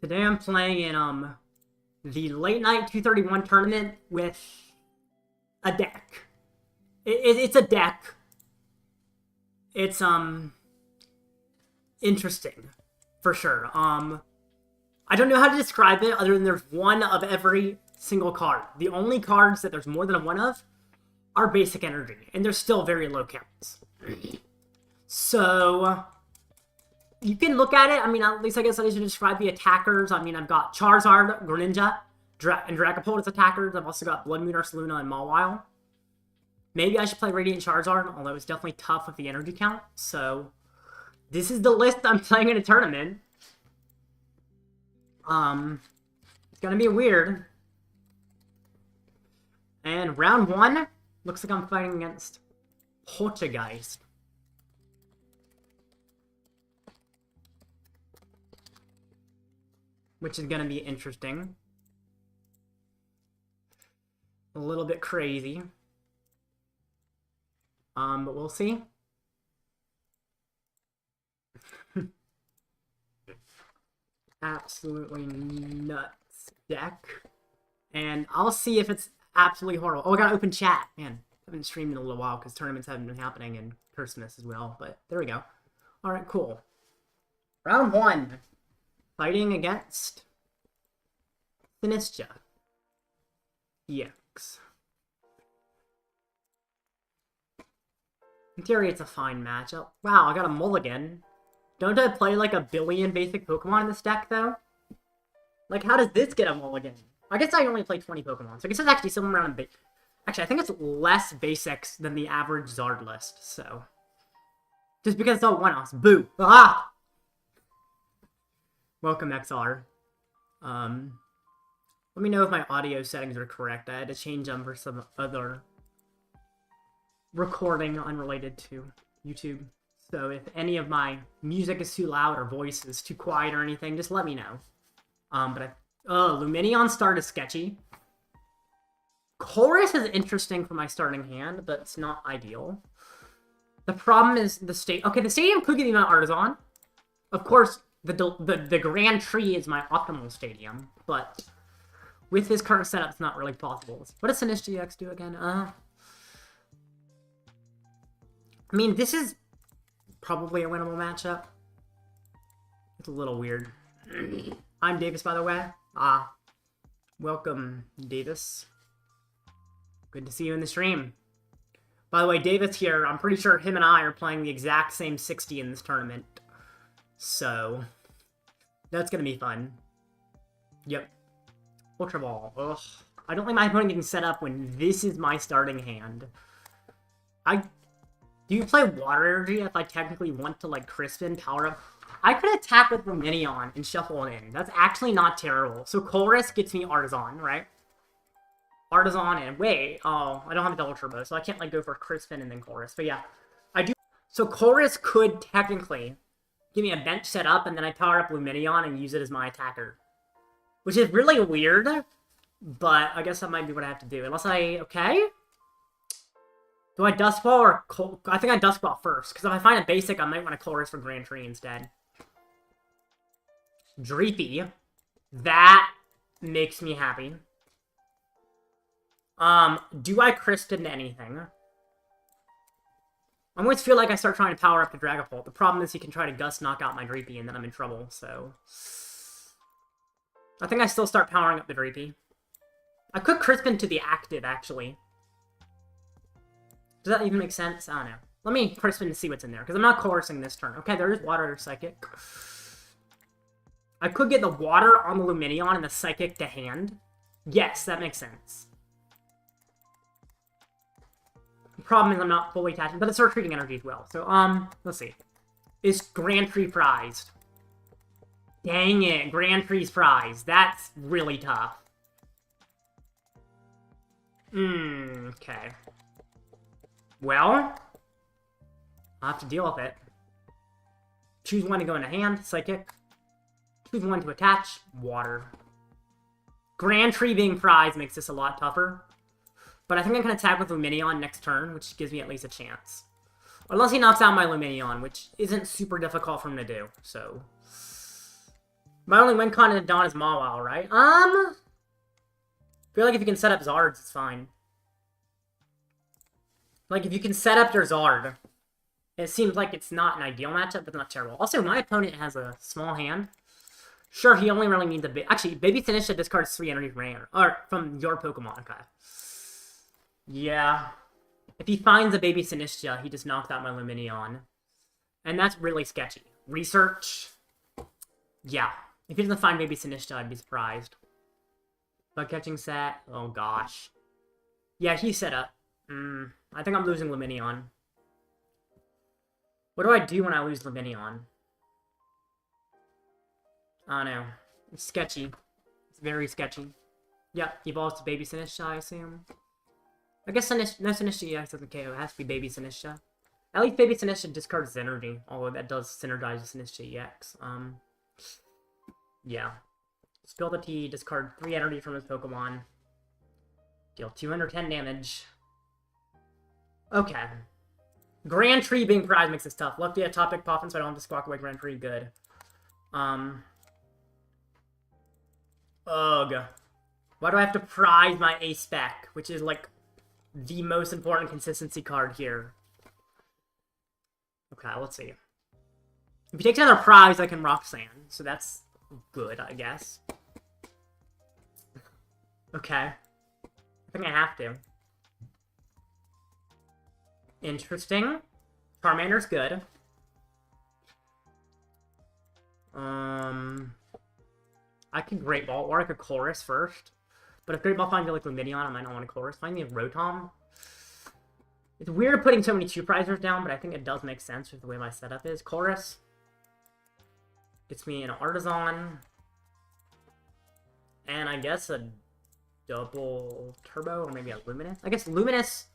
Today I'm playing in the late night 231 tournament with a deck. It's a deck. It's interesting for sure. I don't know how to describe it other than there's one of every single card. The only cards that there's more than one of are basic energy, and they're still very low counts. So you can look at it. I mean, at least I guess I should describe the attackers. I mean, I've got Charizard, Greninja, and Dragapult as attackers. I've also got Bloodmoon Ursaluna and Mawile. Maybe I should play Radiant Charizard, although it's definitely tough with the energy count. So this is the list I'm playing in a tournament. It's gonna be weird. And round one looks like I'm fighting against Poltergeist. Which is gonna be interesting. A little bit crazy. But we'll see. Absolutely nuts deck. And I'll see if it's absolutely horrible. Oh, I gotta open chat. Man, I haven't streamed in a little while because tournaments haven't been happening and Christmas as well. But there we go. Alright, cool. Round one. Fighting against Sinistra EX. In theory, it's a fine matchup. Wow, I got a mulligan. Don't I play like a billion basic Pokemon in this deck, though? Like, how does this get a mulligan? I guess I only play 20 Pokemon, so I guess it's actually somewhere around a bit. Actually, I think it's less basics than the average Zard list, so. Just because it's all one-offs. Boo! Ah! Welcome, XR. Let me know if my audio settings are correct. I had to change them for some other recording unrelated to YouTube. So if any of my music is too loud or voice is too quiet or anything, just let me know. Lumineon start is sketchy. Chorus is interesting for my starting hand, but it's not ideal. The problem is the state. Okay, the stadium could give me my Artisan. Of course, the Grand Tree is my optimal stadium, but with his current setup, it's not really possible. What does Sinistra EX do again? I mean, this is probably a winnable matchup. It's a little weird. I'm Davis, by the way. Welcome, Davis. Good to see you in the stream. By the way, Davis here, I'm pretty sure him and I are playing the exact same 60 in this tournament. So, that's gonna be fun. Yep. Ultra Ball. Ugh. I don't like my opponent getting set up when this is my starting hand. Do you play Water Energy if I technically want to, like, Crispin, power up? I could attack with Lumineon and shuffle it in. That's actually not terrible. So Chorus gets me Artisan, right? Artisan and... Wait. Oh, I don't have a double turbo, so I can't, like, go for Crispin and then Chorus. But yeah, I do... So Chorus could technically give me a bench set up, and then I power up Lumineon and use it as my attacker. Which is really weird, but I guess that might be what I have to do. Unless I... Okay? Do I Dusk Ball or... I think I Dusk Ball first, because if I find a basic, I might want to Chorus for Grand Tree instead. Dreepy. That makes me happy. Do I crisp into anything? I always feel like I start trying to power up the Dragapult. The problem is he can try to Gust knock out my Dreepy, and then I'm in trouble, so... I think I still start powering up the Dreepy. I could crisp into the active, actually. Does that even make sense? I don't know. Let me Crispin to see what's in there, because I'm not chorusing this turn. Okay, there is Water Psychic. I could get the Water on the Lumineon and the Psychic to hand. Yes, that makes sense. The problem is I'm not fully attaching, but it's retreating energy as well. So, let's see. Is Grand Tree prized? Dang it, Grand Tree's prized. That's really tough. Okay. Well, I'll have to deal with it. Choose one to go into hand, Psychic. Choose one to attach, Water. Grand Tree being prized makes this a lot tougher. But I think I can attack with Lumineon next turn, which gives me at least a chance. Unless he knocks out my Lumineon, which isn't super difficult for him to do, so... My only win con in Dawn is Mawile, right? I feel like if you can set up Zards, it's fine. Like, if you can set up your Zard, it seems like it's not an ideal matchup, but not terrible. Also, my opponent has a small hand. Sure, he only really needs a bit. Actually, Baby Sinistra discards 3 energy from Rain, or from your Pokemon. Okay. Yeah. If he finds a Baby Sinistra, he just knocked out my Lumineon. And that's really sketchy. Research. Yeah. If he doesn't find Baby Sinistra, I'd be surprised. Bug catching set. Oh gosh. Yeah, he's set up. I think I'm losing Lumineon. What do I do when I lose Lumineon? I don't know. It's sketchy. It's very sketchy. Yep, evolves to Baby Sinistra, I assume. I guess no Sinistra EX doesn't KO. It has to be Baby Sinistra. At least Baby Sinistra discards energy, although that does synergize with Sinistra EX. Yeah. Spill the tea, discard 3 energy from his Pokemon. Deal 210 damage. Okay. Grand Tree being prized makes this tough. Luckily, a topic Poffin, so I don't have to squawk away Grand Tree. Good. Ugh. Why do I have to prize my A-Spec, which is, like, the most important consistency card here? Okay, let's see. If he takes another prize, I can Roxanne, so that's good, I guess. Okay. I think I have to. Interesting. Charmander's good. I could Great Ball, or I could Chorus first. But if Great Ball finds me like Lumineon, I might not want to Chorus. Find me a Rotom. It's weird putting so many 2-prizers down, but I think it does make sense with the way my setup is. Chorus. Gets me an Artisan. And I guess a double Turbo, or maybe a Luminous. I guess Luminous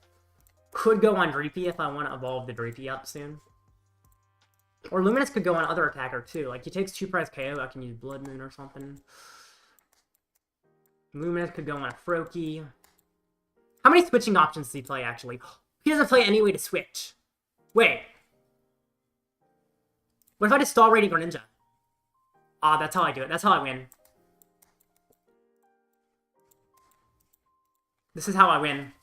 could go on Dreepy if I want to evolve the Dreepy up soon. Or Luminous could go on other attacker too. Like, he takes 2-prize KO, I can use Bloodmoon or something. Luminous could go on a Froakie. How many switching options does he play, actually? He doesn't play any way to switch. Wait. What if I just stall rating Greninja? Ah, that's how I do it. That's how I win. This is how I win.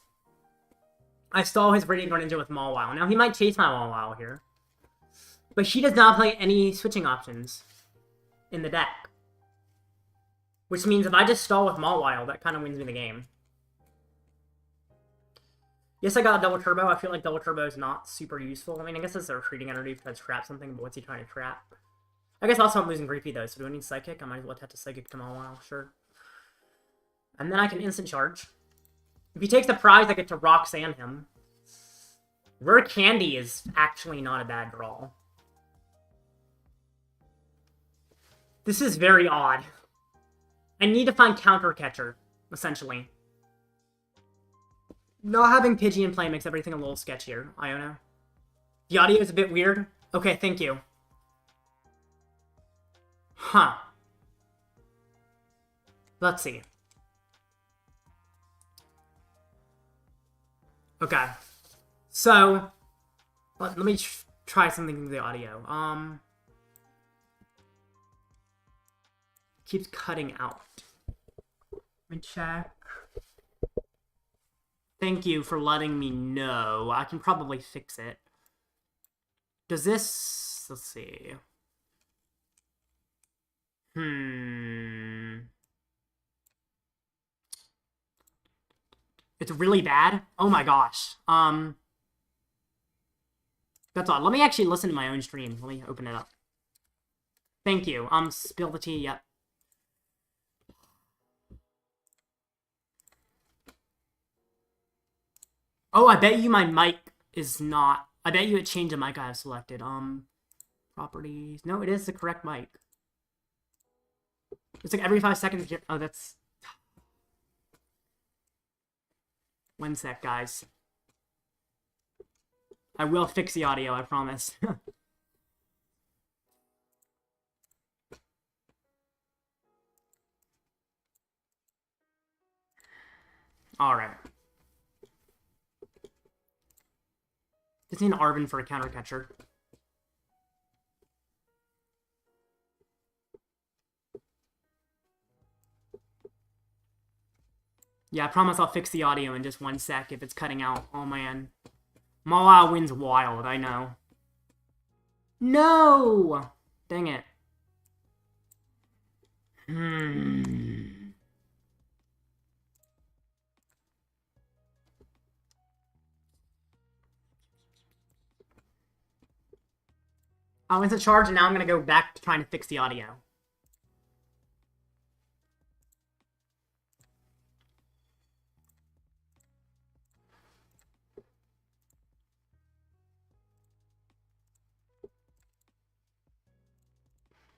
I stall his Radiant Greninja with Mawile. Now, he might chase my Mawile here. But he does not play any switching options in the deck. Which means if I just stall with Mawile, that kind of wins me the game. Yes, I got a Double Turbo. I feel like Double Turbo is not super useful. I mean, I guess it's a retreating energy to trap something, but what's he trying to trap? I guess also I'm losing Dreepy, though, so do I need Psychic? I might as well have to Psychic to Mawile, sure. And then I can Instant Charge. If he takes the prize, I get to Roxanne him. Rare Candy is actually not a bad draw. This is very odd. I need to find Counter Catcher, essentially. Not having Pidgey in play makes everything a little sketchier, Iona. The audio is a bit weird. Okay, thank you. Huh. Let's see. Okay. So, let me try something with the audio. Keeps cutting out. Let me check. Thank you for letting me know. I can probably fix it. Does this... Let's see. It's really bad? Oh my gosh. That's odd. Let me actually listen to my own stream. Let me open it up. Thank you. Spill the tea, yep. Oh, I bet you my mic is not... I bet you it changed the mic I have selected. Properties... No, it is the correct mic. It's like every 5 seconds... Oh, that's... 1 sec, guys. I will fix the audio, I promise. Alright. Just need an Arven for a counter catcher. Yeah, I promise I'll fix the audio in just 1 sec if it's cutting out. Oh, man. Mawile wins wild, I know. No! Dang it. I went to charge, and now I'm going to go back to trying to fix the audio.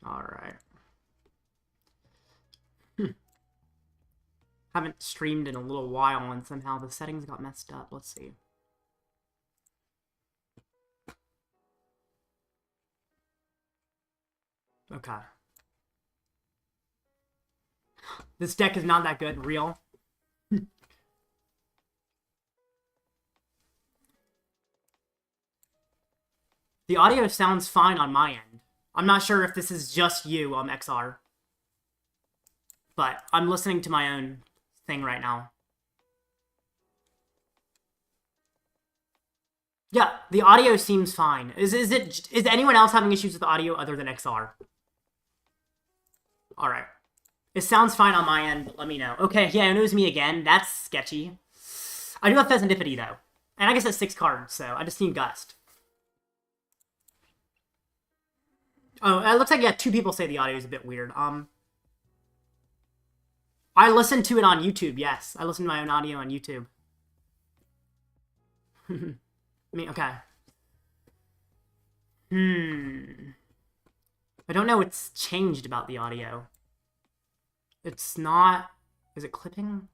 Alright. Haven't streamed in a little while, and somehow the settings got messed up. Let's see. Okay. This deck is not that good, real. The audio sounds fine on my end. I'm not sure if this is just you, XR. But I'm listening to my own thing right now. Yeah, the audio seems fine. Is anyone else having issues with the audio other than XR? Alright. It sounds fine on my end, but let me know. Okay, yeah, it was me again. That's sketchy. I do have Fezandipiti, though. And I guess that's 6 cards, so I just need Gust. Oh, it looks like, yeah, 2 people say the audio is a bit weird. I listened to it on YouTube, yes. I listened to my own audio on YouTube. I mean, okay. I don't know what's changed about the audio. It's not... Is it clipping?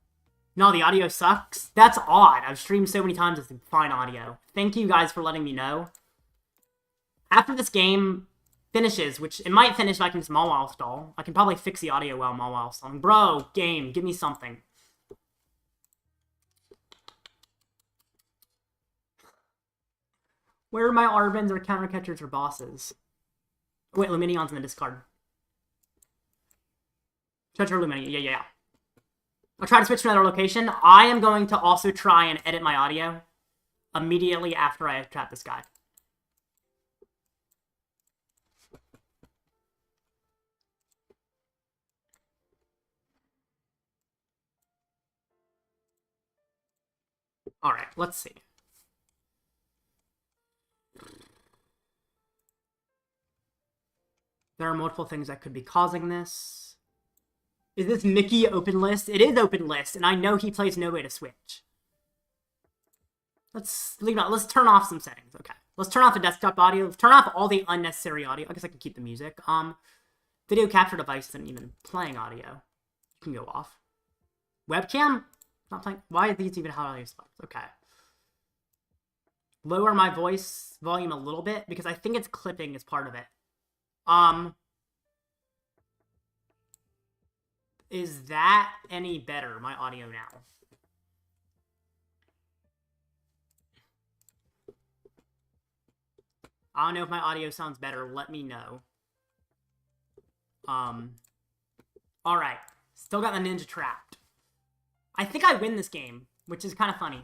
No, the audio sucks? That's odd. I've streamed so many times with fine audio. Thank you guys for letting me know. After this game finishes, which it might finish if I can just Mawile stall. I can probably fix the audio while Mawile stalling. Bro, game, give me something. Where are my Arbens or counter catchers or bosses? Wait, Lumineon's in the discard. Treasure Lumineon, yeah. I'll try to switch to another location. I am going to also try and edit my audio immediately after I trap this guy. Alright, let's see. There are multiple things that could be causing this. Is this Mickey open list? It is open list, and I know he plays no way to switch. Let's leave it out. Let's turn off some settings. Okay. Let's turn off the desktop audio. Let's turn off all the unnecessary audio. I guess I can keep the music. Video capture device isn't even playing audio. You can go off. Webcam? Not playing. Why are these even how audio selects? Okay. Lower my voice volume a little bit because I think it's clipping as part of it. Is that any better, my audio now? I don't know if my audio sounds better. Let me know. Alright. Still got the ninja trapped. I think I win this game, which is kind of funny.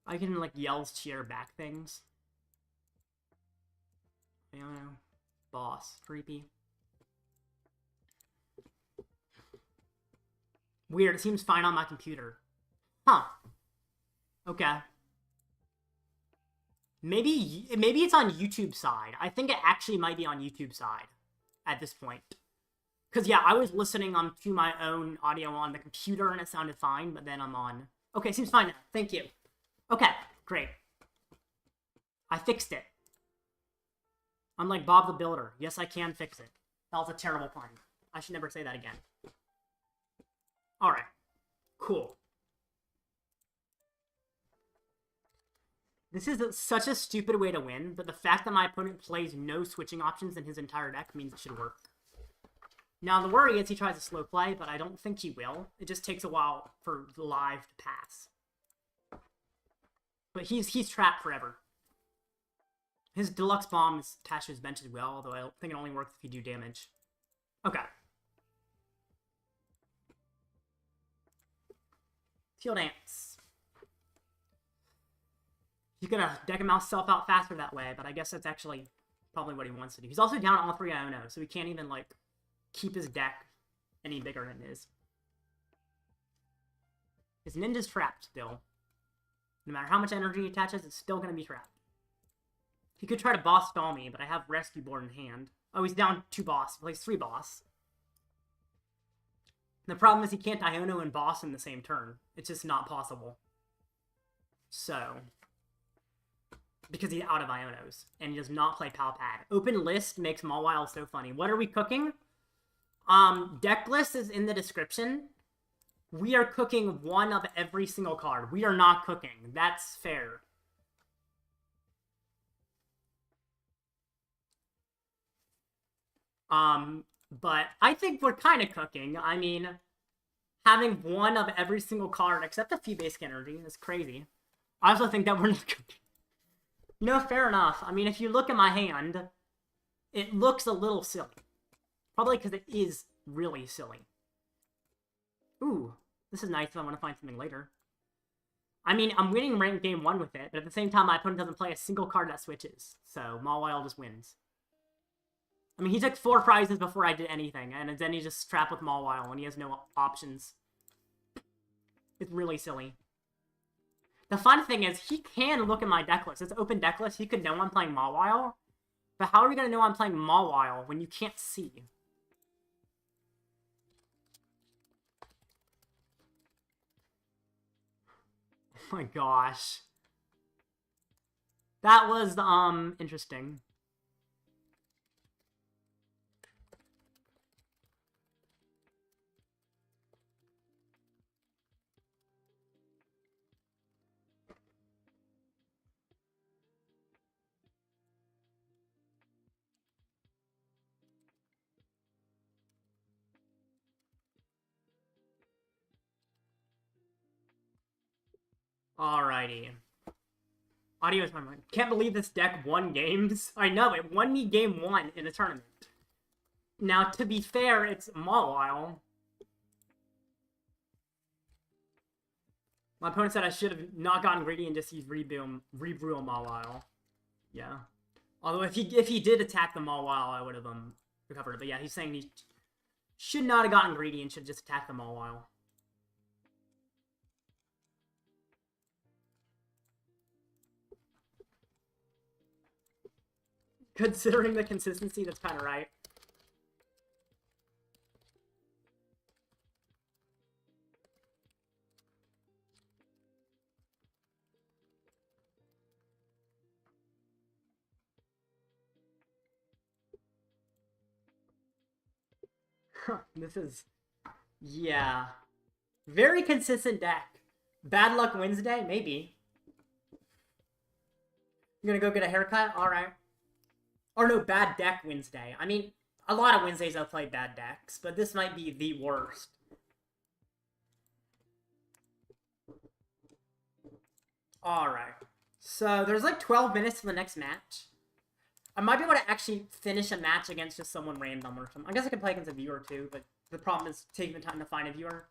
I can, like, yells, cheer, back things. I don't know. Boss. Dreepy. Weird. It seems fine on my computer. Huh. Okay. Maybe it's on YouTube side. I think it actually might be on YouTube side at this point. Because, yeah, I was listening to my own audio on the computer and it sounded fine, but then I'm on... Okay, seems fine now. Thank you. Okay, great. I fixed it. I'm like Bob the Builder. Yes, I can fix it. That was a terrible pun. I should never say that again. Alright. Cool. This is such a stupid way to win, but the fact that my opponent plays no switching options in his entire deck means it should work. Now, the worry is he tries a slow play, but I don't think he will. It just takes a while for the live to pass. But he's trapped forever. His deluxe bomb is attached to his bench as well, although I don't think it only works if you do damage. Okay. Steel Dance. He's gonna deck himself out faster that way, but I guess that's actually probably what he wants to do. He's also down all 3 Iono, so he can't even, like, keep his deck any bigger than it is. His Ninja's trapped still. No matter how much energy he attaches, it's still gonna be trapped. He could try to boss stall me, but I have Rescue Board in hand. Oh, he's down 2 boss. He plays 3 boss. The problem is he can't Iono and boss in the same turn. It's just not possible. So, because he's out of Ionos, and he does not play Palpad. Open list makes Mawile so funny. What are we cooking? Deck list is in the description. We are cooking one of every single card. We are not cooking. That's fair. But I think we're kind of cooking. I mean, having one of every single card except a few basic energy is crazy. I also think that we're not cooking. No, fair enough. I mean, if you look at my hand, it looks a little silly. Probably because it is really silly. Ooh, this is nice if I want to find something later. I mean, I'm winning ranked game 1 with it, but at the same time, my opponent doesn't play a single card that switches. So, Mawile just wins. I mean, he took 4 prizes before I did anything, and then he's just trapped with Mawile when he has no options. It's really silly. The fun thing is, he can look at my deck list. It's open deck list. He could know I'm playing Mawile. But how are we going to know I'm playing Mawile when you can't see? Oh my gosh. That was, interesting. Alrighty. Audio is my mind. Can't believe this deck won games. I know, it won me game 1 in a tournament. Now, to be fair, it's Mawile. My opponent said I should have not gotten greedy and just used Rebrew Mawile. Yeah. Although if he did attack the Mawile, I would have recovered it. But yeah, he's saying he should not have gotten greedy and should just attack the Mawile. Considering the consistency, that's kind of right. This is... yeah. Very consistent deck. Bad Luck Wednesday? Maybe. You gonna go get a haircut? Alright. Or no, Bad Deck Wednesday. I mean, a lot of Wednesdays I've played bad decks, but this might be the worst. Alright. So, there's like 12 minutes to the next match. I might be able to actually finish a match against just someone random or something. I guess I could play against a viewer too, but the problem is taking the time to find a viewer.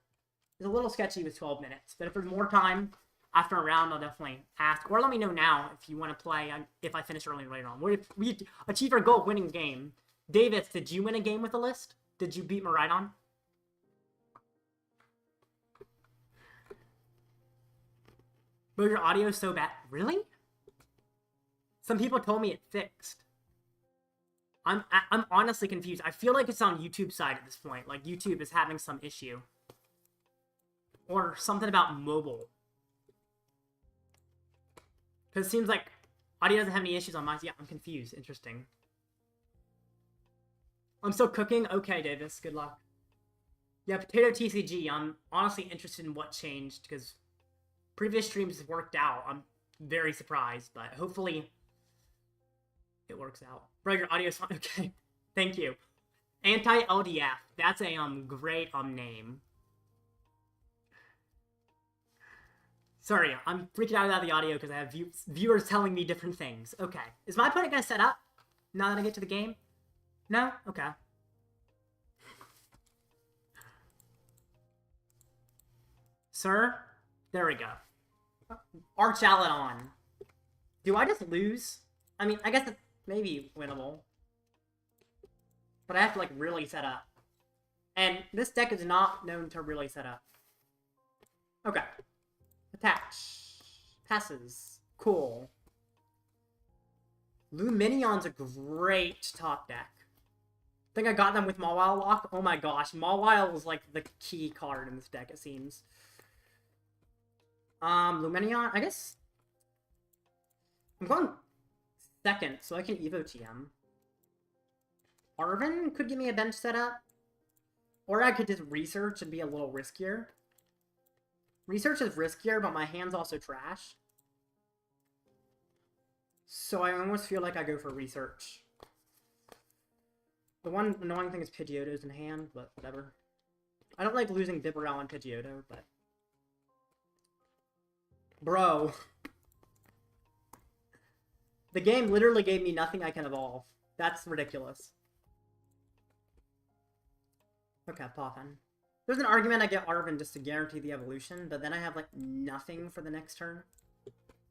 It's a little sketchy with 12 minutes, but if there's more time after a round, I'll definitely ask. Or let me know now if you want to play, if I finish early or later on. We achieve our goal of winning game. Davis, did you win a game with the list? Did you beat Maridon? But your audio is so bad. Really? Some people told me it fixed. I'm honestly confused. I feel like it's on YouTube's side at this point. Like, YouTube is having some issue. Or something about mobile. Because it seems like audio doesn't have any issues on mine. Yeah, I'm confused. Interesting. I'm still cooking? Okay, Davis. Good luck. Yeah, Potato TCG. I'm honestly interested in what changed, because previous streams worked out. I'm very surprised, but hopefully it works out. Bro, your audio's fine. Okay. Thank you. Anti-LDF. That's a great name. Sorry, I'm freaking out about the audio because I have viewers telling me different things. Okay. Is my opponent going to set up now that I get to the game? No? Okay. Sir? There we go. Archaludon. Do I just lose? I mean, I guess it's maybe winnable. But I have to, like, really set up. And this deck is not known to really set up. Okay. Attach. Passes. Cool. Lumineon's a great top deck. I think I got them with Mawile Lock. Oh my gosh, Mawile is like the key card in this deck, it seems. Lumineon, I guess... I'm going second, so I can Evo TM. Arven could give me a bench setup. Or I could just research and be a little riskier. Research is riskier, but my hand's also trash. So I almost feel like I go for research. The one annoying thing is Pidgeotto's in hand, but whatever. I don't like losing Bibarel and Pidgeotto, but... Bro. The game literally gave me nothing I can evolve. That's ridiculous. Okay, Poffin. There's an argument I get Arven just to guarantee the evolution, but then I have, like, nothing for the next turn.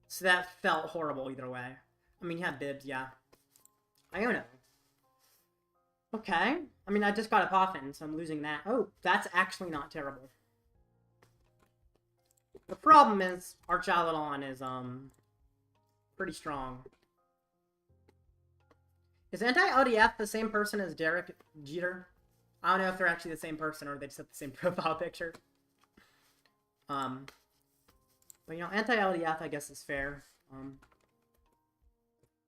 So that felt horrible either way. I mean, you have Bibs, yeah. I don't know. Okay. I mean, I just got a Poffin, so I'm losing that. Oh, that's actually not terrible. The problem is, Archaludon is, pretty strong. Is Anti-LDF the same person as Derek Jeter? I don't know if they're actually the same person or they just have the same profile picture. But, you know, Anti-LDF, I guess, is fair.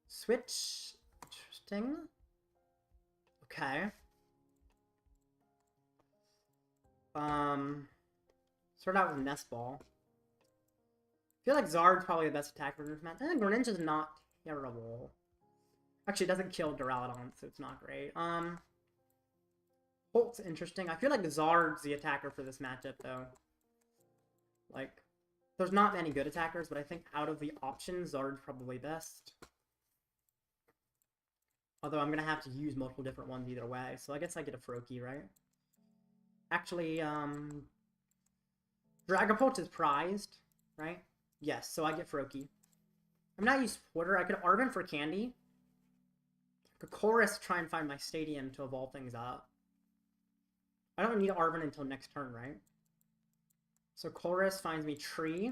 Switch. Interesting. Okay. Start out with Nest Ball. I feel like Zard's probably the best attacker in this match. Greninja's not terrible. Actually, it doesn't kill Duraludon, so it's not great. Holt's interesting. I feel like Zard's the attacker for this matchup, though. Like, there's not many good attackers, but I think out of the options, Zard's probably best. Although I'm gonna have to use multiple different ones either way, so I guess I get a Froakie, right? Actually, Dragapult is prized, right? Yes, so I get Froakie. I'm not used Porter. I could Arven for Candy. I could Chorus try and find my Stadium to evolve things up. I don't need Arven until next turn, right? So Chorus finds me Tree.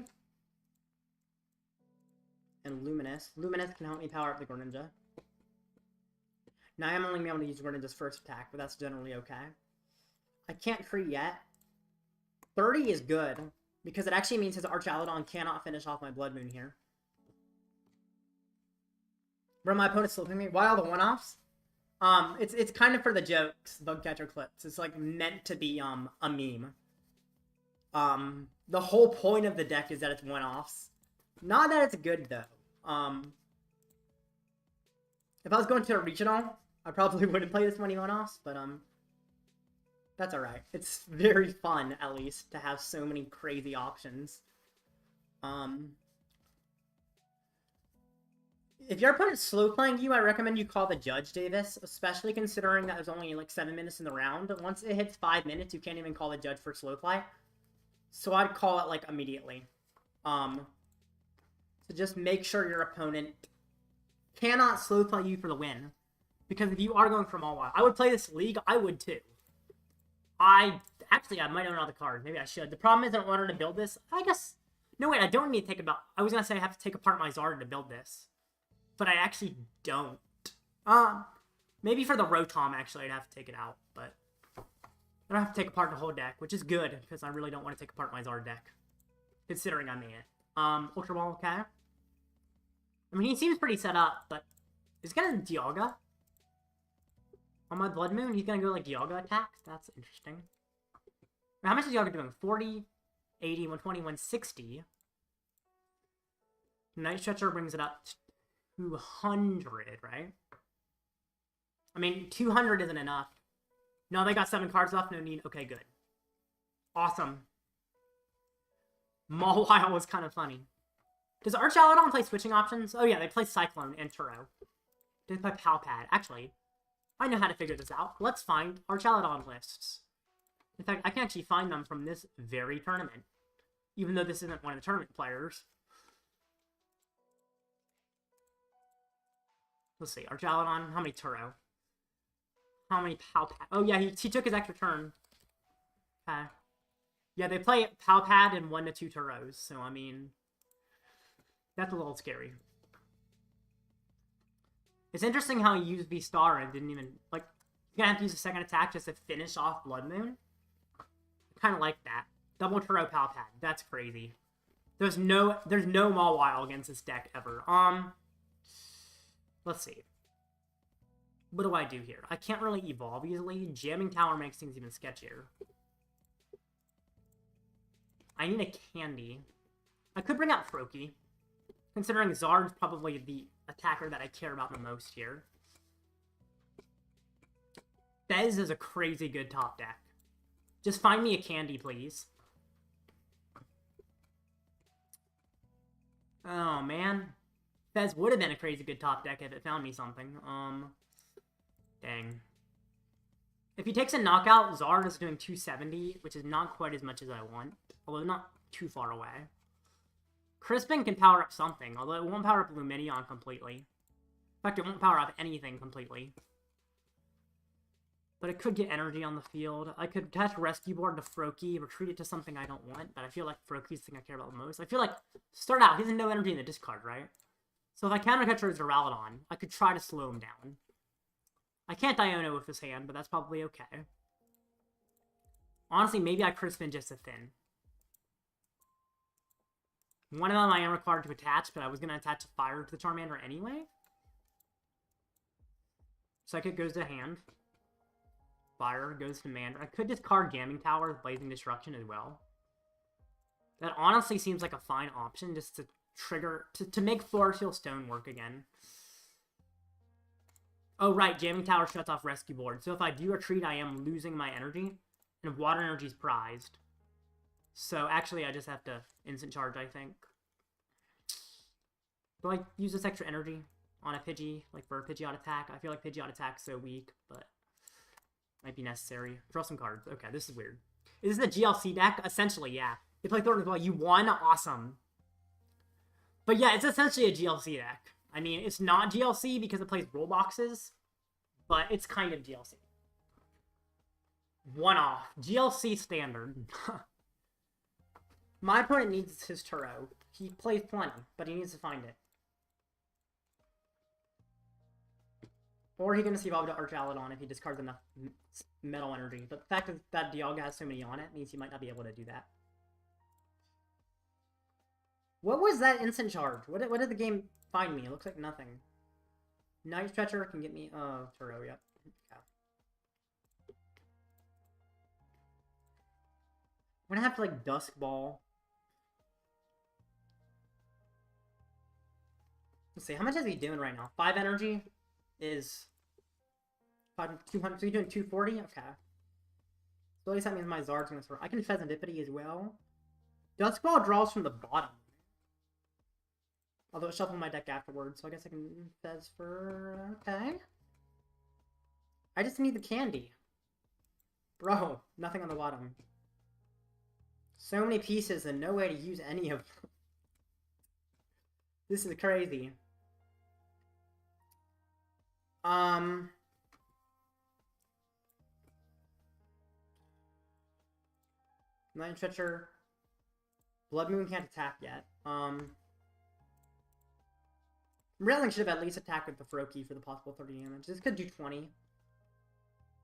And Luminous. Luminous can help me power up the Greninja. Now I'm only able to use Greninja's first attack, but that's generally okay. I can't Tree yet. 30 is good, because it actually means his Archaludon cannot finish off my Bloodmoon here. Bro, my opponent's slipping me. Why all the one-offs? It's kind of for the jokes, bug catcher clips. It's like meant to be a meme. The whole point of the deck is that it's one-offs. Not that it's good though. If I was going to a regional, I probably wouldn't play this many one-offs, but that's alright. It's very fun, at least, to have so many crazy options. If your opponent's slow playing you, I recommend you call the Judge, Davis, especially considering that there's only like 7 minutes in the round. Once it hits 5 minutes, you can't even call the Judge for slow play. So I'd call it like immediately. So just make sure your opponent cannot slow play you for the win. Because if you are going for Mawile, I would play this league, I would too. Actually, I might own all the cards. Maybe I should. The problem is in order to build this, I guess... No, wait, I don't need to take about... I was going to say I have to take apart my Zard to build this. But I actually don't. Maybe for the Rotom, actually, I'd have to take it out. But I don't have to take apart the whole deck, which is good, because I really don't want to take apart my Zard deck. Considering I made it. Ultra Ball, okay. I mean, he seems pretty set up, but... Is he going to Dialga? On my Bloodmoon, he's going to go, like, Dialga attacks? That's interesting. Now, how much is Dialga doing? 40, 80, 120, 160. Night Stretcher brings it up to 200, right? I mean, 200 isn't enough. No, they got 7 cards left, no need. Okay, good. Awesome. Mawile was kind of funny. Does Archaludon play switching options? Oh yeah, they play Cyclone and Turo. They play Palpad. Actually, I know how to figure this out. Let's find Archaludon lists. In fact, I can actually find them from this very tournament. Even though this isn't one of the tournament players. Let's see, Archaludon, how many Turo? How many Palpad? Oh yeah, he took his extra turn. Okay. Yeah, they play Palpad and 1 to 2 Turos, so I mean... That's a little scary. It's interesting how he used V-Star and didn't even... Like, you're gonna have to use a second attack just to finish off Bloodmoon. I kind of like that. Double Turo Palpad. That's crazy. There's no Mawile against this deck ever. Let's see. What do I do here? I can't really evolve easily. Jamming Tower makes things even sketchier. I need a candy. I could bring out Froakie, considering Zard's probably the attacker that I care about the most here. Fez is a crazy good top deck. Just find me a candy, please. Oh, man. Fez would have been a crazy good top deck if it found me something. Dang. If he takes a knockout, Zard is doing 270, which is not quite as much as I want. Although not too far away. Crispin can power up something, although it won't power up Lumineon completely. In fact, it won't power up anything completely. But it could get energy on the field. I could attach Rescue Board to Froakie, retreat it to something I don't want, but I feel like Frokie's the thing I care about the most. I feel like, start out, he has no energy in the discard, right? So if I counter catcher his Duraludon, I could try to slow him down. I can't Iono with this hand, but that's probably okay. Honestly, maybe I Crispin just a thin. One of them I am required to attach, but I was going to attach a fire to the Charmander anyway. Psychic goes to hand. Fire goes to Mander. I could discard Jamming Tower with Blazing Destruction as well. That honestly seems like a fine option just to trigger, to make Forest Hill Stone work again. Oh right, Jamming Tower shuts off Rescue Board. So if I do retreat, I am losing my energy. And Water Energy is prized. So actually I just have to instant charge, I think. Do I use this extra energy on a Pidgey, like for a Pidgeot attack? I feel like Pidgeot attack's so weak, but might be necessary. Draw some cards. Okay, this is weird. Is this a GLC deck? Essentially, yeah. You play Thornton as well. You won? Awesome. But yeah, it's essentially a GLC deck. I mean, it's not GLC because it plays roll boxes, but it's kind of GLC. One off. GLC standard. My opponent needs his Turo. He plays plenty, but he needs to find it. Or he can just evolve to Archaludon if he discards enough metal energy. But the fact that Dialga has so many on it means he might not be able to do that. What was that instant charge? What did the game find me? It looks like nothing. Night Stretcher can get me... Oh, Turo, yep. Okay. I'm gonna have to, like, Dusk Ball. Let's see, how much is he doing right now? 5 energy is 200, so you're doing 240? Okay. So at least that means my Zard's gonna throw. I can Fezandipiti as well. Dusk Ball draws from the bottom. Although it shuffled my deck afterwards, so I guess I can Fez for... Okay. I just need the candy. Bro, nothing on the bottom. So many pieces and no way to use any of them. This is crazy. Night Stretcher. Bloodmoon can't attack yet. Railing should have at least attacked with the Froakie for the possible 30 damage. This could do 20.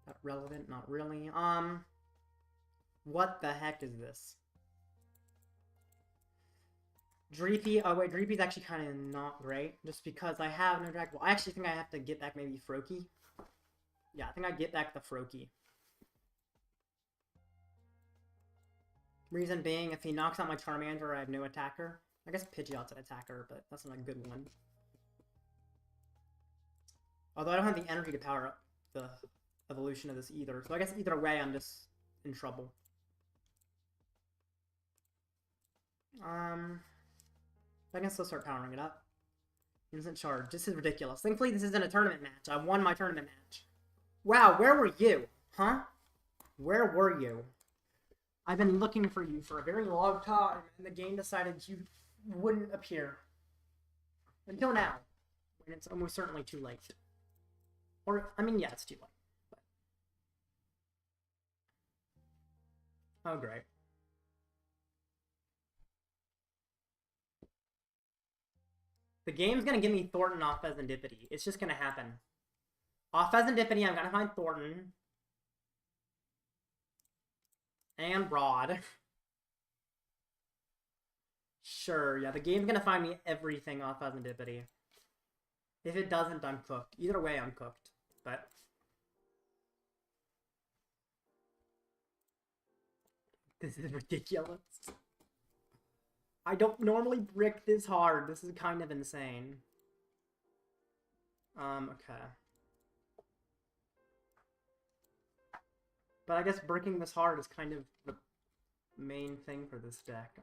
Not relevant, not really. What the heck is this? Dreepy, oh wait, Dreepy's actually kind of not great, just because I have no Dragapult. I actually think I have to get back maybe Froakie. Yeah, I think I get back the Froakie. Reason being, if he knocks out my Charmander, I have no attacker. I guess Pidgeot's an attacker, but that's not a good one. Although I don't have the energy to power up the evolution of this either, so I guess either way I'm just in trouble. I can still start powering it up. Instant charge. This is ridiculous. Thankfully, this isn't a tournament match. I won my tournament match. Wow, where were you? Huh? Where were you? I've been looking for you for a very long time, and the game decided you wouldn't appear. Until now. And it's almost certainly too late. Or, I mean, yeah, it's too late. But... Oh, great. The game's gonna give me Thornton off Fezandipiti. It's just gonna happen. Off Fezandipiti, I'm gonna find Thornton. And Rod. Sure, yeah, the game's gonna find me everything off Fezandipiti. If it doesn't, I'm cooked. Either way, I'm cooked. But... This is ridiculous. I don't normally brick this hard. This is kind of insane. Okay. But I guess bricking this hard is kind of the main thing for this deck.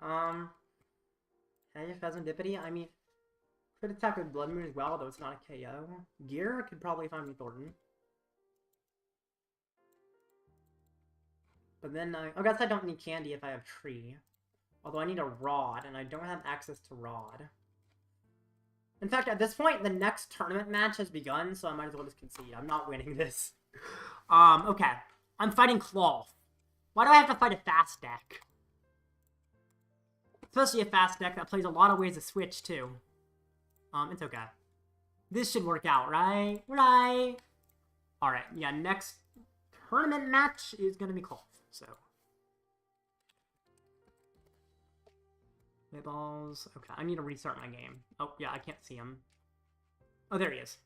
Hey, Fezandipiti, I mean, could attack with Bloodmoon as well, though it's not a KO. Gear could probably find me Thornton. But then I guess I don't need candy if I have tree. Although I need a rod, and I don't have access to rod. In fact, at this point, the next tournament match has begun, so I might as well just concede. I'm not winning this. Okay. I'm fighting Cloth. Why do I have to fight a fast deck? Especially a fast deck that plays a lot of ways to switch, too. It's okay. This should work out, right? Right. Alright, yeah, next tournament match is gonna be Cloth, so... Balls. Okay, I need to restart my game. Oh, yeah, I can't see him. Oh, there he is.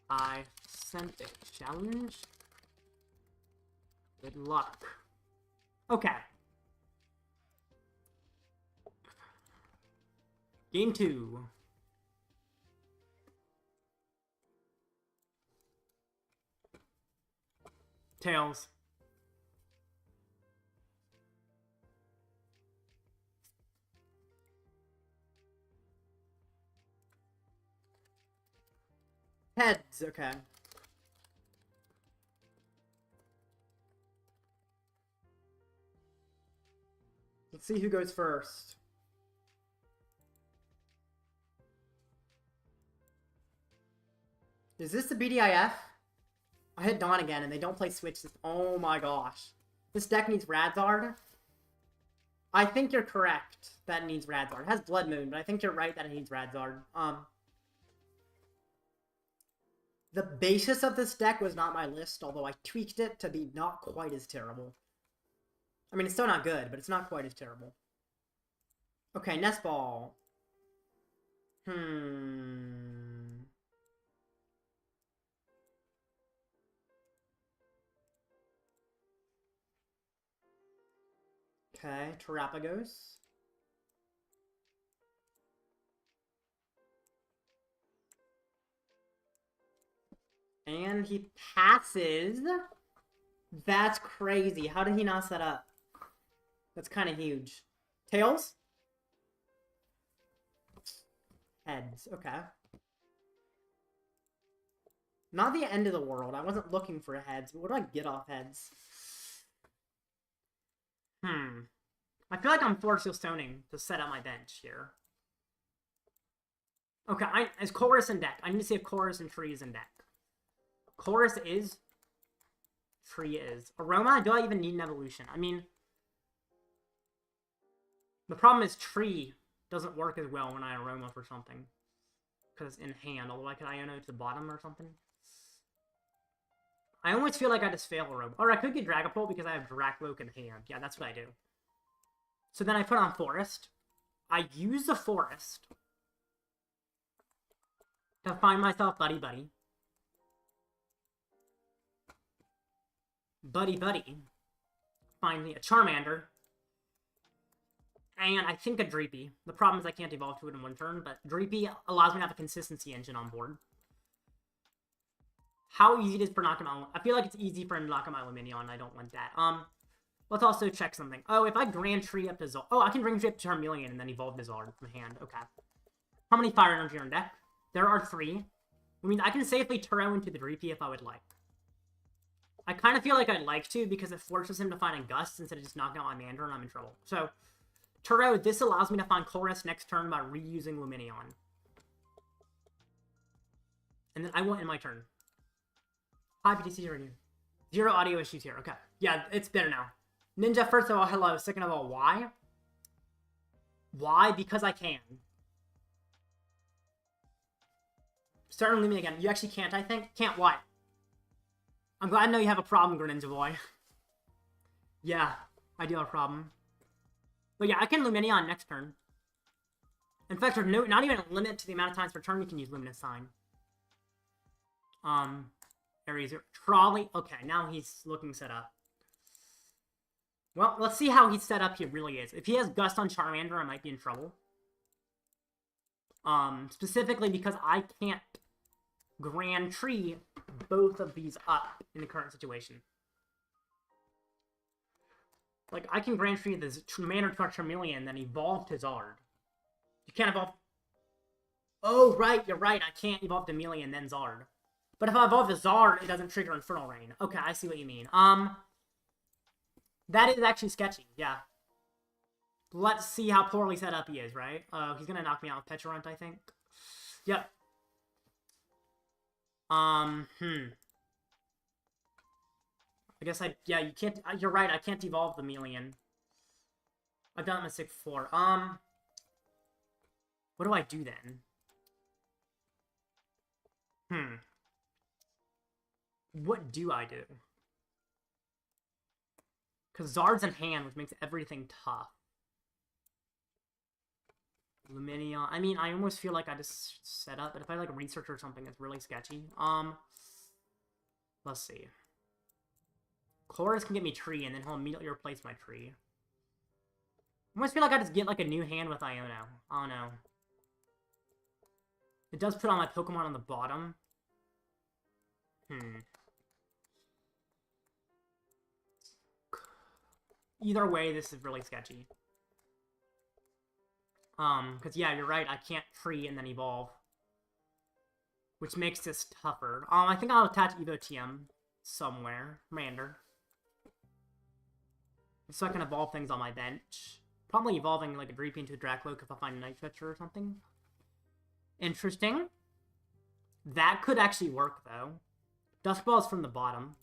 I sent a challenge. Good luck. Okay. Game 2. Tails. Heads, okay. Let's see who goes first. Is this the BDIF? I hit Dawn again and they don't play Switch. Oh my gosh. This deck needs Radzard. I think you're correct that it needs Radzard. It has Blood Moon, but I think you're right that it needs Radzard. The basis of this deck was not my list, although I tweaked it to be not quite as terrible. I mean, it's still not good, but it's not quite as terrible. Okay, Nest Ball. Okay, Terrapagos. And he passes. That's crazy. How did he not set up? That's kind of huge. Tails? Heads. Okay. Not the end of the world. I wasn't looking for heads, but what do I get off heads? I feel like I'm forced stoning to set up my bench here. Okay, is Chorus in deck? I need to see if Chorus and Tree is in deck. Chorus is. Tree is. Aroma? Do I even need an evolution? I mean, the problem is Tree doesn't work as well when I Aroma for something. Because it's in hand, although I could Iono to the bottom or something. I almost feel like I just fail Aroma. Or I could get Dragapult because I have Drakloak in hand. Yeah, that's what I do. So then I put on Forest. I use the Forest to find myself Buddy-Buddy. Buddy-Buddy. Find me a Charmander. And I think a Dreepy. The problem is I can't evolve to it in one turn, but Dreepy allows me to have a consistency engine on board. How easy it is for knock him out? I feel like it's easy for him to knock him out Lumineon. I don't want that. Let's also check something. Oh, if I Grand Tree up to Zard. Oh, I can Grand Tree up to Charmeleon and then evolve to Zard from hand. Okay. How many Fire Energy are on deck? There are 3. I mean, I can safely Turo into the Dreepy if I would like. I kind of feel like I'd like to, because it forces him to find a Gust instead of just knocking out my Mandarin, and I'm in trouble. So, Turo, this allows me to find Colress next turn by reusing Lumineon. And then I will end my turn. Hi, PTC Radio. 0 audio issues here. Okay. Yeah, it's better now. Ninja, first of all, hello. Second of all, why? Why? Because I can. Starting Lumineon again. You actually can't, I think? Can't what? I'm glad to know you have a problem, Greninja boy. Yeah, I do have a problem. But yeah, I can Lumineon next turn. In fact, there's not even a limit to the amount of times per turn you can use Luminous Sign. Aries, Trolley. Okay, now he's looking set up. Well, let's see how he's set up he really is. If he has Gust on Charmander, I might be in trouble. Specifically because I can't Grand Tree both of these up in the current situation. Like, I can Grand Tree this Charmander to Charmeleon, then evolve to Zard. You can't evolve... Oh, right, you're right. I can't evolve to Chameleon, then Zard. But if I evolve to Zard, it doesn't trigger Infernal Rain. Okay, I see what you mean. That is actually sketchy, yeah. Let's see how poorly set up he is, right? He's gonna knock me out with Petulant, I think. Yep. I guess yeah, you can't, you're right, I can't evolve the Chameleon. I've done a mistake before. What do I do then? What do I do? Because Zard's in hand, which makes everything tough. Lumineon. I mean, I almost feel like I just set up, but if I like research or something, it's really sketchy. Let's see. Chorus can get me tree, and then he'll immediately replace my tree. I almost feel like I just get like a new hand with Iono. I don't know. It does put all my Pokemon on the bottom. Either way, this is really sketchy. Because yeah, you're right, I can't tree and then evolve. Which makes this tougher. I think I'll attach Evo TM somewhere. Commander. So I can evolve things on my bench. Probably evolving like a Dreepy into a Drakloak if I find a Night Stretcher or something. Interesting. That could actually work, though. Dusk Ball is from the bottom.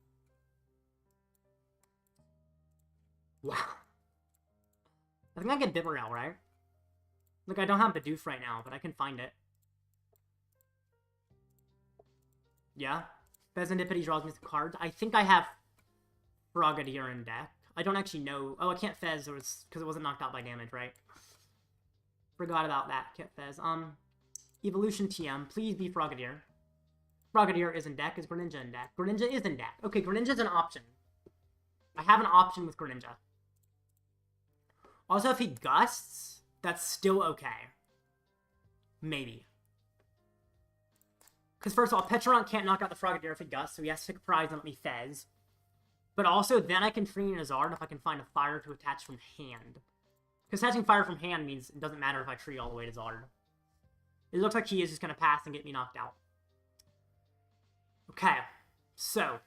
Wow. I think I get Bibarel, right? Look, I don't have Bidoof right now, but I can find it. Yeah. Fezandipiti draws me some cards. I think I have Frogadier in deck. I don't actually know. Oh, I can't Fez because it wasn't knocked out by damage, right? Forgot about that. Can't Fez. Evolution TM. Please be Frogadier. Frogadier is in deck. Is Greninja in deck? Greninja is in deck. Okay, Greninja's an option. I have an option with Greninja. Also, if he Gusts, that's still okay. Maybe. Because first of all, Petulant can't knock out the Frogadier if he Gusts, so he has to take a prize and let me Fez. But also, then I can tree in a Zard if I can find a fire to attach from hand. Because attaching fire from hand means it doesn't matter if I tree all the way to Zard. It looks like he is just going to pass and get me knocked out. Okay, so.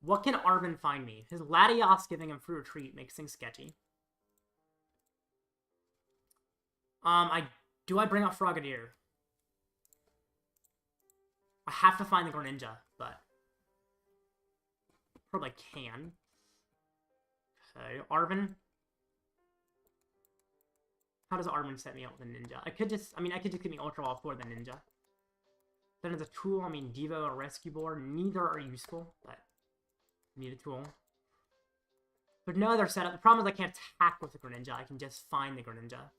What can Arven find me? His Latios giving him free retreat makes things sketchy. Do I bring out Frogadier? I have to find the Greninja, but probably can. Okay, Arven. How does Arven set me up with a Ninja? I could just get me Ultra Ball for the Ninja. Then as a tool, I mean, Devo or Rescue Board. Neither are useful, but need a tool. But no other setup. The problem is I can't attack with the Greninja. I can just find the Greninja.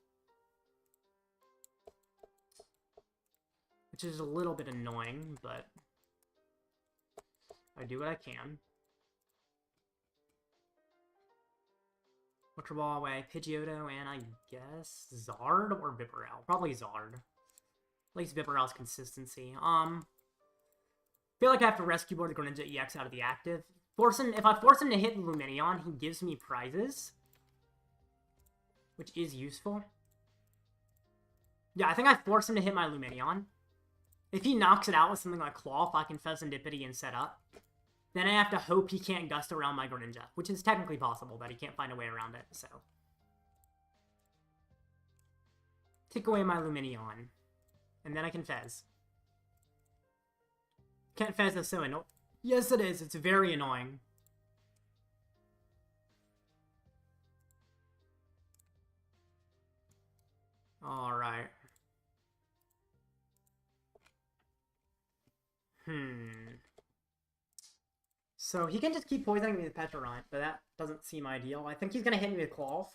Which is a little bit annoying, but I do what I can. Ultra Ball away, Pidgeotto, and I guess Zard or Bibarel. Probably Zard. At least Bibarel's consistency. I feel like I have to rescue board the Greninja EX out of the active. If I force him to hit Lumineon, he gives me prizes. Which is useful. Yeah, I think I force him to hit my Lumineon. If he knocks it out with something like Claw, I can Fezandipiti and set up. then I have to hope he can't gust around my Greninja, which is technically possible, but he can't find a way around it, so. Take away my Lumineon, and then I can Fez. Can't Fez is so annoying. Yes, it is. It's very annoying. Alright. So he can just keep poisoning me with Petrorant, but that doesn't seem ideal. I think he's going to hit me with Claws,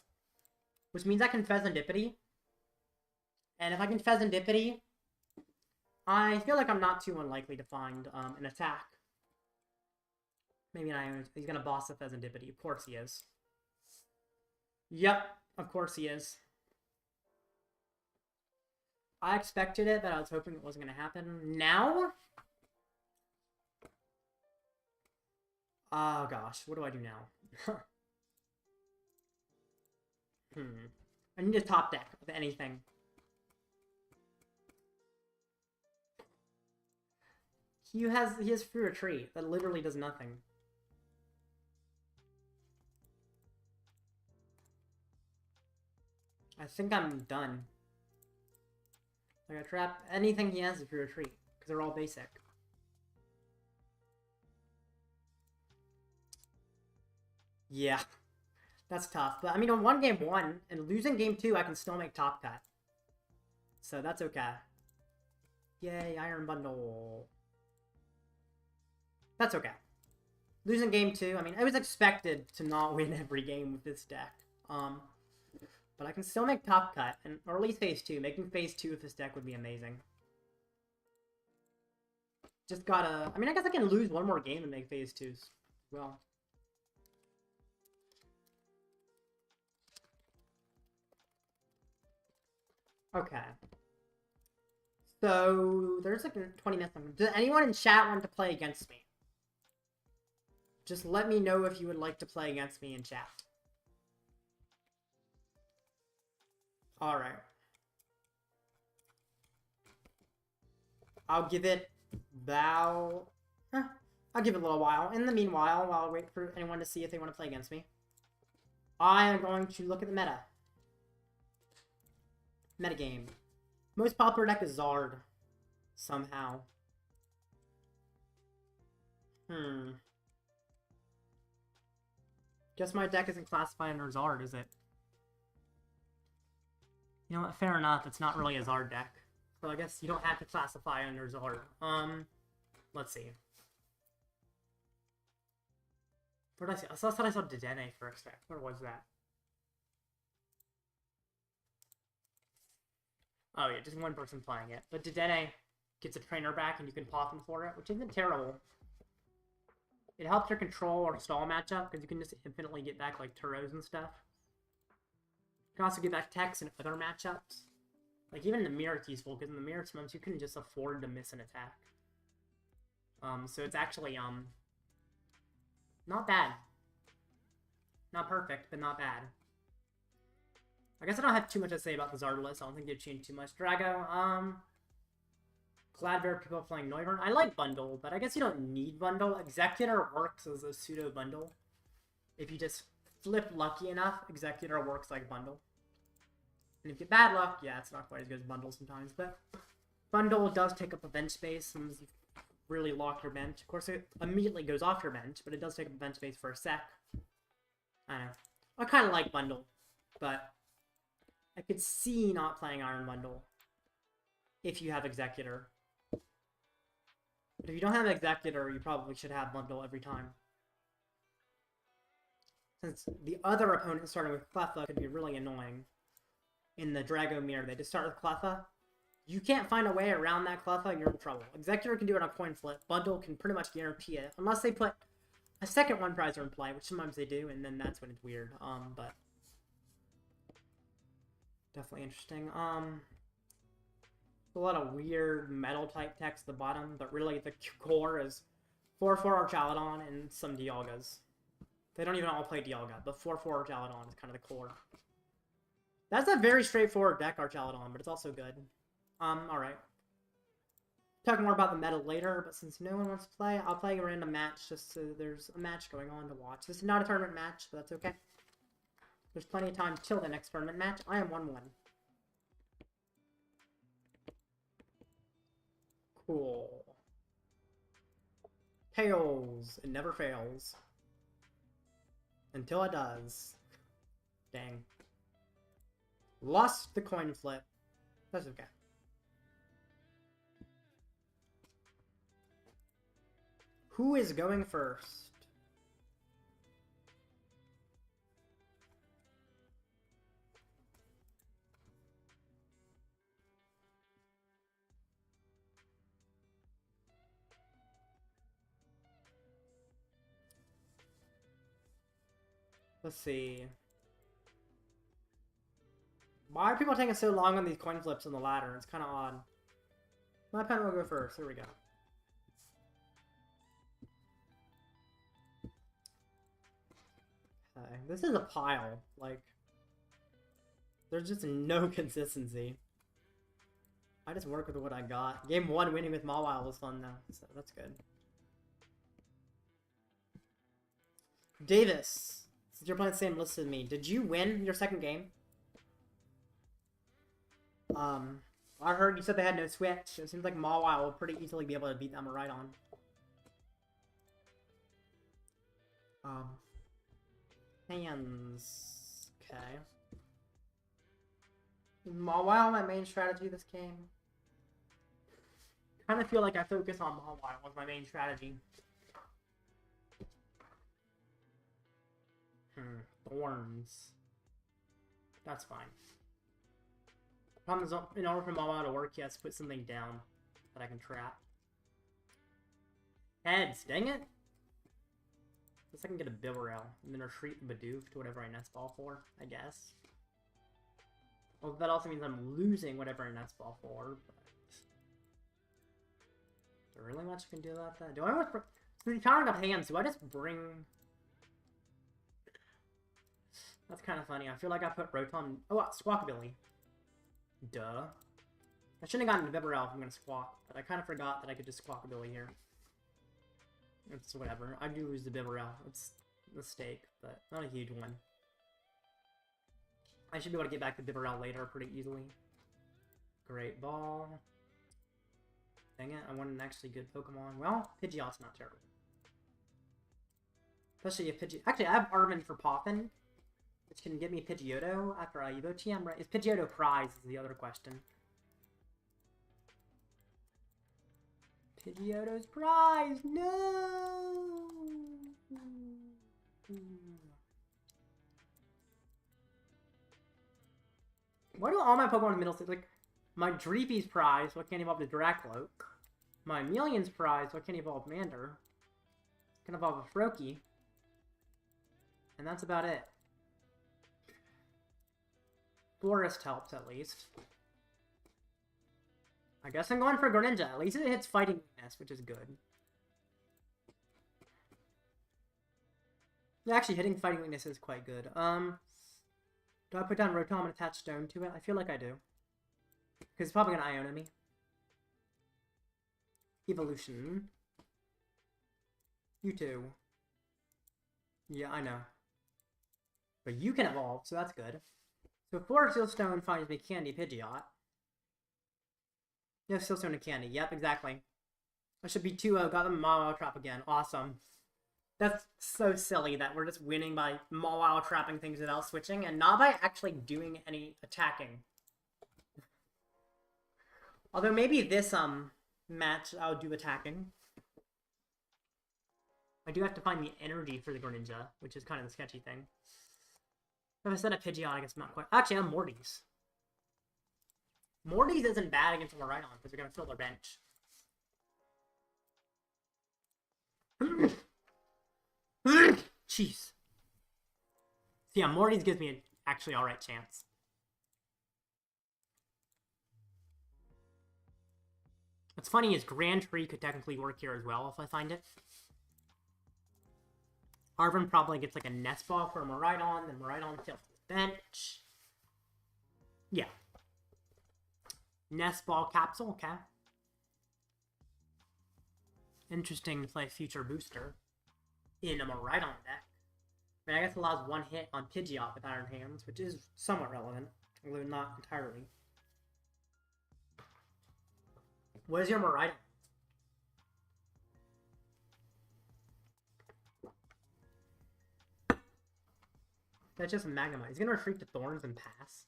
which means I can Fezandipiti. And if I can Fezandipiti, I feel like I'm not too unlikely to find an attack. Maybe he's going to boss the Fezandipiti. Of course he is. Yep, of course he is. I expected it, but I was hoping it wasn't going to happen. Now? Oh gosh, what do I do now? I need a top deck of anything. He has Free Retreat that literally does nothing. I think I'm done. Like, I trap anything he has is Free Retreat, because they're all basic. Yeah, that's tough. But, I mean, on one game one, and losing game two, I can still make top cut. So, that's okay. Yay, Iron Bundle. That's okay. Losing game two, I mean, I was expected to not win every game with this deck. But I can still make top cut, or at least phase two. Making phase two with this deck would be amazing. Just gotta... I mean, I guess I can lose one more game and make phase twos. Well... Okay. So, there's like 20 minutes. Does anyone in chat want to play against me? Just let me know if you would like to play against me in chat. Alright. I'll give it about... I'll give it a little while. In the meanwhile, while I wait for anyone to see if they want to play against me, I am going to look at the meta. Metagame. Most popular deck is Zard. Somehow. Guess my deck isn't classified under Zard, is it? You know what? Fair enough. It's not really a Zard deck. So I guess you don't have to classify under Zard. Let's see. Where did I see? I thought I saw Dedenne first. Where was that? Oh yeah, just one person playing it. But Dedenne gets a trainer back and you can pop him for it, which isn't terrible. It helps your control or stall matchup, because you can just infinitely get back like Turos and stuff. You can also get back Tex and other matchups. Like even the mirror it's useful, because in the mirror sometimes you can just afford to miss an attack. So it's actually not bad. Not perfect, but not bad. I guess I don't have too much to say about the Zard list. I don't think they've changed too much. Drago, glad there are people playing Noivern. I like Bundle, but I guess you don't need Bundle. Executor works as a pseudo Bundle. If you just flip lucky enough, Executor works like Bundle. And if you get bad luck, yeah, it's not quite as good as Bundle sometimes, but Bundle does take up a bench space and you really lock your bench. Of course, it immediately goes off your bench, but it does take up bench space for a sec. I don't know. I kind of like Bundle, but I could see not playing Iron Bundle if you have Executor. But if you don't have Executor, you probably should have Bundle every time. Since the other opponent starting with Cleffa could be really annoying. In the Drago mirror, they just start with Cleffa. You can't find a way around that Cleffa, you're in trouble. Executor can do it on coin flip. Bundle can pretty much guarantee it. Unless they put a second one prizer in play, which sometimes they do, and then that's when it's weird. But definitely interesting. A lot of weird metal type text at the bottom, but really the core is 4/4 Archaludon and some Dialgas. They don't even all play Dialga, but 4/4 Archaludon is kind of the core. That's a very straightforward deck, Archaludon, but it's also good. Alright. Talk more about the meta later, but since no one wants to play, I'll play a random match just so there's a match going on to watch. This is not a tournament match, but that's okay. There's plenty of time till the next tournament match. I am 1-1. Cool. Tails. It never fails. Until it does. Dang. Lost the coin flip. That's okay. Who is going first? Let's see. Why are people taking so long on these coin flips on the ladder? It's kind of odd. My opponent will go first. Here we go. Okay. This is a pile. Like, there's just no consistency. I just work with what I got. Game 1 winning with Mawile was fun though, so that's good. Davis, since you're playing the same list as me, did you win your second game? I heard you said they had no Switch. It seems like Mawile will pretty easily be able to beat them right on. Hands. Okay. Is Mawile my main strategy this game? I kind of feel like I focus on Mawile as my main strategy. Thorns. That's fine. Problem is, in order for Mawile to work, he has to put something down that I can trap. Heads, dang it! Guess I can get a Bibarel and then retreat Bidoof to whatever I Nest Ball for, I guess. Well, that also means I'm losing whatever I Nest Ball for, but... Is there really much I can do about that? Do I want to... So the powering up hands, do I just bring... That's kind of funny. I feel like I put Rotom... Oh, Squawkabilly. Duh. I shouldn't have gotten to Bibarel if I'm going to Squawk, but I kind of forgot that I could just Squawkabilly here. It's whatever. I do lose the Bibarel. It's a mistake, but not a huge one. I should be able to get back to Bibarel later pretty easily. Great ball. Dang it, I want an actually good Pokemon. Well, Pidgeot's not terrible. Especially if Pidgeot... Actually, I have Armin for Poffin, which can give me Pidgeotto after I Evo TM, right? Is Pidgeotto prize is the other question. Pidgeotto's prize! No! Why do all my Pokemon in the middle stage, like, my Dreepy's prize, so I can't evolve the Drakloak. My Million's prize, so I can't evolve Mander. I can evolve a Froakie. And that's about it. Florist helps, at least. I guess I'm going for Greninja. At least it hits Fighting Weakness, which is good. Yeah, actually, hitting Fighting Weakness is quite good. Do I put down Rotom and attach Stone to it? I feel like I do. Because it's probably going to Iona me. Evolution. You too. Yeah, I know. But you can evolve, so that's good. So 4 Seal Stone finds me Candy Pidgeot. Yeah, Seal Stone and Candy. Yep, exactly. I should be 2-0. Got the Mawile Trap again. Awesome. That's so silly that we're just winning by Mawile trapping things without switching, and not by actually doing any attacking. Although maybe this match I'll do attacking. I do have to find the energy for the Greninja, which is kind of the sketchy thing. If I set a Pidgeot, I guess I'm not quite... Actually, I'm Morty's. Morty's isn't bad against Mawile because they're going to fill their bench. Jeez. So yeah, Morty's gives me an actually alright chance. What's funny is Grand Tree could technically work here as well if I find it. Arvin probably gets like a Nest Ball for Mawile, then Mawile fills his bench. Yeah. Nest Ball capsule, okay. Interesting to play Future Booster in a Mawile deck. I mean, I guess it allows one hit on Pidgeot with Iron Hands, which is somewhat relevant, although not entirely. What is your Mawile? That's just Magnemite. He's gonna retreat to Thorns and pass.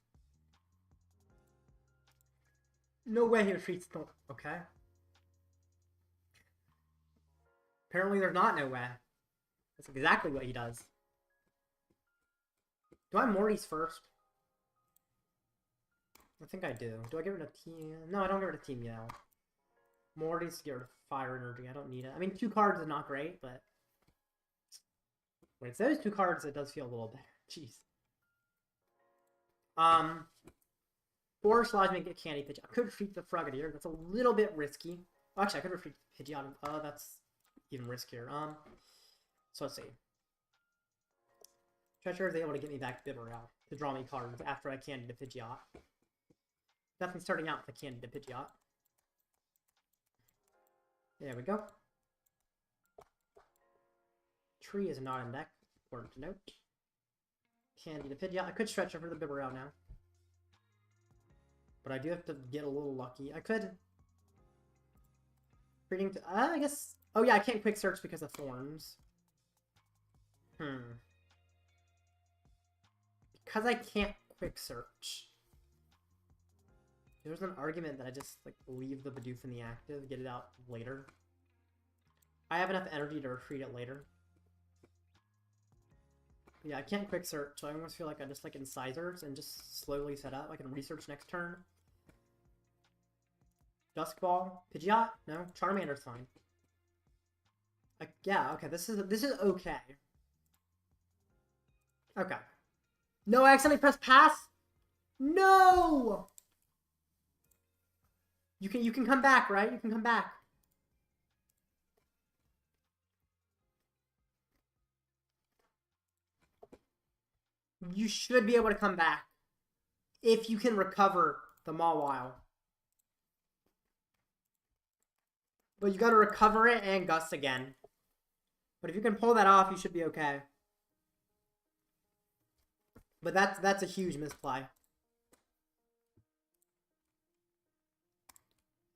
No way he retreats Thorns. Okay. Apparently there's not no way. That's exactly what he does. Do I Morty's first? I think I do. Do I get rid of Team? No, I don't get rid of Team Yell. Morty's to get rid of Fire Energy. I don't need it. I mean, 2 cards is not great, but when it's those 2 cards, it does feel a little better. Jeez. Or Sludge make it Candy Pidgeot. I could retreat the Frogadier. That's a little bit risky. Well, actually, I could retreat Pidgeot. That's even riskier. So let's see. Treasure is able to get me back Bibarel to draw me cards after I candy the Pidgeot. Definitely starting out with a candy the Pidgeot. There we go. Tree is not in deck. Important to note. Candy the Pidgeot. I could stretch over the Bibarel now. But I do have to get a little lucky. I could... Breeding to... I guess... Oh yeah, I can't quick search because of Thorns. Because I can't quick search. There's an argument that I just, like, leave the Bidoof in the active, get it out later. I have enough energy to retreat it later. Yeah, I can't quick search, so I almost feel like I just, like, incisors and just slowly set up. I can research next turn. Dusk Ball. Pidgeot? No. Charmander's fine. Yeah, okay, this is okay. Okay. No, I accidentally pressed pass? No! You can come back, right? You can come back. You should be able to come back. If you can recover the Mawile. But you gotta recover it and Gust again. But if you can pull that off, you should be okay. But that's a huge misplay.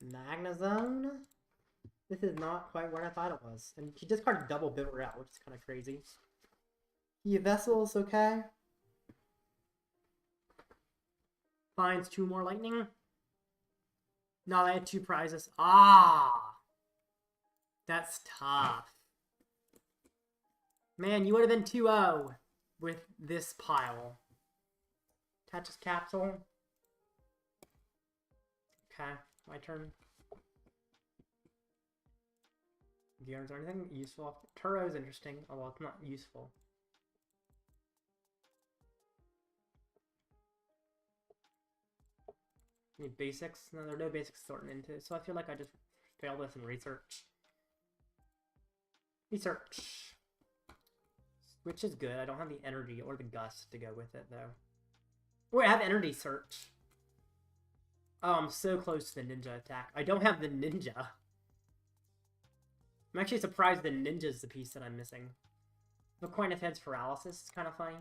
Magnezone? This is not quite what I thought it was. And he discarded double Bibarel, which is kind of crazy. He Vessel's okay. Finds 2 more lightning. No, they had 2 prizes. Ah! That's tough. Man, you would have been 2-0 with this pile. Attaches capsule. Okay, my turn. Gears or anything useful? Turo is interesting, although it's not useful. Need basics? No, there are no basics sorting into it, so I feel like I just failed this in research. Research. Which is good. I don't have the energy or the gust to go with it, though. Wait, I have energy search. Oh, I'm so close to the ninja attack. I don't have the ninja. I'm actually surprised the ninja's the piece that I'm missing. The Coin of Heads paralysis is kind of funny.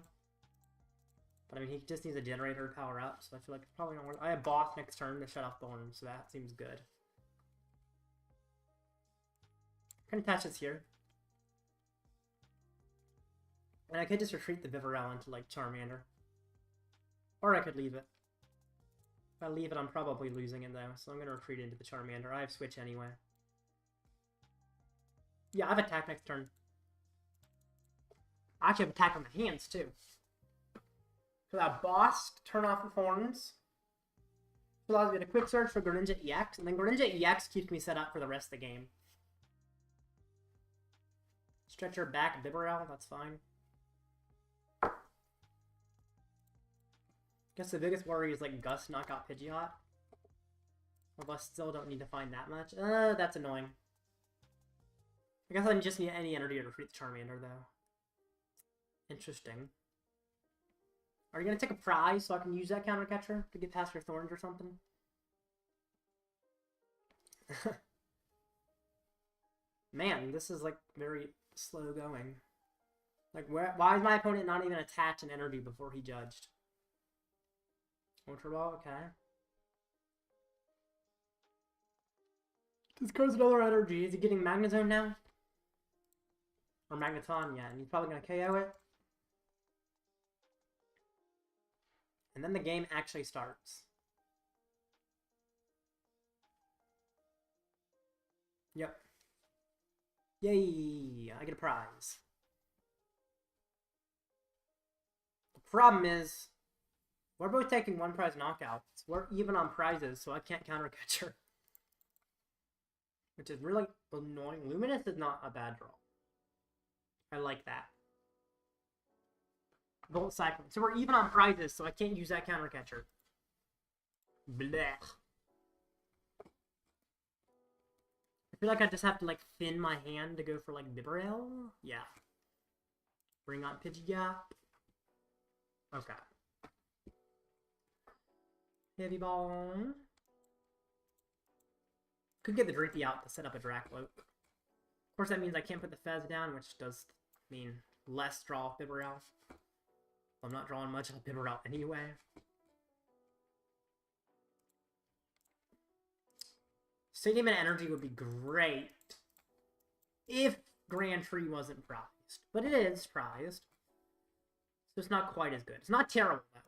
But I mean, he just needs a generator to power up, so I feel like it's probably not worth it. I have boss next turn to shut off Thorns, so that seems good. Can attach this here. And I could just retreat the Bibarel into, like, Charmander. Or I could leave it. If I leave it, I'm probably losing it, though. So I'm going to retreat into the Charmander. I have Switch anyway. Yeah, I have attack next turn. I actually have attack on the hands, too. So that boss, turn off the Thorns. It allows me to quick search for Greninja EX. And then Greninja EX keeps me set up for the rest of the game. Stretcher back Bibarel, that's fine. Guess the biggest worry is, like, Gust knock out Pidgeot. Although I still don't need to find that much. That's annoying. I guess I just need any energy to retreat the Charmander, though. Interesting. Are you gonna take a prize so I can use that counter catcher to get past your Thorns or something? Man, this is, like, very slow going. Like, why is my opponent not even attach an energy before he judged? Ultra Ball, okay. Discards another energy. Is he getting Magnezone now? Or Magneton, yeah, and he's probably going to KO it. And then the game actually starts. Yep. Yay! I get a prize. The problem is, we're both taking one prize knockouts. We're even on prizes, so I can't counter catcher. Which is really annoying. Luminous is not a bad draw. I like that. Volt Cyclone. So we're even on prizes, so I can't use that counter catcher. Blech. I feel like I just have to, like, thin my hand to go for, like, Bibarel. Yeah. Bring on Pidgeot. Okay. Heavy Ball. Could get the Dreepy out to set up a Drakloak. Of course, that means I can't put the Fez down, which does mean less draw off Bibarel. I'm not drawing much of Bibarel anyway. Stadium and Energy would be great if Grand Tree wasn't prized. But it is prized. So it's not quite as good. It's not terrible, though.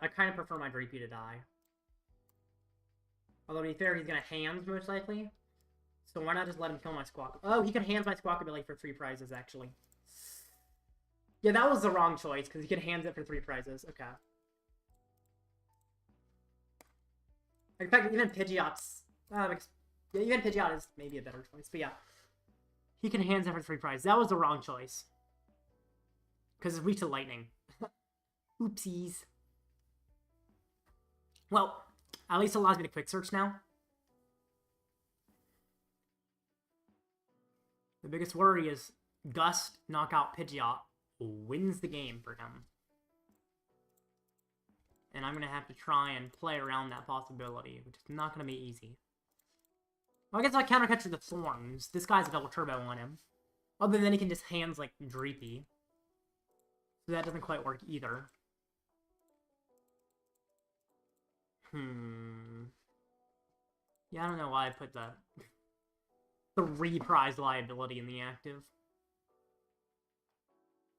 I kind of prefer my Dreepy to die. Although, to be fair, he's going to hands, most likely. So why not just let him kill my Squawk? Oh, he could hands my Squawkabilly for 3 prizes, actually. Yeah, that was the wrong choice, because he could hands it for 3 prizes. Okay. In fact, even Pidgeot's... yeah, even Pidgeot is maybe a better choice, but yeah. He can hands it for 3 prizes. That was the wrong choice. Because it's weak to lightning. Oopsies. Well, at least it allows me to quick search now. The biggest worry is Gust knockout Pidgeot wins the game for him. And I'm going to have to try and play around that possibility, which is not going to be easy. Well, I guess if I counter catch the Thorns, this guy's a double turbo on him. Other than he can just hands like Dreepy. So that doesn't quite work either. Yeah, I don't know why I put the reprise liability in the active.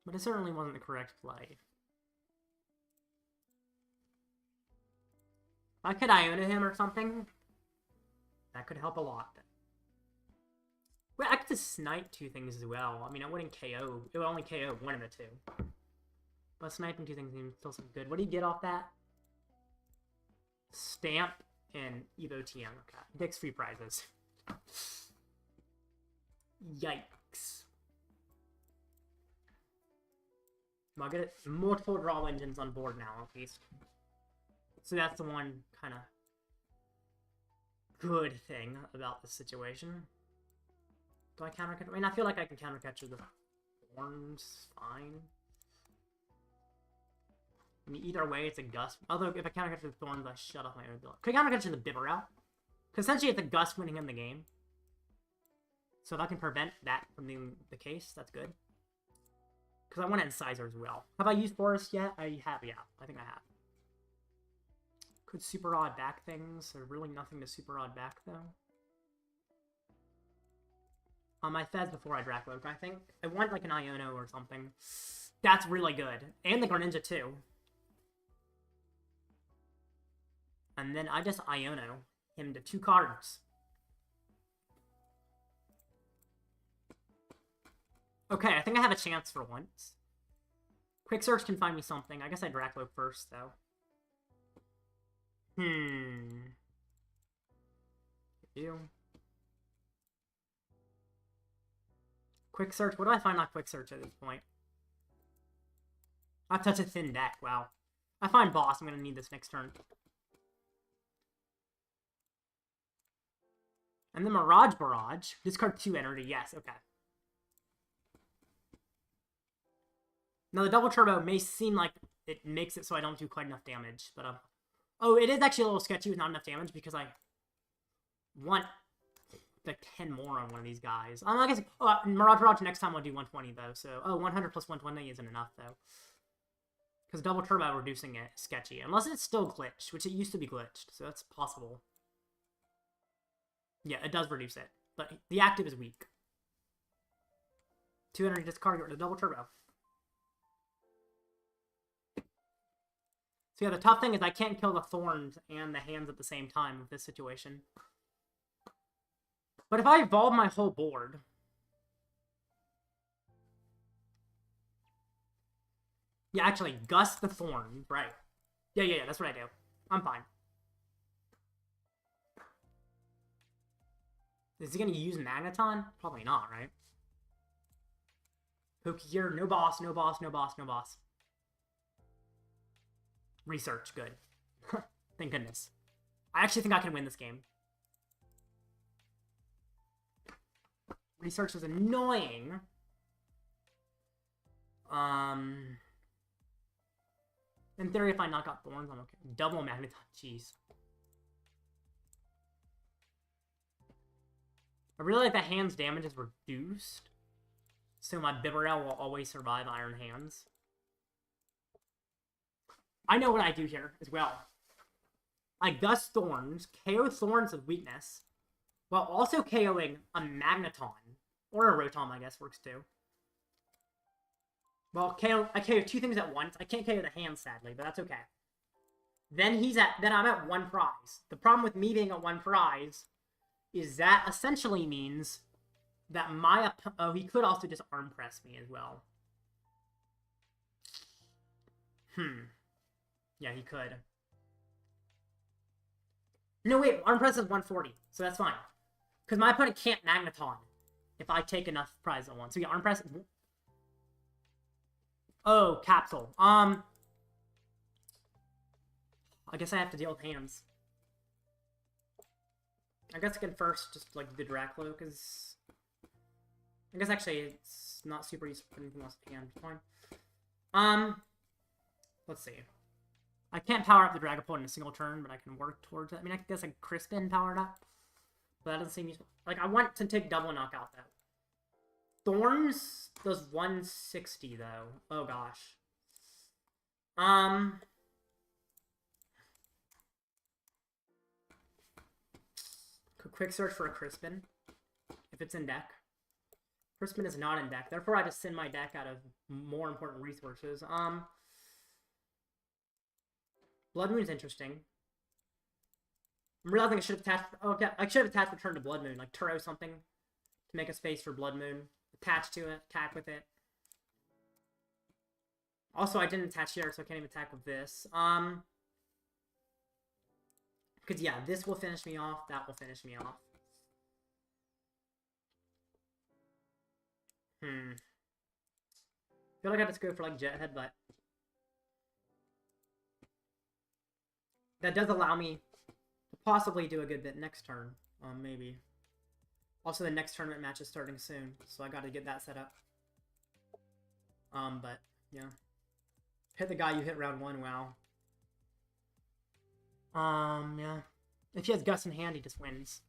But it certainly wasn't the correct play. If I could Iona him or something, that could help a lot. Well, I could just snipe 2 things as well. I mean, I wouldn't KO. It would only KO 1 of the 2. But sniping 2 things seems still some good. What do you get off that? Stamp and Evo TM. Okay. Takes 3 prizes. Yikes. I'll get multiple draw engines on board now, at least. So that's the one kind of good thing about this situation. Do I counter catch? I mean, I feel like I can counter catch the Thorns fine. I mean, either way, it's a Gust. Although, if I counter catch the Thorns, I shut off my own ability. Could I counter catch the Bibarel? Because essentially, it's a Gust winning him the game. So if I can prevent that from being the case, that's good. Because I want to Incisor as well. Have I used Forest yet? I have, yeah. I think I have. Could Super Odd back things. There's really nothing to Super Odd back, though. On my Fez before I Drakloak, I think. I want, like, an Iono or something. That's really good. And the Greninja, too. And then I just Iono him to 2 cards. Okay, I think I have a chance for once. Quick Search can find me something. I guess I Drakloak first, though. Ew. Quick Search? What do I find on Quick Search at this point? I have such a thin deck, wow. I find Boss, I'm gonna need this next turn. And then Mirage Barrage. Discard 2 energy, yes, okay. Now the double turbo may seem like it makes it so I don't do quite enough damage, but Oh, it is actually a little sketchy with not enough damage because I want like 10 more on one of these guys. I guess Mirage next time I'll do 120 though. So 100 plus 120 isn't enough though. Because double turbo reducing it is sketchy. Unless it's still glitched, which it used to be glitched. So that's possible. Yeah, it does reduce it. But the active is weak. 200 discard, get rid of double turbo. So yeah, the tough thing is I can't kill the thorns and the hands at the same time with this situation. But if I evolve my whole board... Yeah, actually, Gust the Thorn, right. Yeah, that's what I do. I'm fine. Is he going to use Magneton? Probably not, right? Pokegear, no boss, no boss, no boss, no boss. Research, good. Thank goodness. I actually think I can win this game. Research is annoying. In theory, if I knock out Thorns, I'm okay. Double Magneton, jeez. I really like that Hand's damage is reduced. So my Bibarel will always survive Iron Hands. I know what I do here as well. I Gust Thorns, KO Thorns with weakness, while also KOing a Magneton. Or a Rotom, I guess, works too. Well, I KO two things at once. I can't KO the hand, sadly, but that's okay. Then I'm at 1 prize. The problem with me being at 1 prize is that essentially means that he could also just arm press me as well. Yeah, he could. No, wait, arm press is 140, so that's fine. Because my opponent can't Magneton if I take enough prizes at once. So yeah, arm press... Oh, Capsule. I guess I have to deal with hands. I guess I can first just, like, do the Drakloak, because... I guess, actually, it's not super useful for anything else in hand. Fine. Let's see. I can't power up the Dragapult in a single turn, but I can work towards it. I mean, I guess, like, Crispin powered up. But that doesn't seem useful. Like, I want to take double knockout, though. Thorns does 160, though. Oh, gosh. Quick search for a Crispin, if it's in deck. Crispin is not in deck, therefore I just send my deck out of more important resources. Bloodmoon's interesting. I'm realizing I should have attached... Oh, okay, I should have attached Return to Bloodmoon, like Turo something, to make a space for Bloodmoon. Attach to it, attack with it. Also, I didn't attach here, so I can't even attack with this. Because, yeah, this will finish me off, that will finish me off. I feel like I just go for, like, Jet Headbutt. That does allow me to possibly do a good bit next turn. Maybe. Also, the next tournament match is starting soon, so I gotta get that set up. But, yeah. Hit the guy you hit round 1, wow. Yeah. If he has Gus in hand, he just wins.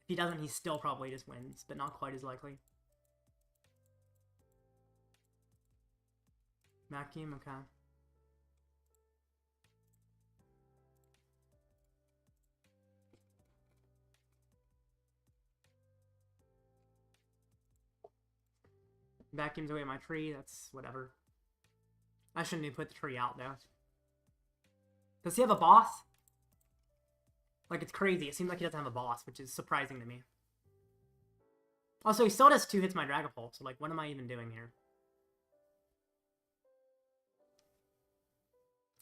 If he doesn't, he still probably just wins, but not quite as likely. Vacuum, okay. Vacuums away my tree, that's whatever. I shouldn't even put the tree out, though. Does he have a boss? Like, it's crazy. It seems like he doesn't have a boss, which is surprising to me. Also, he still does 2 hits my Dragapult, so, like, what am I even doing here?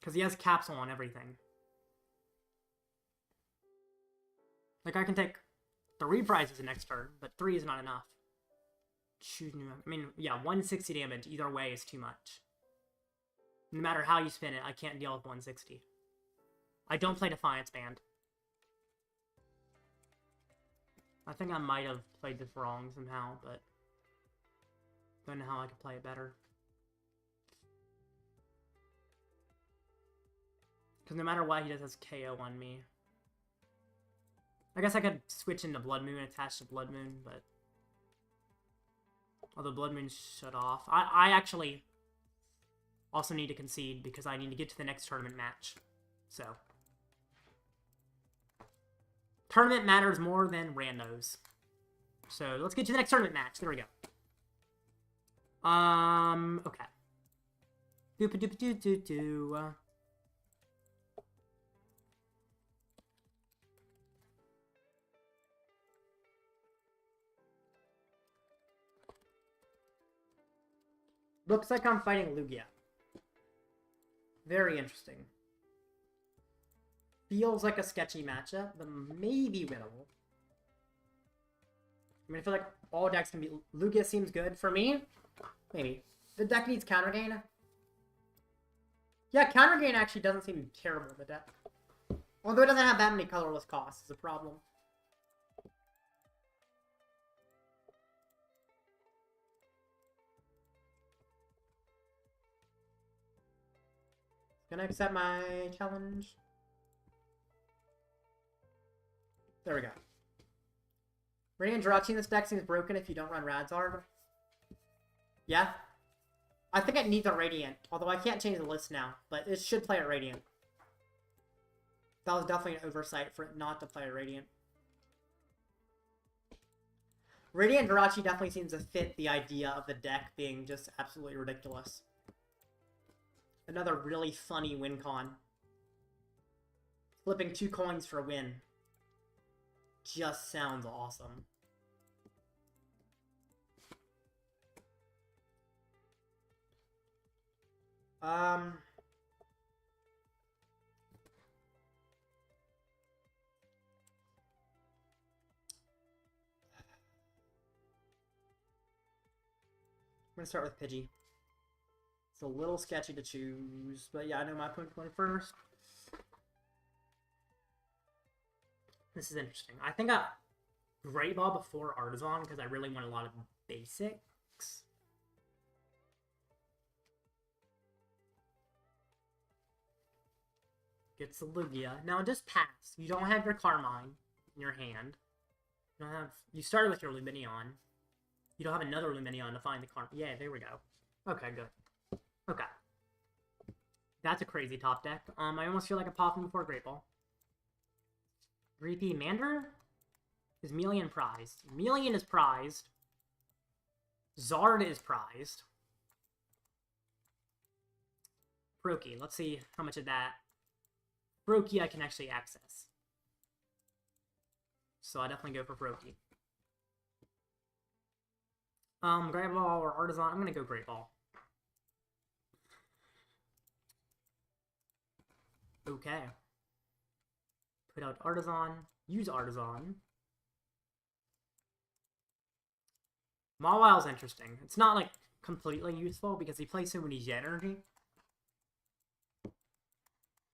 Because he has Capsule on everything. Like, I can take 3 prizes the next turn, but 3 is not enough. Choose new... I mean, yeah, 160 damage either way is too much. No matter how you spin it, I can't deal with 160. I don't play Defiance Band. I think I might have played this wrong somehow, but... don't know how I could play it better. Because no matter what, he just has KO on me. I guess I could switch into Bloodmoon and attach to Bloodmoon, but... Although Bloodmoon's shut off. I actually also need to concede because I need to get to the next tournament match. So... Tournament matters more than randos. So, let's get to the next tournament match. There we go. Okay. Doop-a-doop-a-doo-doo-doo. Looks like I'm fighting Lugia. Very interesting. Feels like a sketchy matchup, but maybe winnable. I mean, I feel like all decks can be... Lugia seems good for me. Maybe. The deck needs counter gain. Yeah, counter gain actually doesn't seem terrible in the deck. Although it doesn't have that many colorless costs, is a problem. Can I accept my challenge? There we go. Radiant Jirachi in this deck seems broken if you don't run Radzard. Yeah? I think it needs a Radiant, although I can't change the list now, but it should play a Radiant. That was definitely an oversight for it not to play a Radiant. Radiant Jirachi definitely seems to fit the idea of the deck being just absolutely ridiculous. Another really funny win con. Flipping 2 coins for a win. Just sounds awesome. I'm gonna start with Pidgey. It's a little sketchy to choose, but yeah, I know my opponent's going first. This is interesting. I think I Great Ball before Artisan because I really want a lot of basics. Gets the Lugia. Now just pass. You don't have your Carmine in your hand. You don't have. You started with your Lumineon. You don't have another Lumineon to find the Carmine. Yeah, there we go. Okay, good. Okay. That's a crazy top deck. I almost feel like a Poffin before Great Ball. Dreepy Mander? Is Melian prized? Melian is prized. Zard is prized. Froakie. Let's see how much of that Froakie I can actually access. So I definitely go for Froakie. Great Ball or Artisan? I'm gonna go Great Ball. Okay. Put out Artisan. Use Artisan. Mawile's interesting. It's not, like, completely useful because he plays so many energy.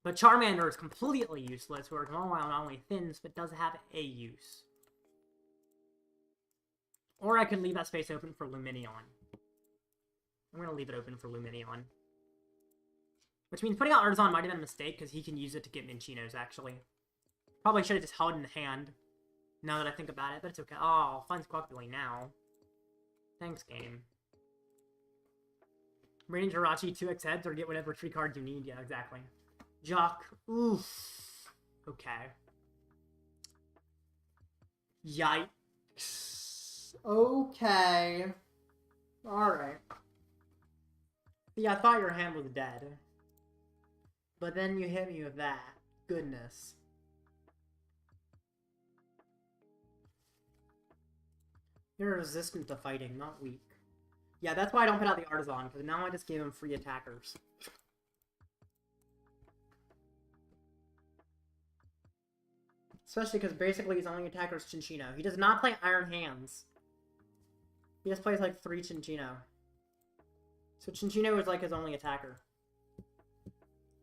But Charmander is completely useless, whereas Mawile not only thins, but does have a use. Or I could leave that space open for Lumineon. I'm going to leave it open for Lumineon. Which means putting out Artisan might have been a mistake, because he can use it to get Minchinos, actually. Probably should have just held it in the hand, now that I think about it, but it's okay. Oh, I'll find Squawkabilly now. Thanks, game. Radiant Jirachi, 2x heads, or get whatever tree cards you need. Yeah, exactly. Jock. Oof. Okay. Yikes. Okay. Alright. Yeah, I thought your hand was dead. But then you hit me with that. Goodness. You're resistant to fighting, not weak. Yeah, that's why I don't put out the Artisan, because now I just gave him free attackers. Especially because basically his only attacker is Chinchino. He does not play Iron Hands. He just plays like 3 Chinchino. So Chinchino is like his only attacker.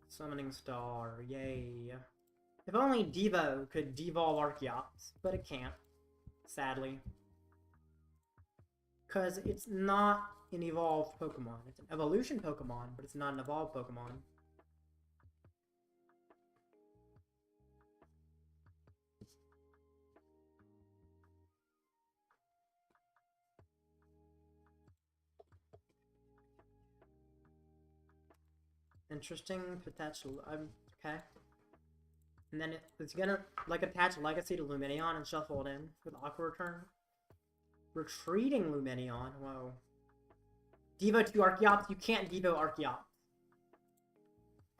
Summoning Star, yay. If only Devo could devolve Archeops, but it can't, sadly. Because it's not an evolved Pokemon. It's an evolution Pokemon, but it's not an evolved Pokemon. Interesting potential. Okay. And then it's gonna, like, attach Legacy to Lumineon and shuffle it in with Aqua Return. Retreating Lumineon. Whoa. Devo 2 Archeops. You can't Devo Archeops.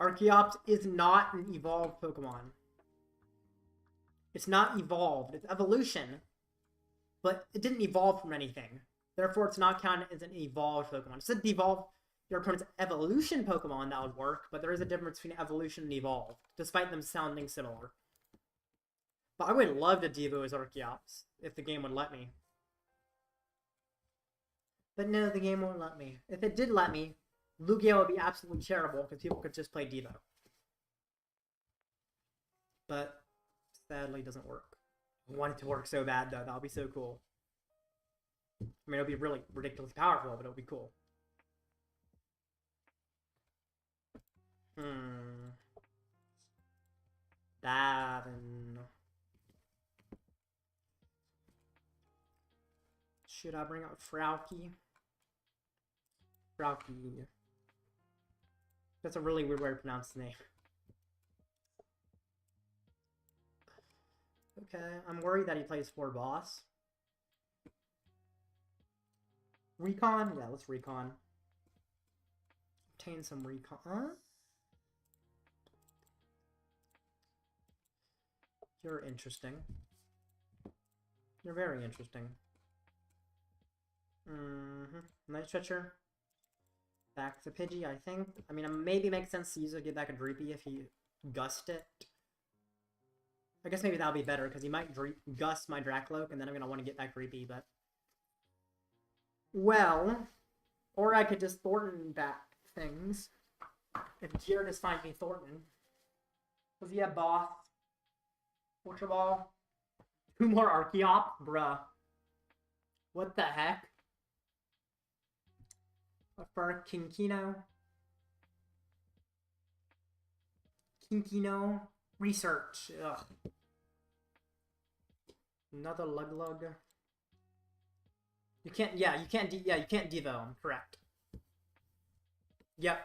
Archeops is not an evolved Pokemon. It's not evolved. It's evolution. But it didn't evolve from anything. Therefore, it's not counted as an evolved Pokemon. It's a devolved your opponent's evolution Pokemon that would work, but there is a difference between evolution and evolved, despite them sounding similar. But I would love to Devo as Archeops, if the game would let me. But no, the game won't let me. If it did let me, Lugia would be absolutely terrible, because people could just play Devo. But, sadly, it doesn't work. I want it to work so bad, though. That would be so cool. I mean, it would be really ridiculously powerful, but it would be cool. Davin. Should I bring out Froakie? Froakie. That's a really weird way to pronounce the name. Okay, I'm worried that he plays 4 boss. Recon? Yeah, let's recon. Obtain some recon. Huh? You're interesting. You're very interesting. Night Stretcher. Back to Pidgey, I think. I mean, maybe it makes sense to use it to get back a Dreepy if he gust it. I guess maybe that'll be better, because he might gust my Drakloak, and then I'm going to want to get back Dreepy, but... Well... Or I could just Thornton back things. If Jiren just finds me Thornton. Does he have Boss? Ultra Ball? 2 more Archeops? Bruh. What the heck? For Kinkino? Kinkino? Research. Ugh. Another Luglug. You can't, you can't Devo him, correct. Yep.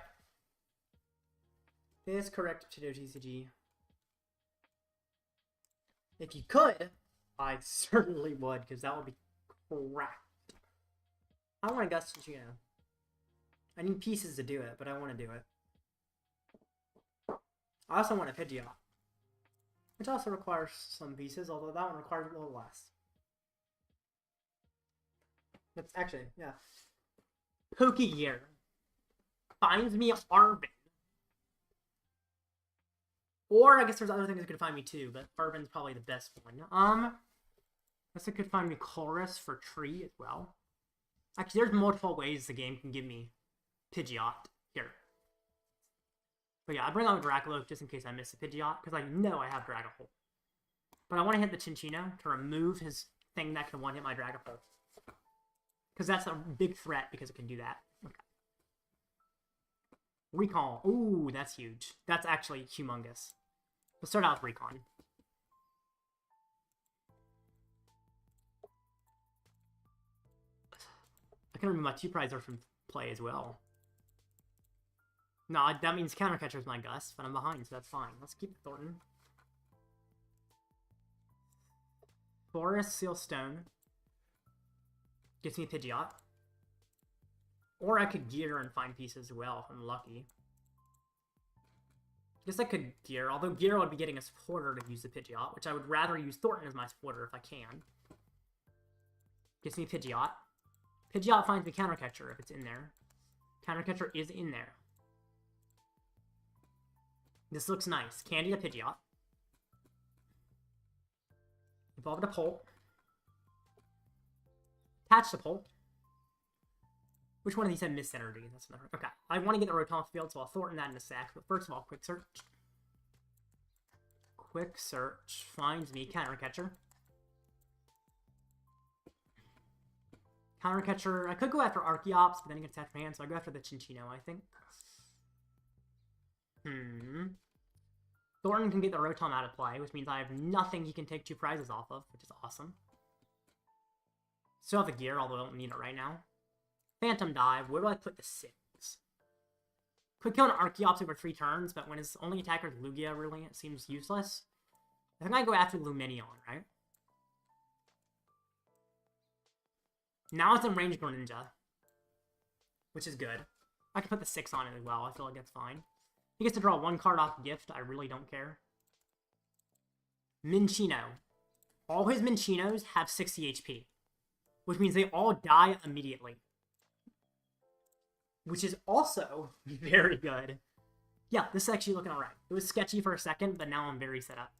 It is correct, Pidgeot TCG. If you could, I certainly would, because that would be crap. I want to Gust Pidgeot. I need pieces to do it, but I want to do it. I also want a Pidgeot, which also requires some pieces, although that one requires a little less. That's actually, yeah. Pokégear finds me Arbin. Or I guess there's other things that could find me too, but Arbin's probably the best one. I guess it could find me Chorus for Tree as well. Actually, there's multiple ways the game can give me Pidgeot here. But yeah, I bring out Drakloak just in case I miss a Pidgeot, because I know I have Dragapult. But I want to hit the Chinchino to remove his thing that can one-hit my Dragapult. Because that's a big threat, because it can do that. Okay. Recall. Ooh, that's huge. That's actually humongous. Let's start out with Recon. I can remove my 2 prizes from play as well. No, that means Counter Catcher's my Gust, but I'm behind, so that's fine. Let's keep Thornton. Forest Sealstone. Gets me Pidgeot. Or I could Gear and find pieces as well if I'm lucky. I guess I could Gear, although Gear would be getting a supporter to use the Pidgeot, which I would rather use Thornton as my supporter if I can. Gets me Pidgeot. Pidgeot finds me Counter Catcher if it's in there. Counter Catcher is in there. This looks nice. Candy to Pidgeot. Evolve to Pult. Attach to Pult. Which one of these had Mist Energy? That's another. Okay. I want to get the Rotom off the field, so I'll Thornton that in a sec. But first of all, Quick Search. Quick Search finds me Counter Catcher. Counter Catcher. I could go after Archeops, but then he gets attached to my hand, so I go after the Chinchino, I think. Thornton can get the Rotom out of play, which means I have nothing he can take 2 prizes off of, which is awesome. Still have the Gear, although I don't need it right now. Phantom Dive. Where do I put the 6? Could kill an Archeops over 3 turns, but when his only attacker is Lugia, really, it seems useless. I think I go after Lumineon, right? Now it's in range Greninja, which is good. I can put the 6 on it as well. I feel like that's fine. He gets to draw 1 card off gift. I really don't care. Minccino. All his Mincinos have 60 HP, which means they all die immediately. Which is also very good. Yeah, this is actually looking alright. It was sketchy for a second, but now I'm very set up.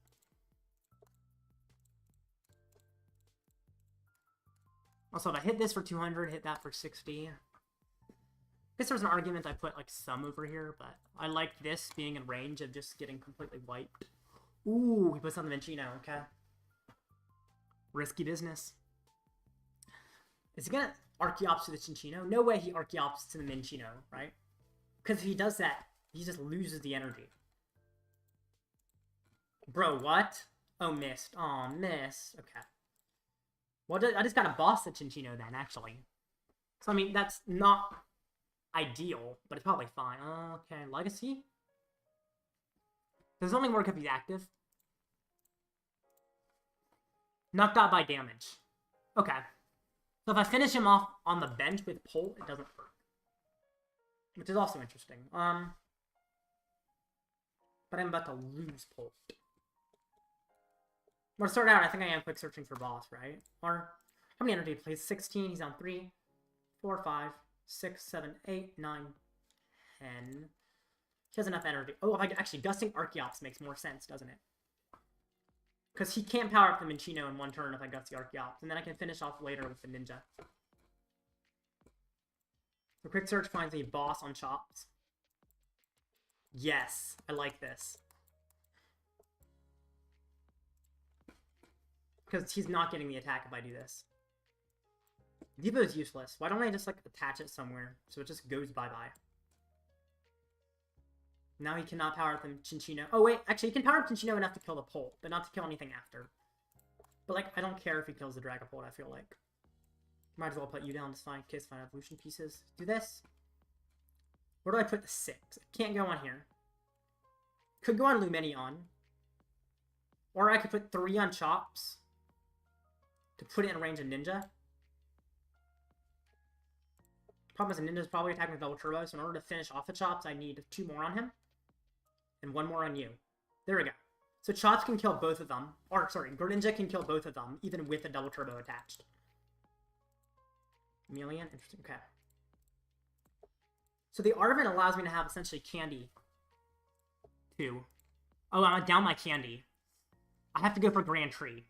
Also, if I hit this for 200, hit that for 60. I guess there was an argument I put, like, some over here, but I like this being in range of just getting completely wiped. Ooh, he puts on the Minccino, okay. Risky business. Is he gonna Archeops to the Cinccino? No way he Archeops to the Minccino, right? Because if he does that, he just loses the energy. Bro, what? Oh, missed. Oh, miss. Okay. Well, I just gotta boss the Cinccino then, actually. So, I mean, that's not ideal, but it's probably fine. Okay, Legacy? Does it only work if he's active? Knocked out by damage. Okay. So if I finish him off on the bench with Pult, it doesn't work. Which is also interesting. But I'm about to lose Pult. Well, to start out, I think I am quick searching for boss, right? Or, how many energy plays? 16, he's on 3, 4, 5, 6, 7, 8, 9, 10. He has enough energy. Oh, actually, gusting Archeops makes more sense, doesn't it? Because he can't power up the Minccino in 1 turn if I gust the Archeops, and then I can finish off later with the Ninja. The quick search finds me boss on chops. Yes, I like this. Because he's not getting the attack if I do this. Devo is useless. Why don't I just, like, attach it somewhere so it just goes bye-bye? Now he cannot power up the Cinccino. Oh, wait. Actually, he can power up Cinccino enough to kill the Pult, but not to kill anything after. But, like, I don't care if he kills the Dragapult, I feel like. Might as well put you down to find kids, find evolution pieces. Do this. Where do I put the 6? It can't go on here. Could go on Lumineon. Or I could put 3 on Chops to put it in range of Ninja. Problem is, Ninja's probably attacking with double turbo, so in order to finish off the Chops, I need 2 more on him. And 1 more on you. There we go. So Chops can kill both of them. Or, sorry, Greninja can kill both of them, even with a double turbo attached. Chameleon? Interesting. Okay. So the Arven allows me to have essentially Candy. 2. Oh, I'm down my Candy. I have to go for Grand Tree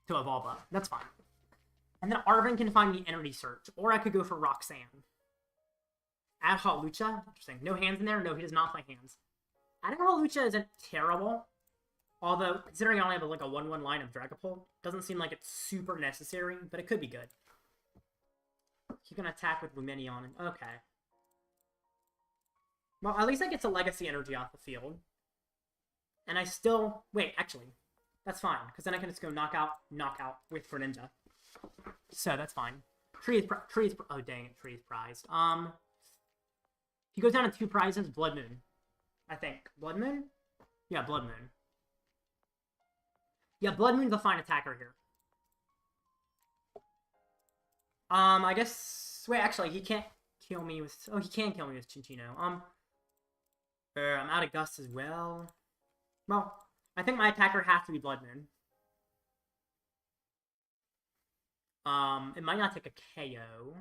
to evolve up. That's fine. And then Arven can find me Energy Search. Or I could go for Roxanne. Add Hot Lucha. Interesting. No hands in there? No, he does not play hands. Adding Hot Lucha isn't terrible. Although, considering I only have like a 1-1 line of Dragapult, doesn't seem like it's super necessary, but it could be good. He can attack with Lumineon. Okay. Well, at least I get to Legacy Energy off the field. And I still... Wait, actually. That's fine, because then I can just go knockout with Greninja. So, that's fine. Tree is oh, dang it. Tree is prized. He goes down to 2 prizes. Bloodmoon. I think. Bloodmoon? Yeah, Bloodmoon. Yeah, Bloodmoon's a fine attacker here. I guess... Wait, actually, he can't kill me with... Oh, he can kill me with Cinccino. I'm out of Gust as well. Well, I think my attacker has to be Bloodmoon. It might not take a KO.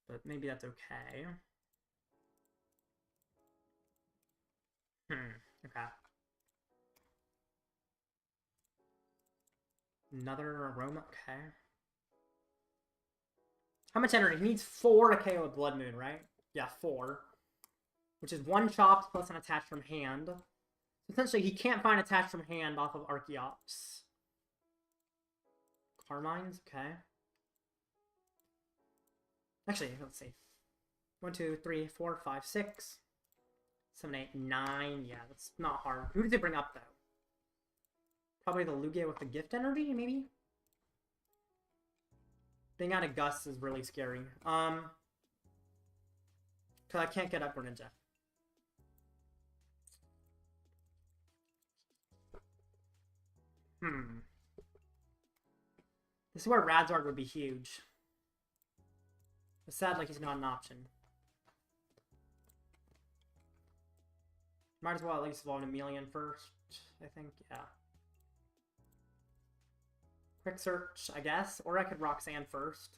But maybe that's okay. Okay. Another Aroma, okay. How much energy? He needs 4 to KO a Bloodmoon, right? Yeah, 4. Which is 1 Chops plus an attach from hand. Essentially, he can't find attach from hand off of Archeops. Carmines, okay. Actually, let's see. 1, 2, 3, 4, 5, 6. 7, 8, 9. Yeah, that's not hard. Who did they bring up, though? Probably the Lugia with the gift energy, maybe? Being out of Gust is really scary. Because I can't get up Greninja. This is where Radzard would be huge. It's sad like he's not an option. Might as well at least evolve Charmeleon first, I think, yeah. Quick search, I guess, or I could Roxanne first.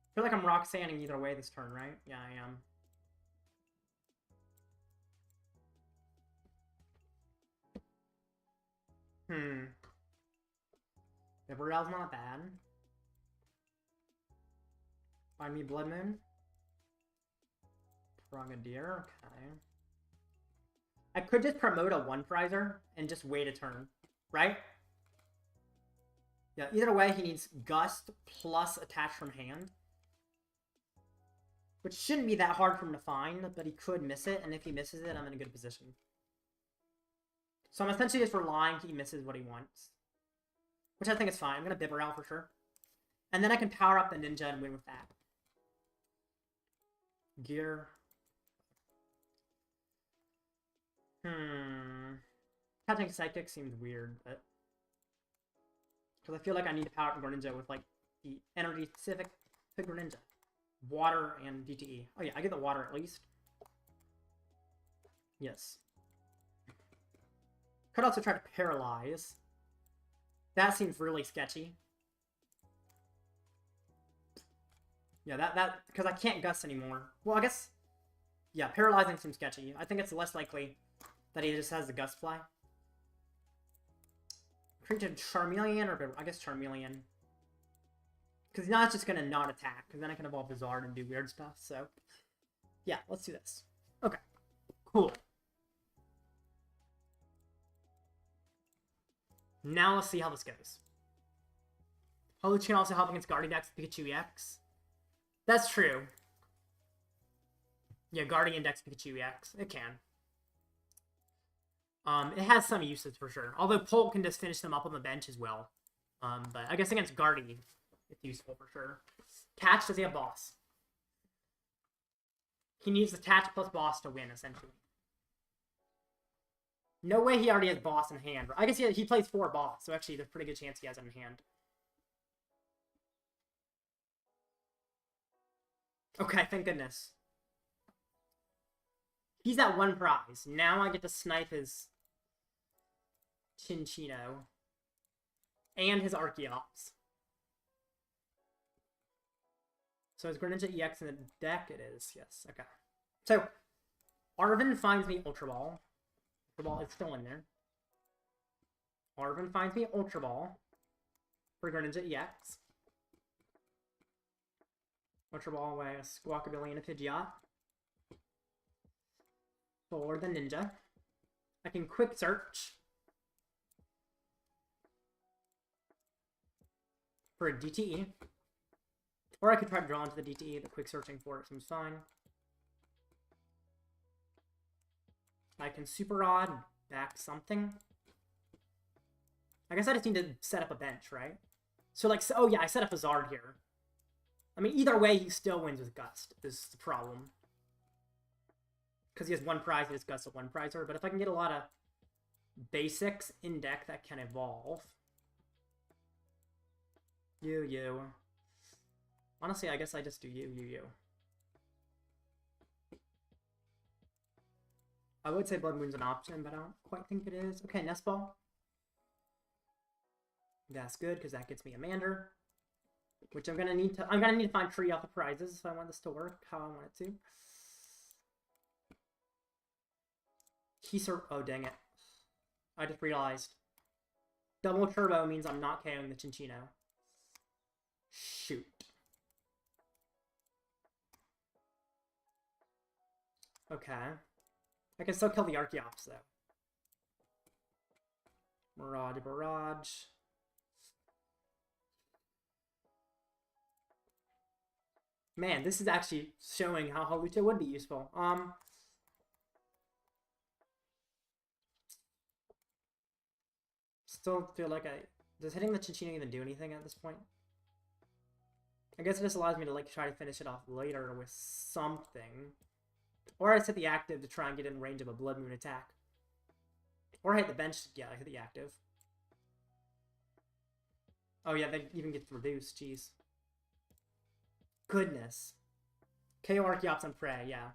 I feel like I'm Roxanning either way this turn, right? Yeah, I am. Bibarel's not bad. Find me Bloodmoon. Frogadier, okay. I could just promote a one-prizer and just wait a turn, right? Yeah, either way, he needs Gust plus Attach from hand. Which shouldn't be that hard for him to find, but he could miss it, and if he misses it, I'm in a good position. So I'm essentially just relying he misses what he wants. Which I think is fine. I'm going to Bibarel for sure. And then I can power up the Ninja and win with that. Gear. Catching Psychic seems weird, but... Because I feel like I need to power up Greninja with, like, the energy specific to Greninja. Water and DTE. Oh yeah, I get the water at least. Yes. Could also try to paralyze. That seems really sketchy. Yeah, that because I can't Gust anymore. Well, I guess, yeah, paralyzing seems sketchy. I think it's less likely that he just has the Gust fly. Created Charmeleon, or I guess Charmeleon. Because now it's just going to not attack, because then I can evolve Bizarre and do weird stuff, so... Yeah, let's do this. Okay. Cool. Now let's see how this goes. Holuch can also help against Guardian decks with Pikachu EX. That's true. Yeah, Guardian decks Pikachu EX. It can. It has some uses for sure. Although Pult can just finish them up on the bench as well. But I guess against Guardian, it's useful for sure. Catch, does he have Boss? He needs Attach plus Boss to win, essentially. No way he already has Boss in hand. I guess he plays 4 Boss, so actually there's a pretty good chance he has it in hand. Okay, thank goodness. He's at 1 prize. Now I get to snipe his Chinchino. And his Archeops. So is Greninja EX in the deck? It is, yes. Okay. So, Arven finds me Ultra Ball. Ultra Ball is still in there. Arven finds me Ultra Ball for Greninja EX. Ultra Ball with a Squawkabilly and a Pidgeot. For the Ninja. I can Quick Search for a DTE. Or I could try to draw into the DTE, but Quick Searching for it seems fine. I can Super Rod, back something. I guess I just need to set up a bench, right? So, like, oh yeah, I set up a Zard here. I mean, either way, he still wins with Gust, is the problem. Because he has 1 prize, he has Gust of 1 prizer. But if I can get a lot of basics in deck that can evolve. You. Honestly, I guess I just do you. I would say Bloodmoon's an option, but I don't quite think it is. Okay, Nest Ball. That's good, because that gets me a Mander. Which I'm gonna need to find 3 off the prizes if I want this to work how I want it to. Oh dang it. I just realized. Double Turbo means I'm not KOing the Chinchino. Shoot. Okay. I can still kill the Archeops, though. Barrage. Man, this is actually showing how Holucha would be useful. Still feel like does hitting the Chinchino even do anything at this point? I guess it just allows me to, like, try to finish it off later with something. Or I set the active to try and get in range of a Blood Moon attack. Or hit the bench, yeah, I hit the active. Oh yeah, that even gets reduced, jeez. Goodness. KO Archeops on Prey, yeah.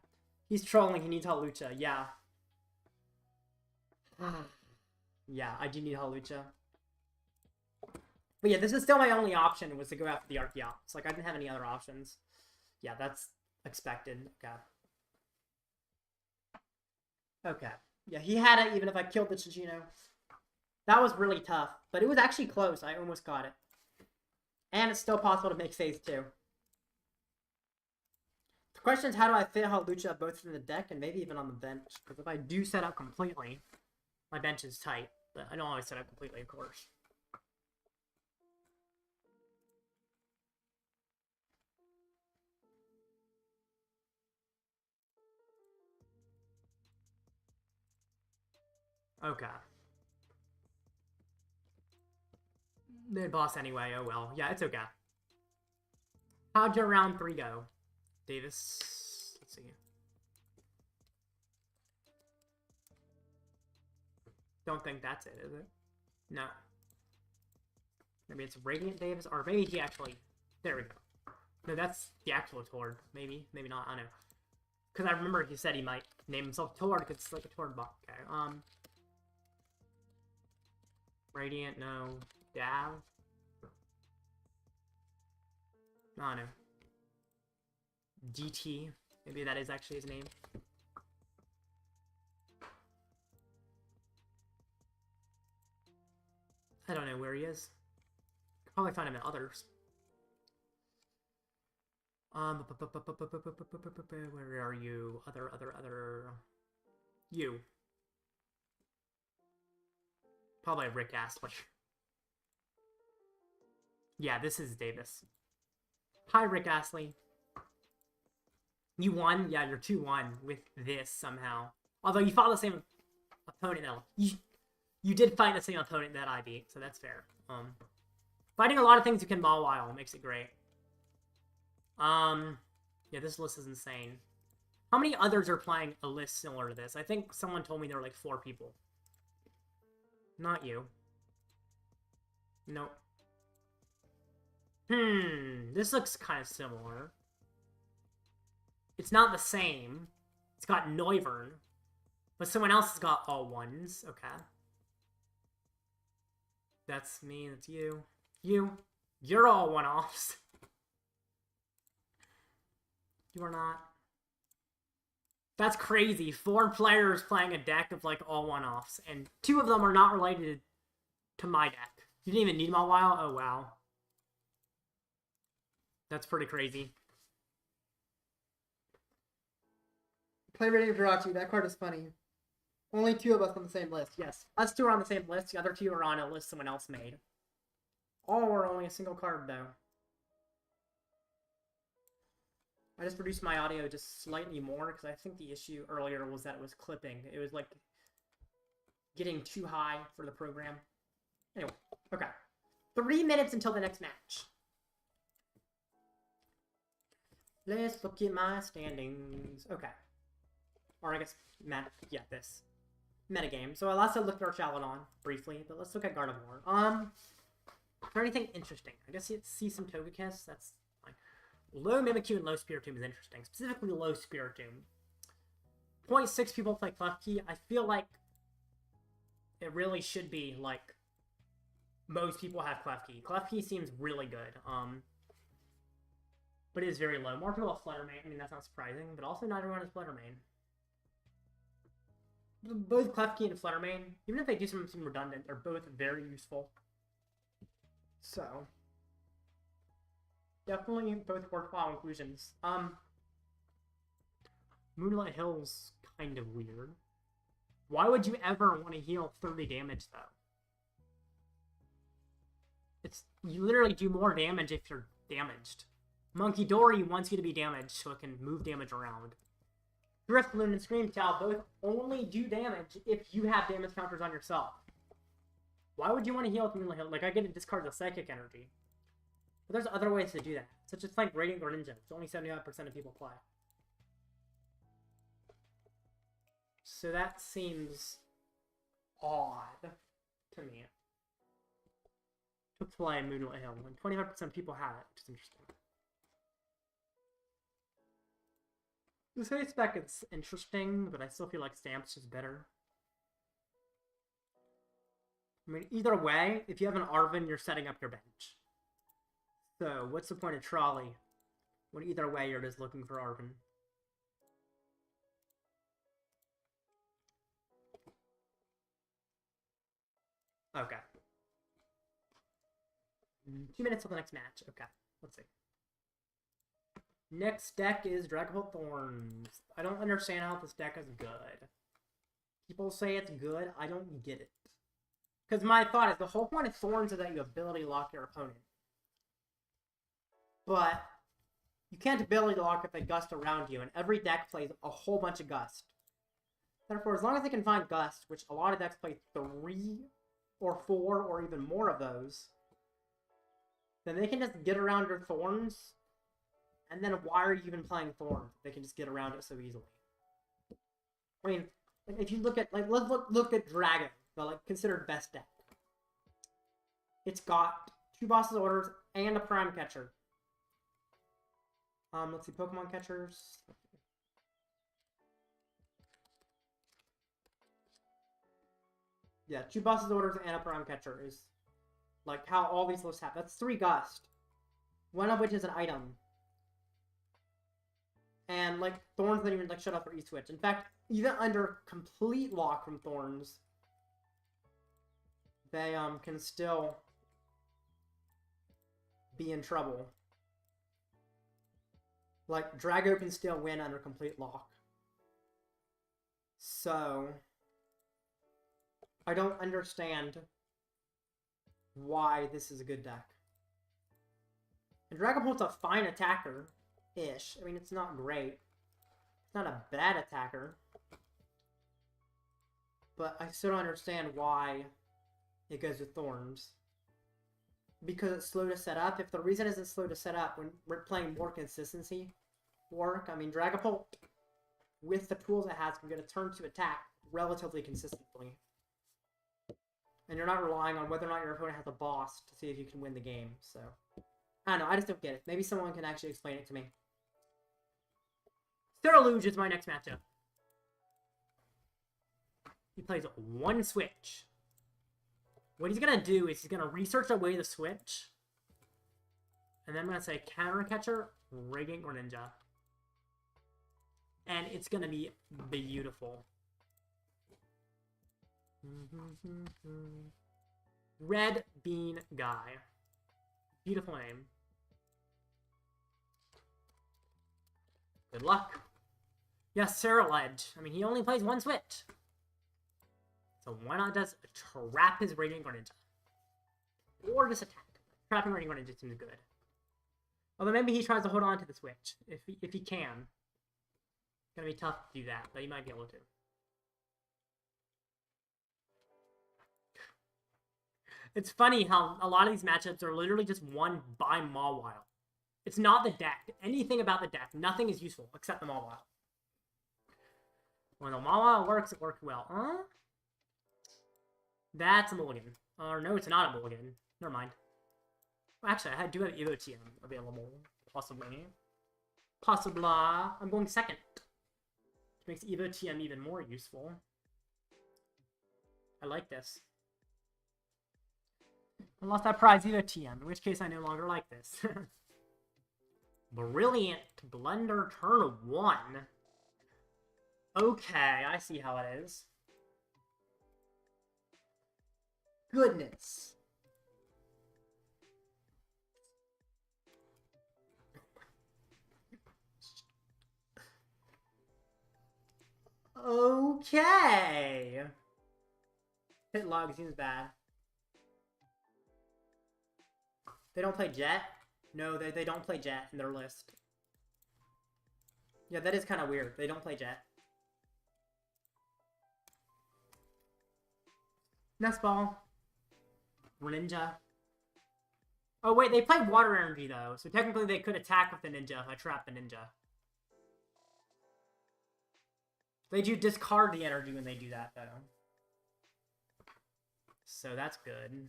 He's trolling, he needs Hawlucha, yeah. Yeah, I do need Hawlucha. But yeah, this is still my only option, was to go after the Archeops. Like, I didn't have any other options. Yeah, that's expected. Okay. Okay. Yeah, he had it even if I killed the Chichino. That was really tough. But it was actually close. I almost got it. And it's still possible to make phase 2. The question is, how do I fit Hawlucha both in the deck and maybe even on the bench? Because if I do set up completely, my bench is tight. But I don't always set up completely, of course. Okay. Mid-boss anyway, oh well. Yeah, it's okay. How'd your round 3 go, Davis? Let's see. Don't think that's it, is it? No. Maybe it's Radiant Davis, or maybe he actually... There we go. No, that's the actual Tord. Maybe, maybe not, I don't know. Because I remember he said he might name himself Tord, because it's like a Tord bot. Okay, Radiant, no. Dav? I don't know. DT. Maybe that is actually his name. I don't know where he is. Could probably find him in others. Where are you? Other. You. Probably Rick Astley. Yeah, this is Davis. Hi, Rick Astley. You won? Yeah, you're 2-1 with this somehow. Although you fought the same opponent that you did fight the same opponent that I beat, so that's fair. Fighting a lot of things you can Mawile makes it great. Yeah, this list is insane. How many others are playing a list similar to this? I think someone told me there were like 4 people. Not you. Nope. This looks kind of similar. It's not the same. It's got Noivern. But someone else has got all 1s. Okay. That's me, that's you. You're all 1-offs. You are not. That's crazy. 4 players playing a deck of, like, all 1-offs. And 2 of them are not related to my deck. You didn't even need Mawile? Oh, wow. That's pretty crazy. Play Ready Jirachi, that card is funny. Only 2 of us on the same list, yes. Us 2 are on the same list, the other 2 are on a list someone else made. All are only a single card, though. I just reduced my audio just slightly more, because I think the issue earlier was that it was clipping. It was, like, getting too high for the program. Anyway, okay. 3 minutes until the next match. Let's look at my standings. Okay. Or I guess, this. Metagame. So last I looked at our Charmander briefly, but let's look at Gardevoir. Is there anything interesting? I guess you see some Togekiss, that's fine. Low Mimikyu and low Spiritomb is interesting. Specifically low Spiritomb. 0.6 people play Klefki. I feel like it really should be, like, most people have Klefki. Klefki seems really good. But it is very low. More people have Fluttermane. I mean, that's not surprising, but also not everyone has Fluttermane. Both Klefki and Fluttermane, even if they do something redundant, are both very useful. So, definitely both worthwhile inclusions. Moonlight Hill's kind of weird. Why would you ever want to heal 30 damage, though? You literally do more damage if you're damaged. Monkey Dory wants you to be damaged so it can move damage around. Drifloon and Screamtail both only do damage if you have damage counters on yourself. Why would you want to heal with Moonlight Hill? Like, I get to discard the Psychic Energy. But there's other ways to do that. such as like Radiant Greninja, which only 75% of people play. So that seems odd to me. To play Moonlit Hill when 25% of people have it, which is interesting. The Space Spec is interesting, but I still feel like Stamp's just better. I mean, either way, if you have an Arven, you're setting up your bench. So, what's the point of Trolley when either way you're just looking for Arven? Okay. 2 minutes till the next match. Okay, let's see. Next deck is Dragapult Thorns. I don't understand how this deck is good. People say it's good. I don't get it. Because my thought is the whole point of Thorns is that you ability lock your opponent. But you can't ability lock if they gust around you, and every deck plays a whole bunch of gust. Therefore, as long as they can find gust, which a lot of decks play 3 or 4 or even more of those, then they can just get around your Thorns. And then why are you even playing Thorns? They can just get around it so easily. I mean, if you look at, like, let's look at Dragon, the, like, considered best deck. It's got 2 Boss's Orders and a Prime Catcher. Let's see, Pokemon Catchers. Yeah, 2 Boss's Orders and a Prime Catcher is, like, how all these lists have. That's 3 Gust. One of which is an item. And, like, Thorns don't even, like, shut off their E-Switch. In fact, even under complete lock from Thorns, they, can still be in trouble. Like, Drago can still win under complete lock. So, I don't understand why this is a good deck. And Dragapult's a fine attacker-ish. I mean, it's not great. It's not a bad attacker. But I still don't understand why it goes with Thorns. Because it's slow to set up. If the reason is it's slow to set up, when we're playing more consistency work, I mean, Dragapult, with the tools it has, can get a turn to attack relatively consistently. And you're not relying on whether or not your opponent has a boss to see if you can win the game, so... I don't know, I just don't get it. Maybe someone can actually explain it to me. Stereluge is my next matchup. He plays 1 switch. What he's gonna do is he's gonna research away the switch. And then I'm gonna say Counter Catcher, Radiant Greninja. And it's gonna be beautiful. Red Bean Guy. Beautiful name. Good luck. Yes, Ceruledge. I mean, he only plays 1 switch. So why not just trap his Radiant Greninja? Or just attack. Trapping Radiant Greninja seems good. Although maybe he tries to hold on to the switch. If he can. It's gonna be tough to do that, but he might be able to. It's funny how a lot of these matchups are literally just won by Mawile. It's not the deck. Anything about the deck. Nothing is useful except the Mawile. When the Mawile works, it works well. Huh? That's a mulligan. Or no, it's not a mulligan. Never mind. Well, actually, I do have Evo TM available. Possibly. Possibly. I'm going second. Which makes Evo TM even more useful. I like this. I lost that prize Evo TM, in which case I no longer like this. Brilliant Blender turn 1. Okay, I see how it is. Goodness. Okay. Hit log seems bad. They don't play Jet? No, they don't play Jet in their list. Yeah, that is kind of weird. They don't play Jet. Nest Ball. Greninja. Oh, wait, they play Water Energy, though. So technically they could attack with the Ninja if I trap the Ninja. They do discard the energy when they do that, though. So that's good.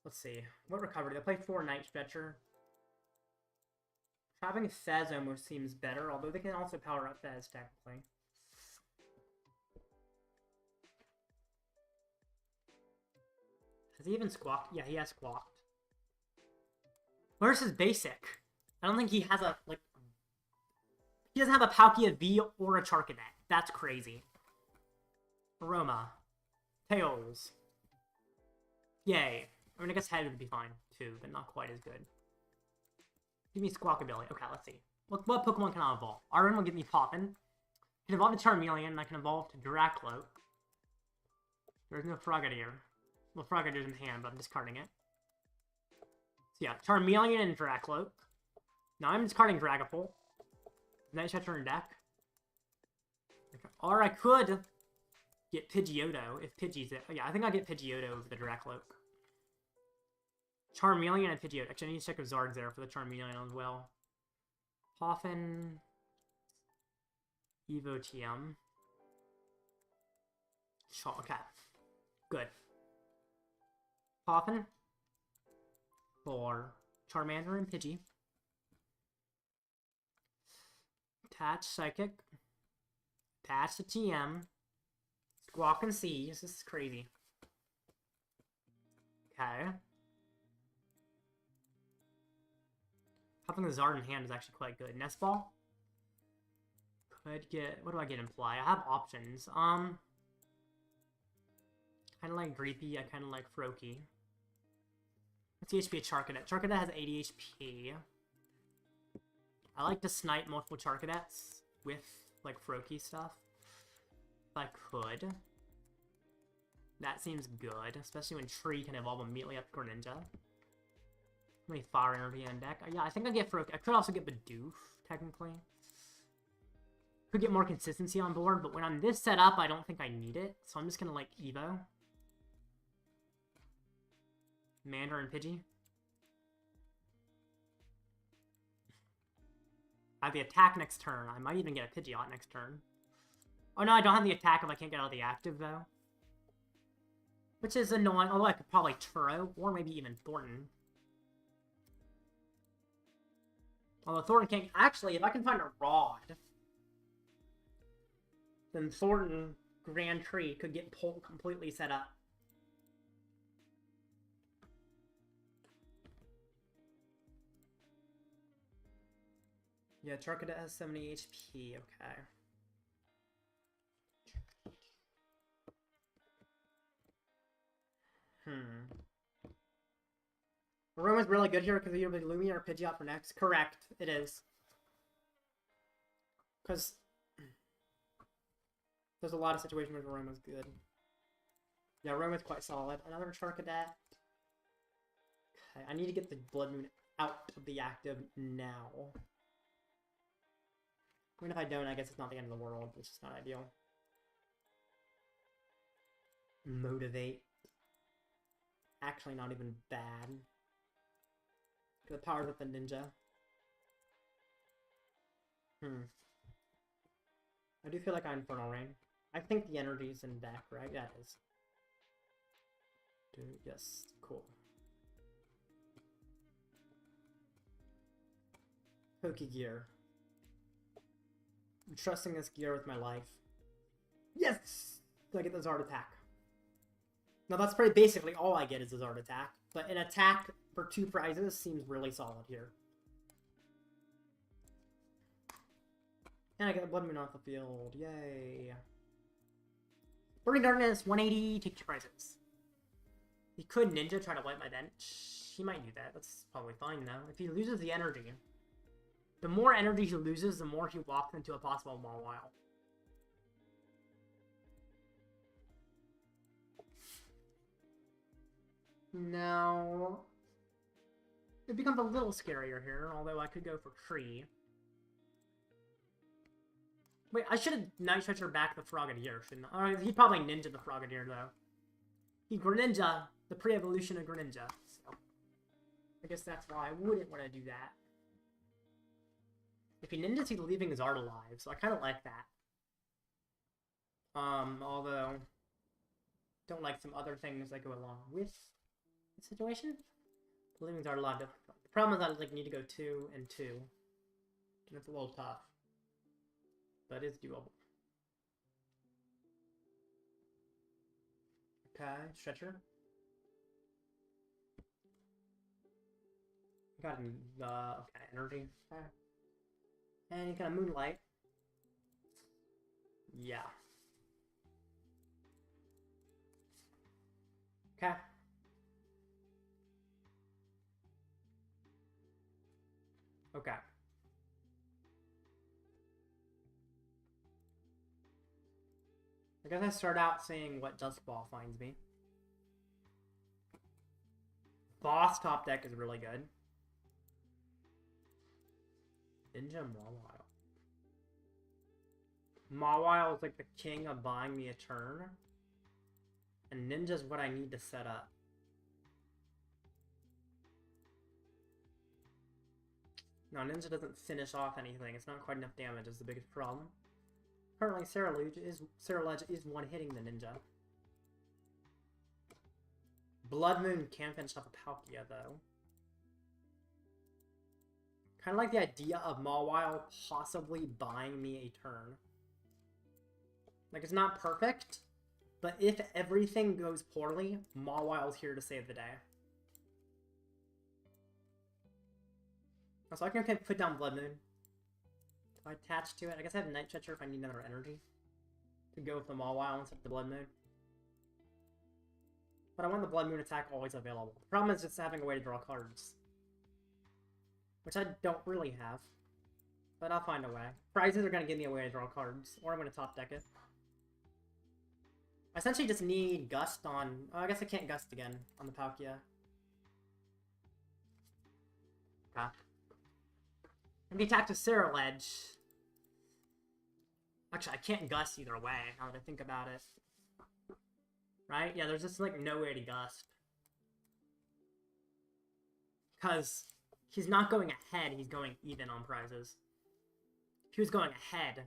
Let's see. What recovery? They play 4 Night Stretcher. Trapping Fez almost seems better, although they can also power up Fez, technically. Has he even squawked? Yeah, he has squawked. Where's his basic? I don't think he has a, like... He doesn't have a Palkia V or a Charcadet. That's crazy. Aroma. Tails. Yay. I mean, I guess Head would be fine, too, but not quite as good. Give me Squawkabilly. Okay, let's see. What Pokemon can I evolve? Arwen will give me Poffin. I can evolve to Charmeleon, and I can evolve to Drakloak. There's no Frogadier. Well, Frogadier's in hand, but I'm discarding it. So yeah, Charmeleon and Drakloak. Now I'm discarding Dragapult. Night Stretcher in deck. Okay. Or I could get Pidgeotto if Pidgey's it. Oh, yeah, I think I'll get Pidgeotto over the Drakloak. Charmeleon and Pidgeot. Actually, I need to check if Zard's there for the Charmeleon as well. Poffin. Evo TM. Okay. Good. Poffin. For Charmander and Pidgey. Attach Psychic. Attach the TM. Squawk and Seize. This is crazy. Okay. Having the Zard in hand is actually quite good. Nest Ball. Could get... What do I get in play? I have options. Kind of like Dreepy. I kind of like Froakie. What's the HP of Charcadet? Charcadet has 80 HP. I like to snipe multiple Charcadets with, like, Froakie stuff. If I could. That seems good, especially when Tree can evolve immediately up to Greninja. How many Fire Energy on deck? Yeah, I think I get Froakie. I could also get Bidoof, technically. Could get more consistency on board, but when I'm this set up, I don't think I need it. So I'm just gonna, like, Evo. Mander and Pidgey. I have the attack next turn. I might even get a Pidgeot next turn. Oh no, I don't have the attack if I can't get out of the active, though. Which is annoying, although I could probably Turo, or maybe even Thornton. Although Thornton can't... Actually, if I can find a Rod, then Thornton, Grand Tree, could get Pult completely set up. Yeah, Charcadet has 70 HP, okay. Aroma's really good here because either Lumineon or Pidgeot for next. Correct, it is. Because there's a lot of situations where Aroma's good. Yeah, Aroma's quite solid. Another Charcadet. Okay, I need to get the Bloodmoon out of the active now. Even if I don't, I guess it's not the end of the world. It's just not ideal. Motivate. Actually not even bad. The powers up the Ninja. I do feel like I'm Infernal Rain. I think the energy's in deck, right? Yeah, it is. Dude, yes. Cool. Pokegear. I'm trusting this gear with my life. Yes! I get the Zard attack. Now that's pretty basically all I get is the Zard attack. But an attack for 2 prizes seems really solid here. And I get the Bloodmoon off the field. Yay. Burning Darkness, 180, take 2 prizes. He could Ninja, try to wipe my bench. He might do that. That's probably fine though. If he loses the energy, the more energy he loses, the more he walks into a possible Mawile. Now, it becomes a little scarier here, although I could go for Tree. Wait, I should have Night Stretcher back the Frogadier, shouldn't I? He'd probably Ninja the Frogadier, though. He Greninja, the pre-evolution of Greninja. So. I guess that's why I wouldn't want to do that. If he ninjas, he's leaving his art alive, so I kind of like that. Although, don't like some other things that go along with the situation. Leaving his art alive. The problem is that I like need to go 2 and 2, and it's a little tough, but it's doable. Okay, Stretcher. Got okay, Energy. Okay. And you got a Moonlight. Yeah. Okay. Okay. I guess I start out seeing what Dusk Ball finds me. Boss top deck is really good. Ninja Mawile. Mawile is like the king of buying me a turn. And Ninja's what I need to set up. No, Ninja doesn't finish off anything. It's not quite enough damage is the biggest problem. Currently, Ceruledge is one-hitting the Ninja. Bloodmoon can finish off a Palkia, though. Kind of like the idea of Mawile possibly buying me a turn. Like, it's not perfect, but if everything goes poorly, Mawile's here to save the day. So I can put down Bloodmoon. If I attach to it, I guess I have Night Stretcher if I need another energy to go with the Mawile instead of the Bloodmoon. But I want the Bloodmoon attack always available. The problem is just having a way to draw cards. Which I don't really have. But I'll find a way. Prizes are going to give me a way to draw cards, or I'm going to top deck it. I essentially just need Gust on... Oh, I guess I can't Gust again on the Palkia. Okay. And the attack to Ceruledge. Actually, I can't Gust either way, now that I think about it. Right? Yeah, there's just, like, no way to Gust. Because he's not going ahead, he's going even on prizes. If he was going ahead,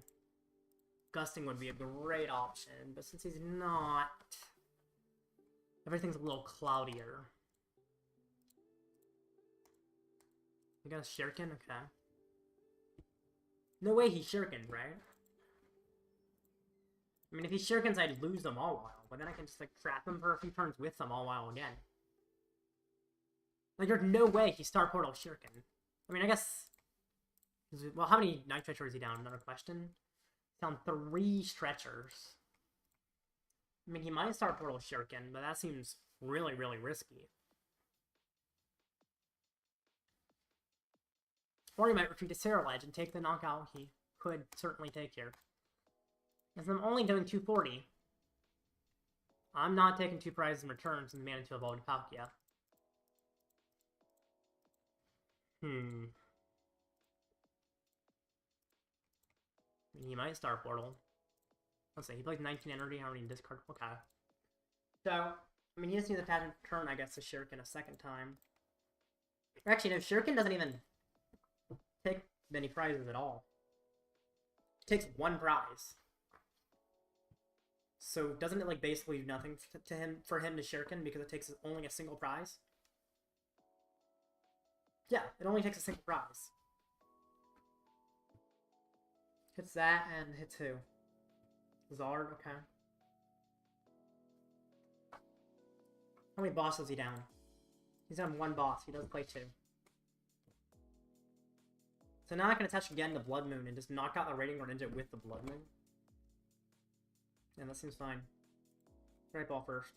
Gusting would be a great option, but since he's not, everything's a little cloudier. You got a Shuriken? Okay. No way he Shurikens, right? I mean, if he Shurikens, I'd lose them all while, but then I can just, like, trap him for a few turns with them all while again. Like, there's no way he Star Portal Shuriken. I mean, I guess... Well, how many Night Stretchers is he down? Another question. He's down 3 Stretchers. I mean, he might Star Portal Shuriken, but that seems really, really risky. Or he might retreat to Ceruledge and take the knockout he could certainly take here. As I'm only doing 240, I'm not taking 2 prizes in return since the mana to evolve to Palkia. I mean, he might Star Portal. Let's see, he plays 19 energy, how many discard? Okay. So, I mean, he just needs to pattern turn, I guess, to Shuriken a second time. Actually, no, Shuriken doesn't even take many prizes at all. It takes 1 prize. So doesn't it like basically do nothing to him for him to Shuriken because it takes only a single prize? Yeah, it only takes a single prize. Hits that and hits who? Zard, okay. How many bosses is he down? He's down 1 boss, he does play 2. So now I can attach again to Bloodmoon and just knock out the Rating Greninja with the Bloodmoon. Yeah, that seems fine. Great Ball first.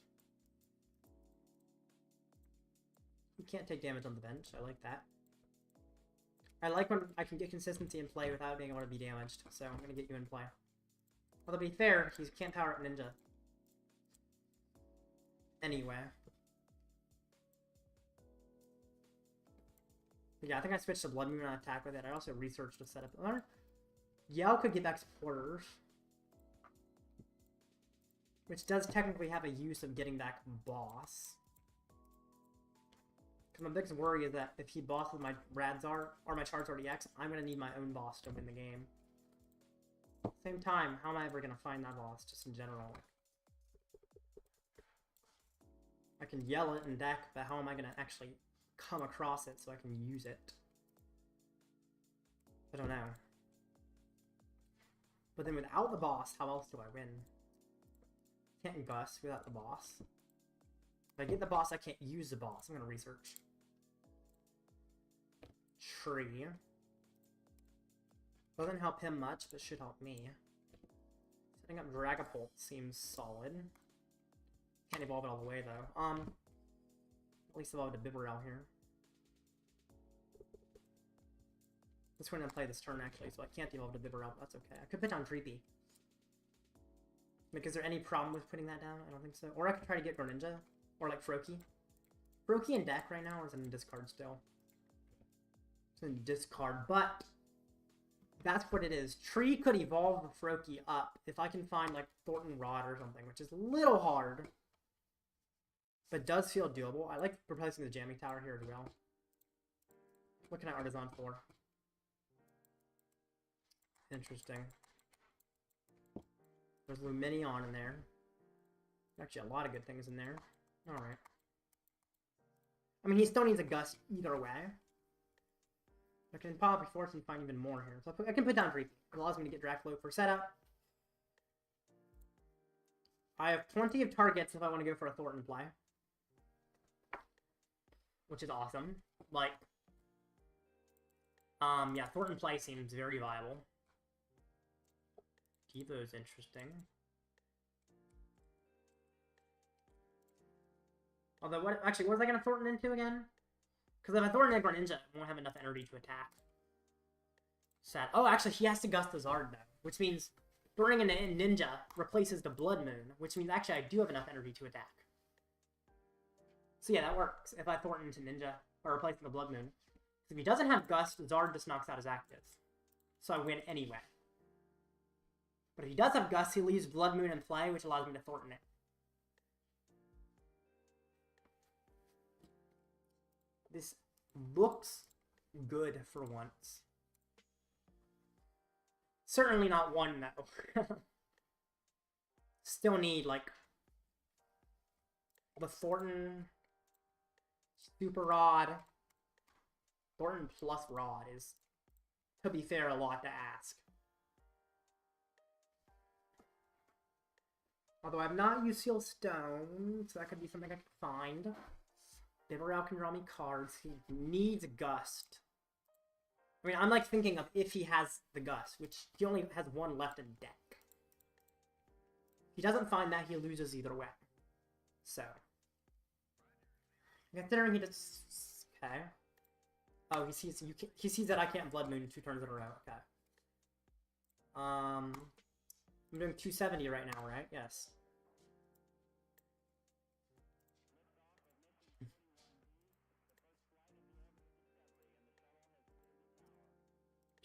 You can't take damage on the bench, I like that. I like when I can get consistency in play without being able to be damaged, so I'm gonna get you in play. Although to be fair, he can't power up Ninja. Anyway. But yeah, I think I switched to Bloodmoon on attack with it. I also researched a setup. Yell could get back supporters. Which does technically have a use of getting back boss. Because my biggest worry is that if he bosses my Radzar or my Charizard EX, I'm going to need my own boss to win the game. Same time, how am I ever going to find that boss, just in general? I can yell it in deck, but how am I going to actually come across it so I can use it? I don't know. But then without the boss, how else do I win? Can't Gust without the boss. If I get the boss, I can't use the boss. I'm going to research. Tree. Doesn't help him much, but should help me. Setting up Dragapult seems solid. Can't evolve it all the way, though. At least evolve to Bibarel here. Let's go ahead and play this turn, actually, so I can't evolve to Bibarel, but that's okay. I could put down Dreepy. Like, is there any problem with putting that down? I don't think so. Or I could try to get Greninja. Or, like, Froakie. Froakie in deck right now, or is it in discard still? It's in discard, but that's what it is. Tree could evolve the Froakie up if I can find, like, Thornton Rod or something, which is a little hard. But does feel doable. I like replacing the Jamming Tower here as well. What can I Artisan for? Interesting. There's Lumineon in there. Actually, a lot of good things in there. Alright. I mean, he still needs a Gust either way. I can probably force him to find even more here. So I can put down Dreepy. It allows me to get Drakloak for setup. I have plenty of targets if I want to go for a Thornton play. Which is awesome. Like, yeah, Thornton play seems very viable. Devo is interesting. Although, what was I going to Thornton into again? Because if I Thornton into Greninja, I won't have enough energy to attack. Sad. Oh, actually, he has to Gust the Zard, though. Which means throwing in a Ninja replaces the Bloodmoon. Which means, actually, I do have enough energy to attack. So yeah, that works. If I Thornton into Ninja, or replacing the Bloodmoon. If he doesn't have Gust, Zard just knocks out his active. So I win anyway. But if he does have Gust, he leaves Bloodmoon in play, which allows me to Thornton it. This looks good for once. Certainly not one, though. Still need, like, the Thornton, Super Rod. Thornton plus Rod is, to be fair, a lot to ask. Although I've not used Seal Stone, so that could be something I could find. Bibarel can draw me cards. He needs a Gust. I mean, I'm like thinking of if he has the Gust, which he only has one left in deck. If he doesn't find that, he loses either way. So. Considering he just... Okay. Oh, he sees that I can't Bloodmoon 2 turns in a row. Okay. I'm doing 270 right now, right? Yes.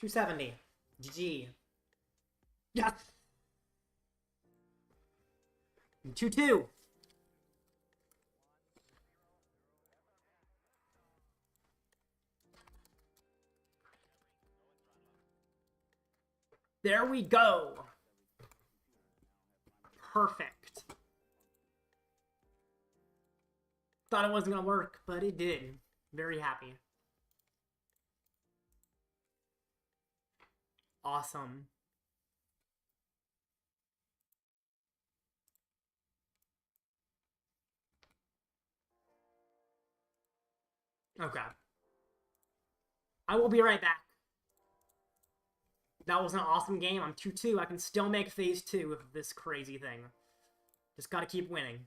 $270. GG. Yes! 2-2. There we go. Perfect. Thought it wasn't gonna work, but it did. Very happy. Awesome. Okay. I will be right back. That was an awesome game. I'm 2-2. I can still make phase 2 of this crazy thing. Just gotta keep winning.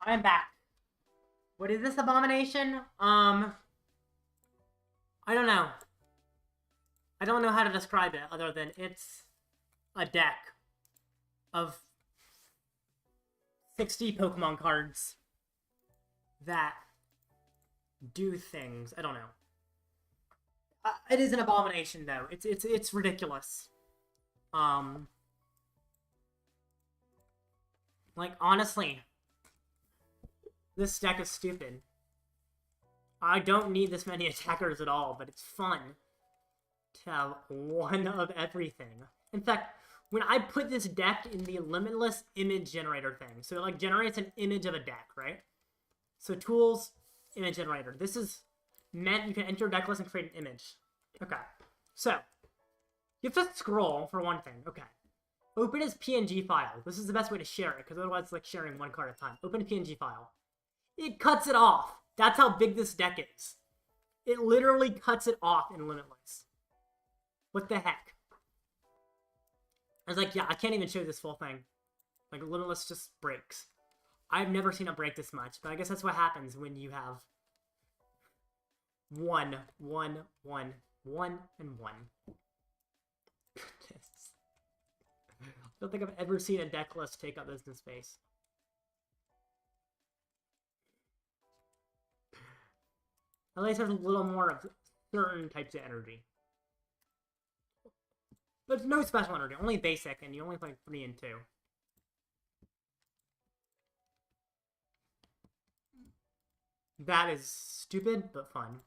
I'm back. What is this abomination? I don't know. I don't know how to describe it other than it's a deck of 60 Pokemon cards that do things. I don't know. It is an abomination though. It's ridiculous. Like honestly, this deck is stupid. I don't need this many attackers at all, but it's fun to have one of everything. In fact, when I put this deck in the limitless image generator thing, so it like generates an image of a deck, right? So tools, image generator. This is meant you can enter your deck list and create an image. Okay. So, you have to scroll for one thing. Okay. Open as PNG file. This is the best way to share it, because otherwise it's like sharing one card at a time. Open a PNG file. It cuts it off. That's how big this deck is. It literally cuts it off in Limitless. What the heck? I was like, yeah, I can't even show this full thing. Like, Limitless just breaks. I've never seen it break this much, but I guess that's what happens when you have one, and one. Goodness. I don't think I've ever seen a deck list take up business space. At least there's a little more of certain types of energy. But no special energy, only basic, and you only play 3 and 2. That is stupid, but fun.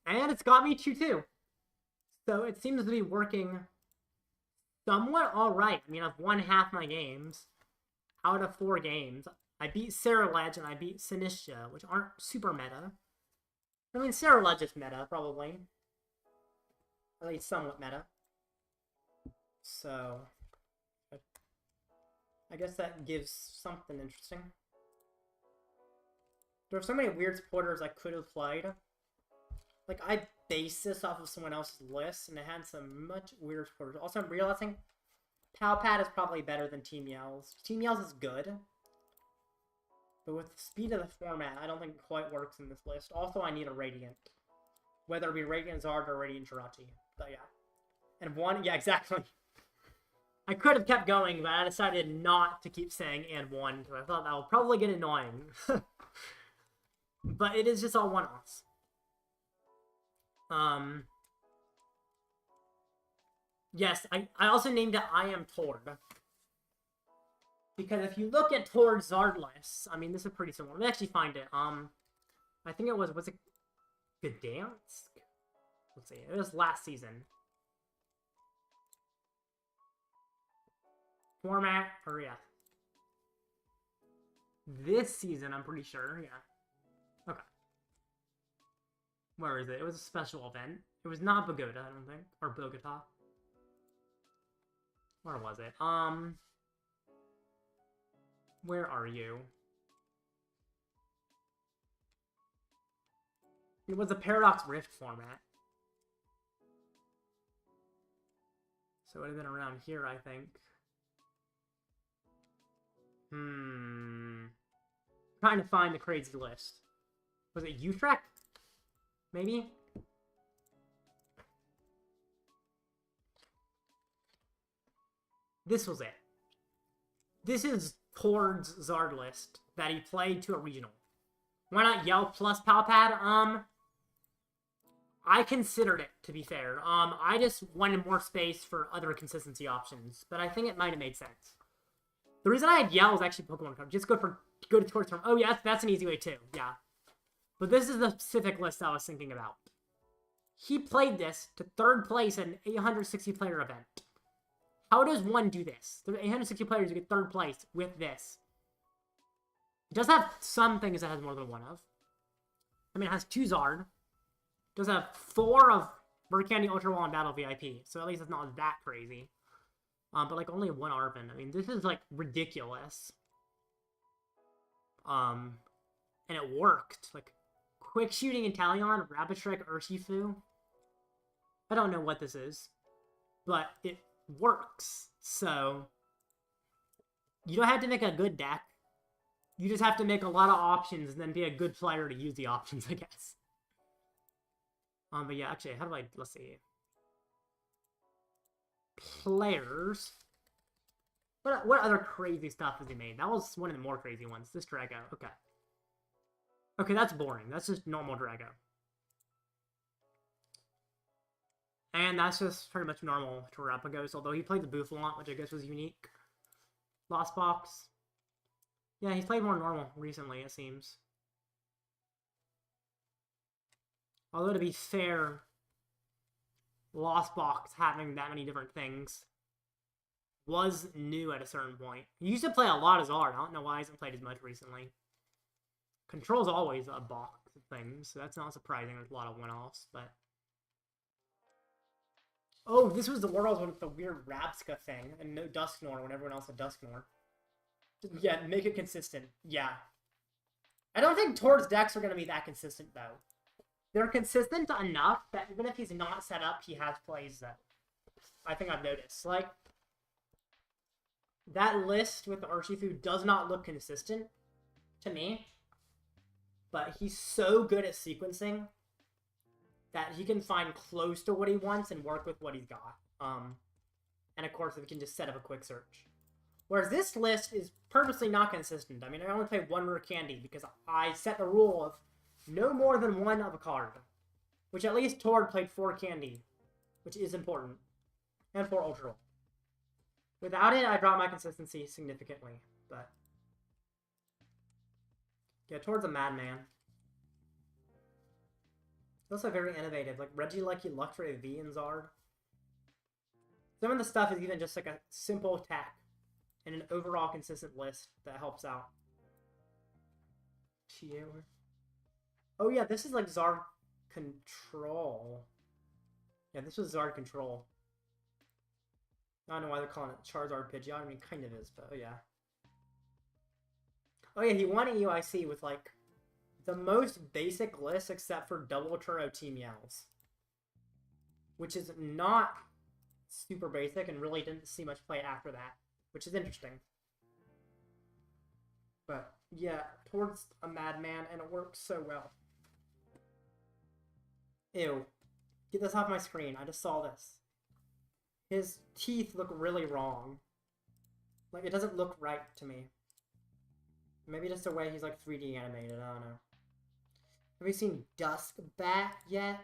And it's got me 2-2. So it seems to be working somewhat alright. I mean, I've won half my games out of 4 games. I beat Sarah Ledge and I beat Sinistra, which aren't super meta. I mean, Sarah Ledge is meta, probably. At least somewhat meta. So, I guess that gives something interesting. There are so many weird supporters I could have played. Like, I based this off of someone else's list, and it had some much weirder supporters. Also, I'm realizing Palpad is probably better than Team Yells. Team Yells is good. But with the speed of the format, I don't think it quite works in this list. Also, I need a Radiant. Whether it be Radiant Zard or Radiant Jirachi. But yeah. And one, yeah, exactly. I could have kept going, but I decided not to keep saying and one, because I thought that would probably get annoying. But it is just all one-offs. Yes, I also named it I Am Tord. Because if you look at Tord's Zard lists, I mean, this is pretty similar. Let me actually find it. I think it was it Gdansk? Let's see, it was last season. Format, or yeah. This season, I'm pretty sure, yeah. Okay. Where is it? It was a special event. It was not Bogota, I don't think. Or Bogota. Where was it? Where are you? It was a Paradox Rift format. So it would have been around here, I think. Trying to find the crazy list. Was it Utrecht? Maybe? This was it. This is Tord's Zard list that he played to a regional. Why not Yell plus Palpad? I considered it, to be fair. I just wanted more space for other consistency options, but I think it might have made sense. The reason I had Yell was actually Pokemon card. Just go to Tord's term. Oh yeah, that's an easy way too. Yeah. But this is the specific list I was thinking about. He played this to 3rd place in an 860 player event. How does one do this? There's 860 players who get 3rd place with this. It does have some things that has more than one of. I mean, it has 2 Zard. It does have 4 of Rare Candy Ultra Ball and Battle VIP. So at least it's not that crazy. But like only 1 Arven. I mean, this is like ridiculous. And it worked. Like, Quick Shooting Inteleon, Rapid Strike Urshifu. I don't know what this is. But it works. So, you don't have to make a good deck. You just have to make a lot of options and then be a good player to use the options, I guess. But yeah, actually, how do I... Let's see. Players. What other crazy stuff has he made? That was one of the more crazy ones. This Drago. Okay. Okay, that's boring. That's just normal Drago. And that's just pretty much normal Terrapagos, although he played the Booth a lot, which I guess was unique. Lost Box. Yeah, he's played more normal recently, it seems. Although, to be fair, Lost Box having that many different things was new at a certain point. He used to play a lot as Zard. I don't know why he hasn't played as much recently. Control's always a box of things, so that's not surprising. There's a lot of one-offs, but... Oh, this was the Worlds with the weird Rabska thing, and no Dusknoir when everyone else had Dusknoir. Yeah, make it consistent. Yeah. I don't think Tord's decks are going to be that consistent, though. They're consistent enough that even if he's not set up, he has plays, though. I think I've noticed. Like, that list with the Urshifu does not look consistent to me. But he's so good at sequencing that he can find close to what he wants and work with what he's got. And of course, we can just set up a quick search. Whereas this list is purposely not consistent. I mean, I only play one Rare Candy because I set the rule of no more than one of a card. Which at least Tord played 4 Candy, which is important. And 4 Ultra. Without it, I drop my consistency significantly. But yeah, Tord's a madman. He's also very innovative. Like Regieleki, Luxray, V, and Zard. Some of the stuff is even just like a simple attack and an overall consistent list that helps out. Oh yeah, this is like Zard Control. Yeah, this was Zard Control. I don't know why they're calling it Charizard Pidgeot. I mean, kind of is, but oh yeah. Oh yeah, he won a UIC with like the most basic list except for double Turo Team Yells. Which is not super basic and really didn't see much play after that. Which is interesting. But yeah, Tord's a madman and it works so well. Ew. Get this off my screen. I just saw this. His teeth look really wrong. Like, it doesn't look right to me. Maybe just the way he's like 3D animated, I don't know. Have you seen Dusk Bat yet?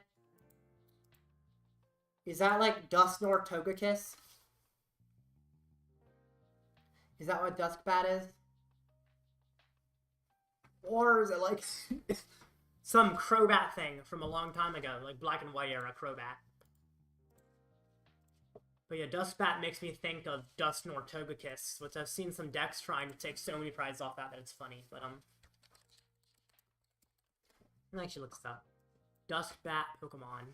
Is that like Dusknoir Togekiss? Is that what Dusk Bat is? Or is it like some Crobat thing from a long time ago, like Black and White era Crobat? But yeah, Duskbat makes me think of Dusknoir Togekiss, which I've seen some decks trying to take so many prizes off that it's funny. But it actually looks up. Duskbat Pokemon.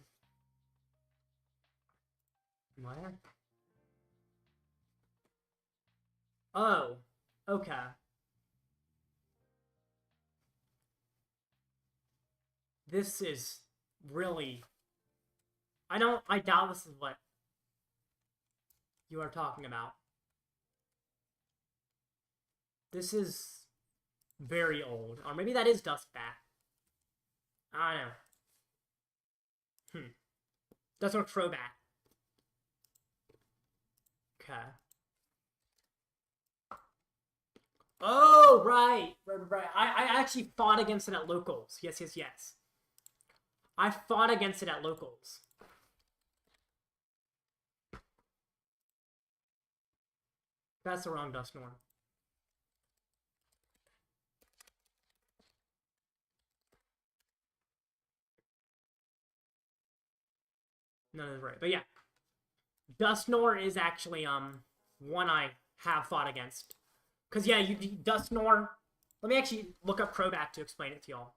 What? Oh, okay. This is really... I doubt this is what you are talking about. This is very old. Or maybe that is Duskbat. I don't know. That's not Crobat. Okay. Oh, right. Right. I actually fought against it at locals. Yes. I fought against it at locals. That's the wrong Dusknoir. No, that's right. But yeah. Dusknoir is actually one I have fought against. Because yeah, Dusknoir... Let me actually look up Crobat to explain it to y'all.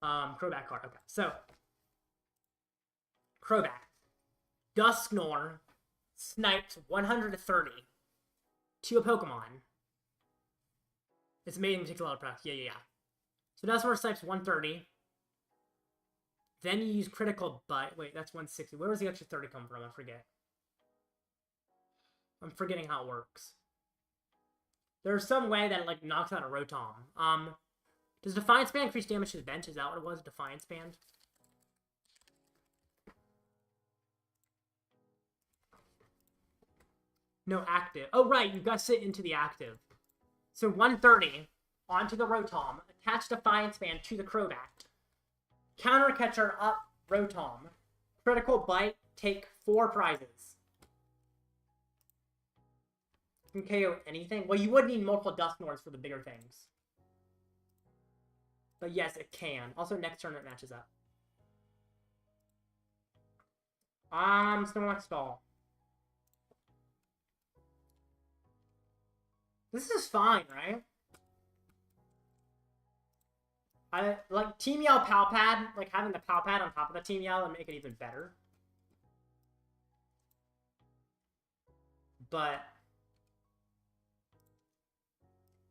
Crobat card. Okay, so Crobat. Dusknoir sniped 130 to a Pokemon. It's amazing to take a lot of practice. Yeah. So Dusknoir snipes 130. Then you use critical bite. Wait, that's 160. Where was the extra 30 come from? I forget. I'm forgetting how it works. There's some way that it, like, knocks out a Rotom. Does Defiance Band increase damage to the bench? Is that what it was? Defiance Band? No, active. Oh, right, you got sit into the active. So 130 onto the Rotom. Attach Defiance Band to the Crobat. Counter Catcher up Rotom. Critical Bite. Take 4 prizes. You can KO anything. Well, you would need multiple Dusknoirs for the bigger things. But yes, it can. Also, next turn it matches up. Snorlax Stall. This is fine, right? I like Team Yell Palpad, like having the Palpad on top of the Team Yell would make it even better. But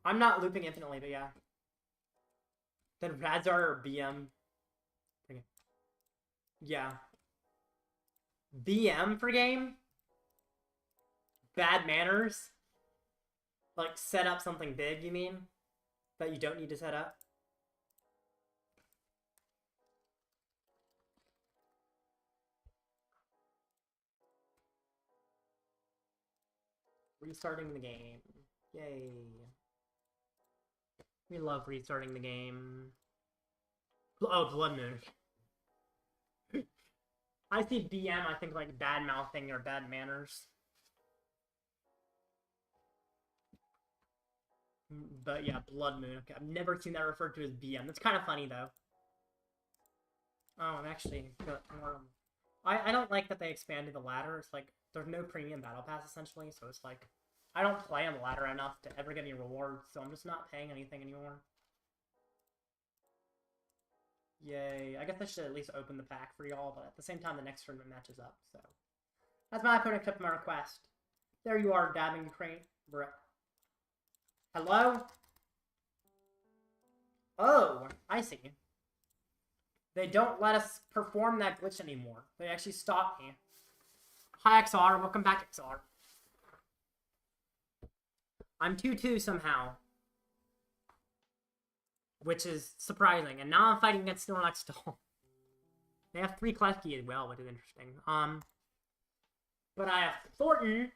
I'm not looping infinitely, but yeah. Then Radzar or BM. Okay. Yeah. BM for game? Bad manners? Like, set up something big, you mean? That you don't need to set up? Restarting the game. Yay. We love restarting the game. Oh, Bloodmoon. I see BM, I think like bad mouthing or bad manners. But yeah, Bloodmoon. Okay, I've never seen that referred to as BM. That's kind of funny though. Oh, I'm actually I don't like that they expanded the ladder. It's like there's no premium battle pass essentially, so it's like I don't play on the ladder enough to ever get any rewards, so I'm just not paying anything anymore. Yay. I guess I should at least open the pack for y'all, but at the same time, the next tournament matches up, so. That's my opponent accepted my request. There you are, dabbing crane. Hello? Oh, I see. They don't let us perform that glitch anymore. They actually stop me. Hi, XR. Welcome back, XR. I'm 2-2 somehow. Which is surprising. And now I'm fighting against Snorlax Stall. They have 3 Klefki as well, which is interesting. But I have Thornton,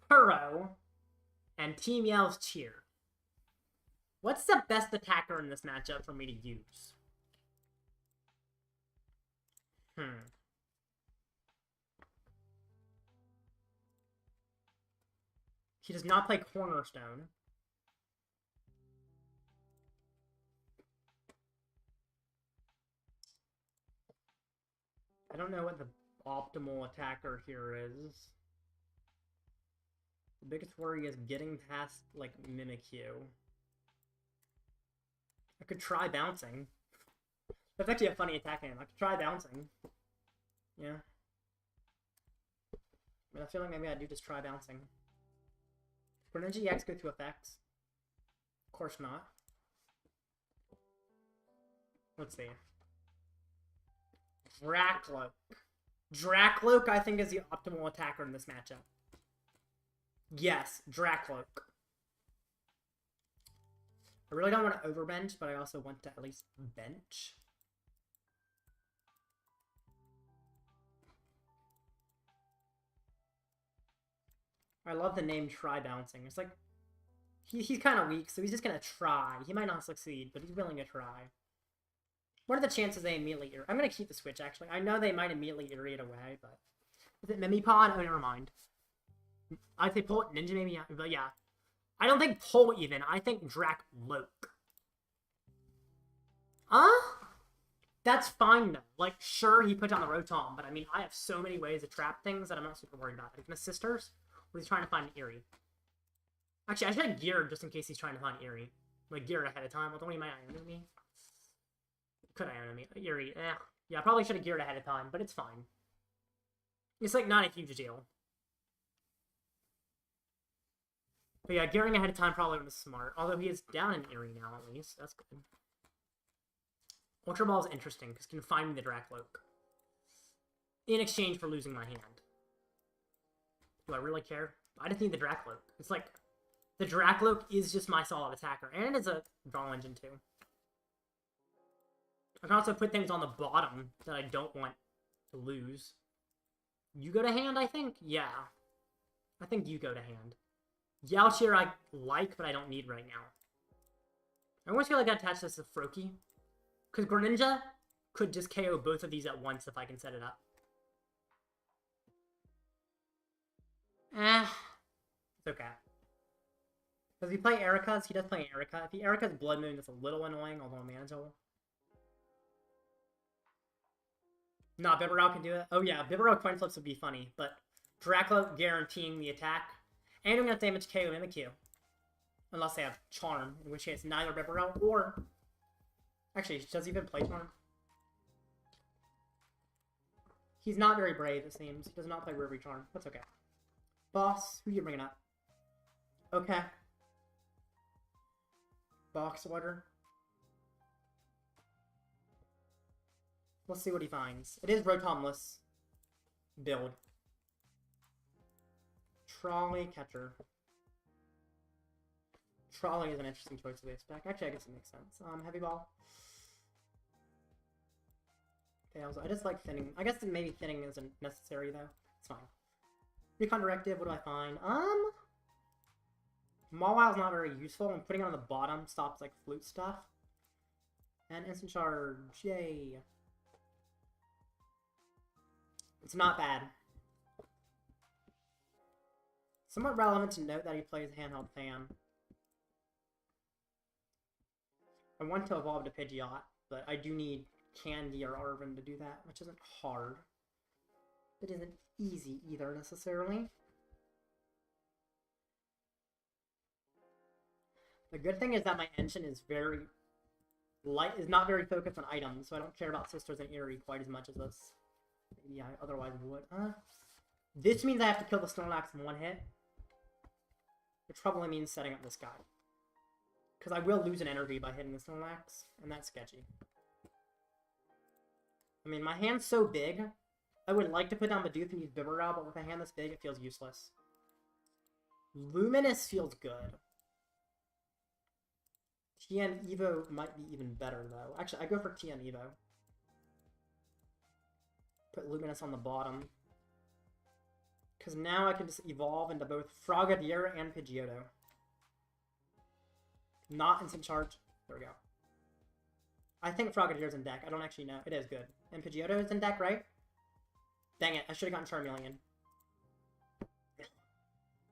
Purro, and Team Yell's Cheer. What's the best attacker in this matchup for me to use? He does not play Cornerstone. I don't know what the optimal attacker here is. The biggest worry is getting past, like, Mimikyu. I could try bouncing. That's actually a funny attack name. I could try bouncing. Yeah. But I feel like maybe I do just try bouncing. Greninja EX go through effects? Of course not. Let's see. Drakloak. Drakloak, I think, is the optimal attacker in this matchup. Yes, Drakloak. I really don't want to overbench, but I also want to at least bench. I love the name Try Bouncing. It's like, he's kind of weak, so he's just going to try. He might not succeed, but he's willing to try. What are the chances they immediately irritate? I'm going to keep the Switch, actually. I know they might immediately irritate away, but... Is it Mimipod? Oh, never mind. I'd say Pull Ninja, maybe, but yeah. I don't think Pull, even. I think Drakloak. That's fine, though. Like, sure, he put down the Rotom, but I mean, I have so many ways to trap things that I'm not super worried about. Like, an Assisters, where he's trying to find an Eerie. Actually, I should have geared just in case he's trying to find an Eerie. Like, geared ahead of time. Although he might Iron me. Could Iron me. Eerie, Yeah, I probably should have geared ahead of time, but it's fine. It's, like, not a huge deal. But yeah, gearing ahead of time probably was smart. Although he is down in Eerie now, at least. That's good. Ultra Ball is interesting, because it can find me the Drakloak. In exchange for losing my hand. Do I really care? I just need the Drakloak. It's like The Drakloak is just my solid attacker, and it's a draw engine too. I can also put things on the bottom that I don't want to lose. You go to hand, I think? Yeah. I think you go to hand. Yaocheer I like, but I don't need right now. I almost feel like I attach this to Froakie. Because Greninja could just KO both of these at once if I can set it up. It's okay. Because if you play Erica's, he does play Erica. If he Erica's Bloodmoon, that's a little annoying, although manageable. No, Bibarel can do it. Oh yeah, Bibarel coin flips would be funny, but Drakloak guaranteeing the attack. And I'm going to damage KO MEW. Unless they have Charm, in which case neither Bibarel or... Actually, does he even play Charm? He's not very brave, it seems. He does not play River Charm. That's okay. Boss, who are you bringing up? Okay. Box order. Let's see what he finds. It is Rotomless build. Trolley Catcher. Trolley is an interesting choice of this spec. Actually, I guess it makes sense. Heavy Ball. Tails. I just like thinning. I guess maybe thinning isn't necessary, though. It's fine. Recon Directive, what do I find? Mawile's not very useful, and putting it on the bottom stops, like, flute stuff. And Instant Charge. Yay. It's not bad. Somewhat relevant to note that he plays Handheld Fan. I want to evolve to Pidgeot, but I do need Candy or Arven to do that, which isn't hard. It isn't easy either, necessarily. The good thing is that my engine is very light, is not very focused on items, so I don't care about Sisters and Eerie quite as much as this. Maybe I otherwise would. This means I have to kill the Snorlax in one hit. Which probably means setting up this guy. Because I will lose an energy by hitting the Snorlax, and that's sketchy. I mean, my hand's so big, I would like to put down Bidoof and use Bibarel, but with a hand this big, it feels useless. Luminous feels good. TN Evo might be even better, though. Actually, I go for TN Evo. Put Luminous on the bottom. Because now I can just evolve into both Frogadier and Pidgeotto. Not Instant Charge. There we go. I think Frogadier's in deck. I don't actually know. It is good. And Pidgeotto is in deck, right? Dang it. I should have gotten Charmeleon.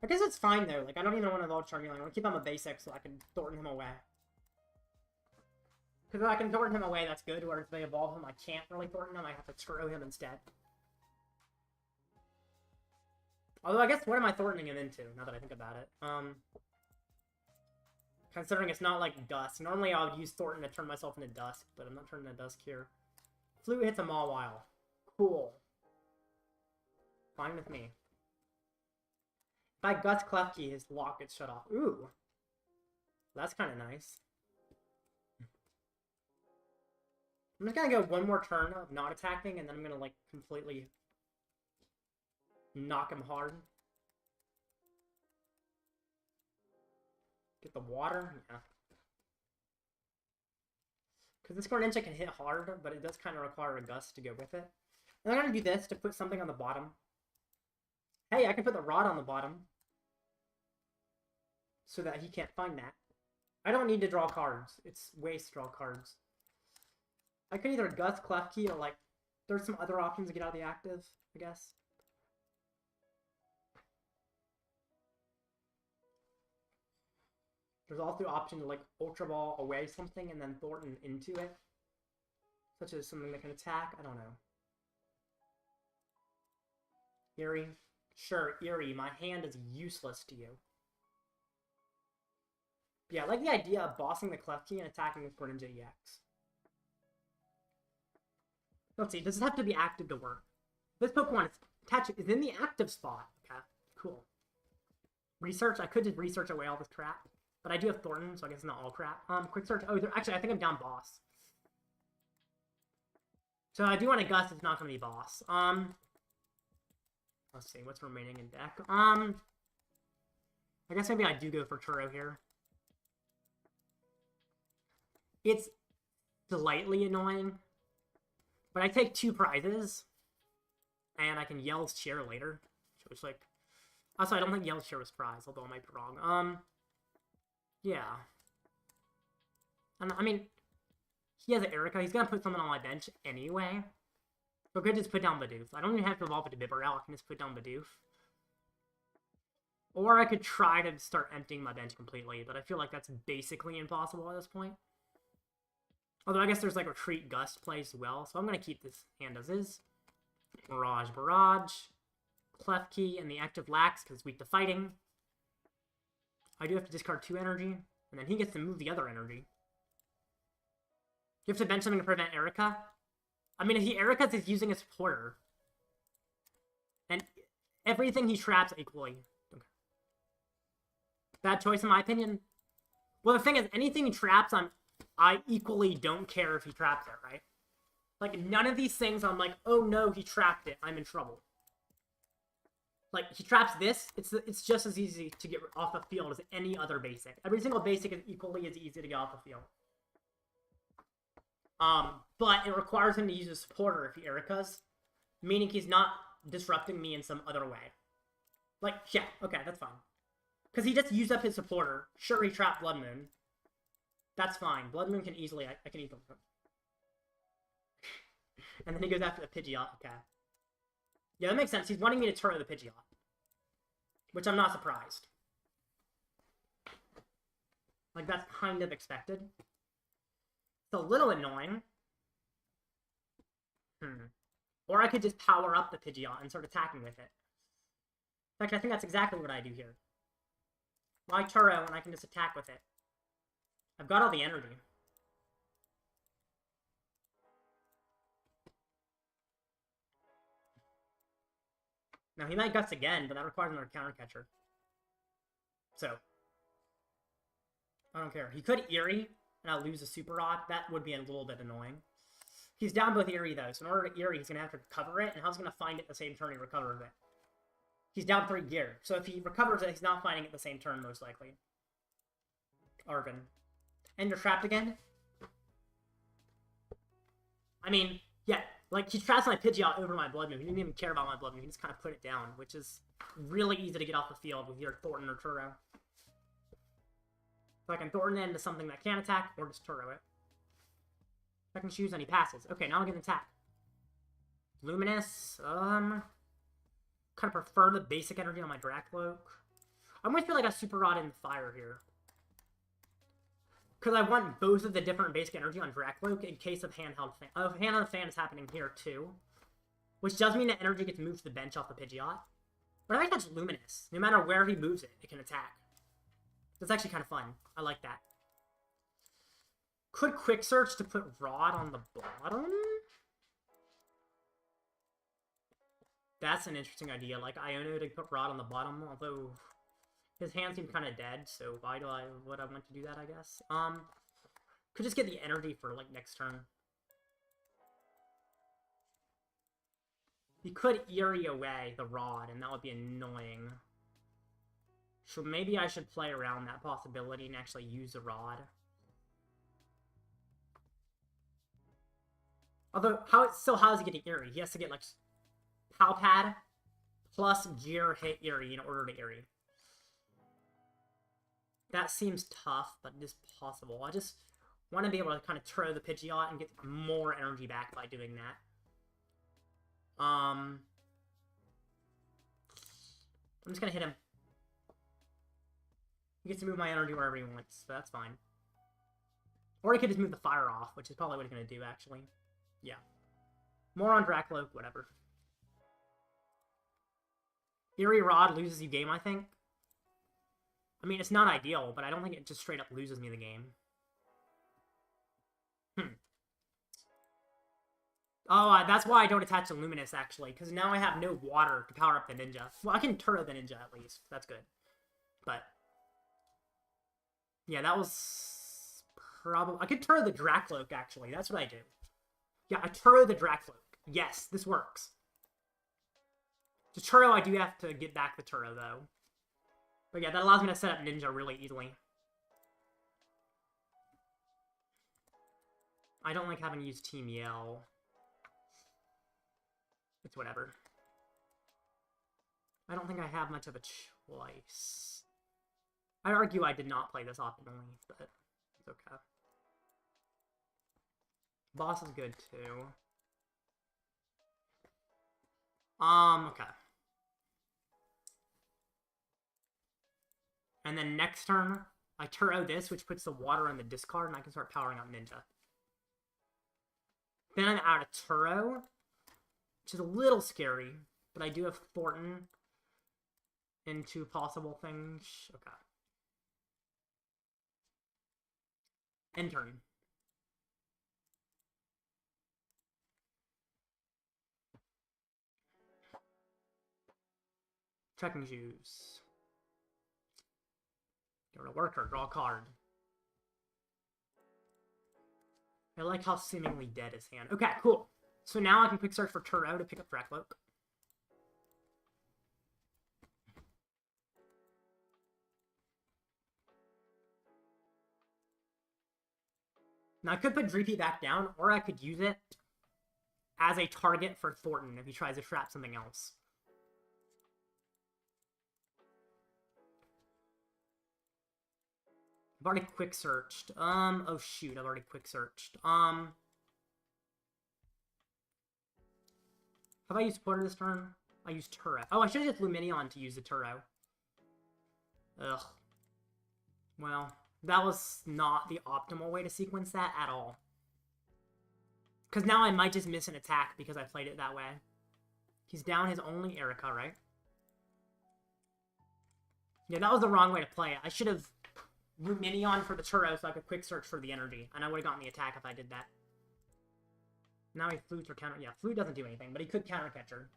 I guess it's fine, though. Like, I don't even want to evolve Charmeleon. I want to keep him a basic so I can Thornton him away. Because if I can Thornton him away, that's good. Or if they evolve him, I can't really Thornton him. I have to throw him instead. Although, I guess, what am I Thorntoning him into, now that I think about it? Considering it's not like Dusk. Normally, I would use Thornton to turn myself into Dusk, but I'm not turning into Dusk here. Flute hits a Mawile. Cool. Fine with me. If I Guts Klefki, his lock gets shut off. Ooh. That's kind of nice. I'm just gonna go one more turn of not attacking, and then I'm gonna, like, completely knock him hard. Get the water? Yeah. Because this Greninja can hit hard, but it does kind of require a gust to go with it. And I'm going to do this to put something on the bottom. Hey, I can put the rod on the bottom. So that he can't find that. I don't need to draw cards. It's waste to draw cards. I could either gust Klefki or, like, there's some other options to get out of the active, I guess. There's also the option to, like, Ultra Ball away something and then Thornton into it. Such as something that can attack. I don't know. Eerie. Sure, Eerie. My hand is useless to you. But yeah, I like the idea of bossing the Klefki and attacking with Greninja EX. Let's see. Does it have to be active to work? This Pokemon is in the active spot. Okay, cool. Research. I could just research away all this crap. But I do have Thornton, so I guess it's not all crap. Quick search. Oh, actually, I think I'm down boss. So I do want to gust. It's not going to be boss. Let's see what's remaining in deck. I guess maybe I do go for Turo here. It's slightly annoying, but I take 2 prizes, and I can Yell's Cheer later. So it's like... Also, I don't think Yell's Cheer was prize, although I might be wrong. Yeah. And, I mean, he has an Erica. He's gonna put someone on my bench anyway. So I could just put down Bidoof. I don't even have to evolve it to Bibarel. I can just put down Bidoof. Or I could try to start emptying my bench completely, but I feel like that's basically impossible at this point. Although I guess there's like Retreat Gust play as well, so I'm going to keep this hand as is. Mirage Barrage, Klefki, and the active Lax because it's weak to fighting. I do have to discard 2 energy, and then he gets to move the other energy. You have to bench something to prevent Erica. I mean, if he Ericas, he's using a supporter. And everything he traps equally. Okay. Bad choice in my opinion. Well, the thing is, anything he traps, I equally don't care if he traps it, right? Like, none of these things I'm like, oh no, he trapped it, I'm in trouble. Like, he traps this, it's just as easy to get off the field as any other basic. Every single basic is equally as easy to get off the field. But it requires him to use a supporter if he Ericas, meaning he's not disrupting me in some other way. Like, yeah, okay, that's fine. Because he just used up his supporter. Sure, he trapped Bloodmoon. That's fine. Bloodmoon can easily, I can eat them. And then he goes after the Pidgeot, okay. Yeah, that makes sense. He's wanting me to Turo the Pidgeot. Which I'm not surprised. Like, that's kind of expected. It's a little annoying. Or I could just power up the Pidgeot and start attacking with it. In fact, I think that's exactly what I do here. Why Turo and I can just attack with it? I've got all the energy. Now, he might Guts again, but that requires another counter catcher. So. I don't care. He could Eerie, and I'll lose a Super Rod. That would be a little bit annoying. He's down both Eerie, though, so in order to Eerie, he's going to have to recover it, and how's he going to find it the same turn he recovers it? He's down 3 gear, so if he recovers it, he's not finding it the same turn, most likely. Arvin. And you're trapped again? I mean, yeah, like, he traps my Pidgeot over my Bloodmoon. He didn't even care about my Bloodmoon. He just kind of put it down, which is really easy to get off the field with either Thornton or Turo. So I can Thornton into something that can attack, or just Turo it. I can choose, and he passes. Okay, now I get an attack. Luminous, kind of prefer the basic energy on my Drakloak. I'm going to feel like a Super Rod in the fire here. Because I want both of the different basic energy on Drakloak in case of Handheld Fan. Handheld Fan is happening here too. Which does mean that energy gets moved to the bench off the Pidgeot. But I think that's Luminous. No matter where he moves it, it can attack. That's actually kind of fun. I like that. Could Quick Search to put Rod on the bottom? That's an interesting idea. Like Iono to put Rod on the bottom, although his hand seems kind of dead, so why would I want to do that, I guess? Could just get the energy for, like, next turn. He could Eerie away the Rod, and that would be annoying. So maybe I should play around that possibility and actually use the Rod. Although, how is he getting Eerie? He has to get, like, Palpad plus Gear hit Eerie in order to Eerie. That seems tough, but it is possible. I just want to be able to kind of Turo the Pidgeot and get more energy back by doing that. I'm just going to hit him. He gets to move my energy wherever he wants, so that's fine. Or he could just move the fire off, which is probably what he's going to do, actually. Yeah. More on Drakloak, whatever. Eerie Rod loses you game, I think. I mean, it's not ideal, but I don't think it just straight up loses me the game. Oh, that's why I don't attach to Luminous, actually, because now I have no water to power up the Ninja. Well, I can Turo the Ninja, at least. That's good. But yeah, that was probably... I could Turo the Drakloak, actually. That's what I do. Yeah, I Turo the Drakloak. Yes, this works. To Turo, I do have to get back the Turo, though. But yeah, that allows me to set up Ninja really easily. I don't like having to use Team Yell. It's whatever. I don't think I have much of a choice. I'd argue I did not play this optimally, but it's okay. Boss is good too. Okay. And then next turn, I Turo this, which puts the water on the discard, and I can start powering up Ninja. Then I'm out of Turo, which is a little scary, but I do have Thornton into possible things. Okay. End turn. Trekking shoes. Get rid of worker, draw a card. I like how seemingly dead his hand. Okay, cool. So now I can quick search for Turo to pick up Drakloak. Now I could put Dreepy back down, or I could use it as a target for Thornton if he tries to trap something else. I've already quick searched. Oh shoot, I've already quick searched. Have I used Porter this turn? I used Turo. Oh, I should have used Lumineon to use the Turo. Ugh. Well, that was not the optimal way to sequence that at all. Because now I might just miss an attack because I played it that way. He's down his only Erica, right? Yeah, that was the wrong way to play it. I should have Lumineon for the Turo so I could quick search for the energy. And I would have gotten the attack if I did that. Now he flutes or counter. Yeah, flute doesn't do anything, but he could counter catcher.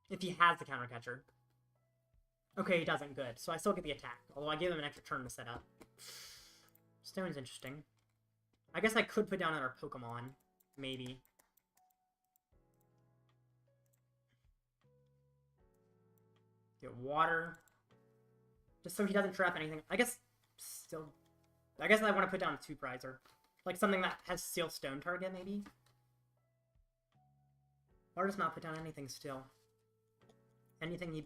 If he has the counter catcher. Okay, he doesn't. Good. So I still get the attack. Although I give him an extra turn to set up. Stone's interesting. I guess I could put down another Pokemon. Maybe. Get water. Just so he doesn't trap anything. I guess still. I guess I want to put down a two-prizer. Like something that has Steel Stone target, maybe? Or just not put down anything still. Anything he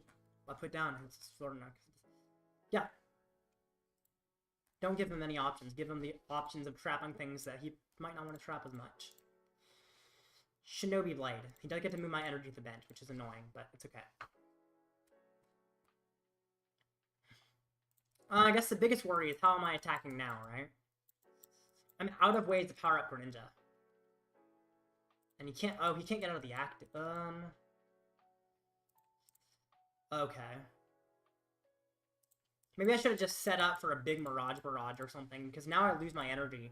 put down is sort of not. Yeah. Don't give him any options. Give him the options of trapping things that he might not want to trap as much. Shinobi Blade. He does get to move my energy to the bench, which is annoying, but it's okay. I guess the biggest worry is how am I attacking now, right? I'm out of ways to power up Greninja. And he can't... Oh, he can't get out of the active... Okay. Maybe I should have just set up for a big Mirage Barrage or something, because now I lose my energy.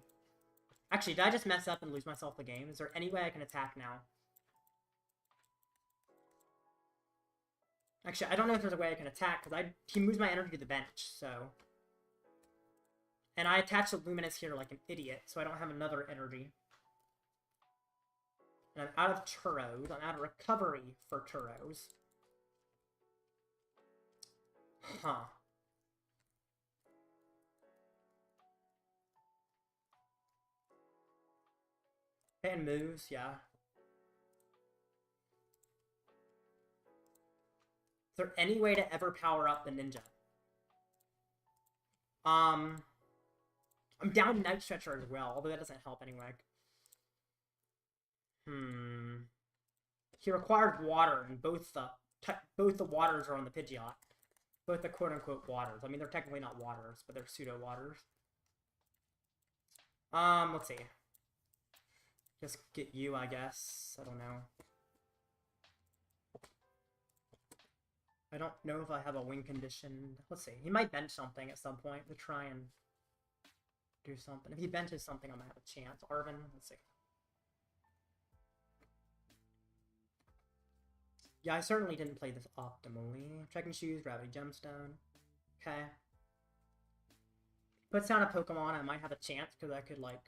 Actually, did I just mess up and lose myself the game? Is there any way I can attack now? Actually, I don't know if there's a way I can attack, because he moves my energy to the bench, so... And I attach the Luminous here like an idiot, so I don't have another energy. And I'm out of Turos. I'm out of recovery for Turos. Huh. And moves, yeah. Is there any way to ever power up the Ninja? I'm down Night Stretcher as well, although that doesn't help anyway. He required water, and both the waters are on the Pidgeot. Both the quote-unquote waters. I mean, they're technically not waters, but they're pseudo-waters. Let's see. Just get you, I guess. I don't know. I don't know if I have a win condition. Let's see. He might bench something at some point to try and do something. If he benches something, I might have a chance. Arvin, let's see. Yeah, I certainly didn't play this optimally. Trekking Shoes, Gravity Gemstone. Okay. Puts down a Pokemon, I might have a chance, because I could, like,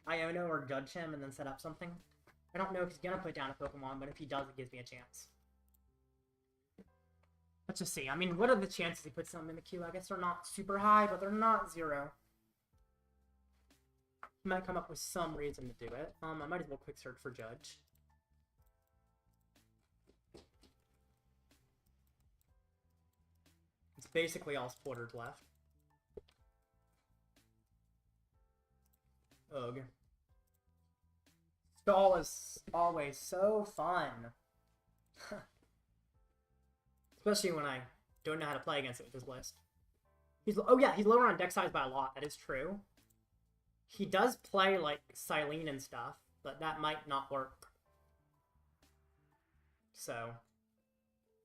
Iono or Judge him and then set up something. I don't know if he's gonna put down a Pokemon, but if he does, it gives me a chance. Let's just see. I mean, what are the chances he puts something in the queue? I guess they're not super high, but they're not 0. He might come up with some reason to do it. I might as well quick search for Judge. It's basically all supporters left. Ugh. Stall is always so fun. Especially when I don't know how to play against it with this list. Oh yeah, he's lower on deck size by a lot. That is true. He does play, like, Silene and stuff, but that might not work. So,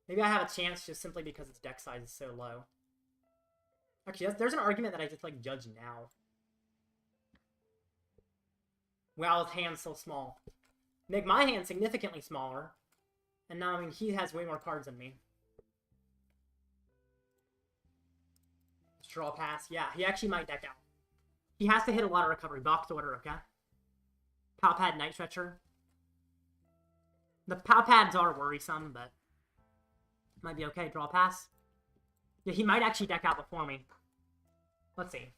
maybe I have a chance just simply because its deck size is so low. Actually, there's an argument that I just, like, Judge now. Wow, his hand's so small. Make my hand significantly smaller. And now, I mean, he has way more cards than me. Draw pass. Yeah, he actually might deck out. He has to hit a lot of recovery. Box order, okay? Palpad, Night Stretcher. The Palpads are worrisome, but might be okay. Draw pass. Yeah, he might actually deck out before me. Let's see.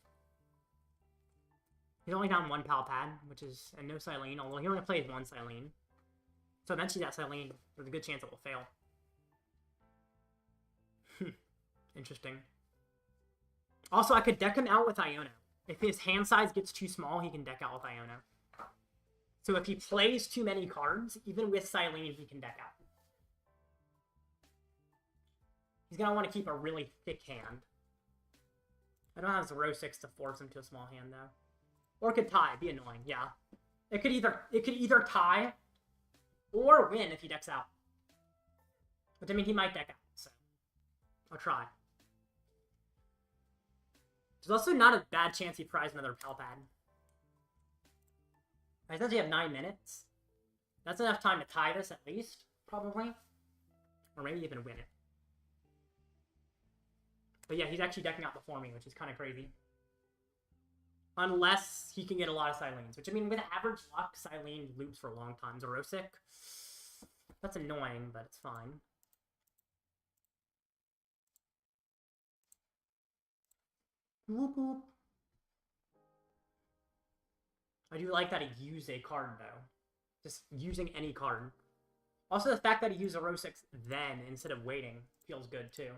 He's only down 1 Palpad, which is, and no Silene, although he only plays 1 Silene. So eventually that Silene, there's a good chance it will fail. Interesting. Also, I could deck him out with Iono. If his hand size gets too small, he can deck out with Iono. So if he plays too many cards, even with Silene, he can deck out. He's going to want to keep a really thick hand. I don't have Zero-6 to force him to a small hand, though. Or it could tie. It'd be annoying, yeah. It could either tie or win if he decks out. But I mean, he might deck out, so I'll try. There's also not a bad chance he tries another Palpad. I essentially have 9 minutes. That's enough time to tie this, at least, probably. Or maybe even win it. But yeah, he's actually decking out before me, which is kind of crazy. Unless he can get a lot of Silenes. Which, I mean, with average luck, Silene loops for a long time. Zerosic. That's annoying, but it's fine. Whoop whoop. I do like that he used a card, though. Just using any card. Also, the fact that he used a Zero-6 then, instead of waiting, feels good, too.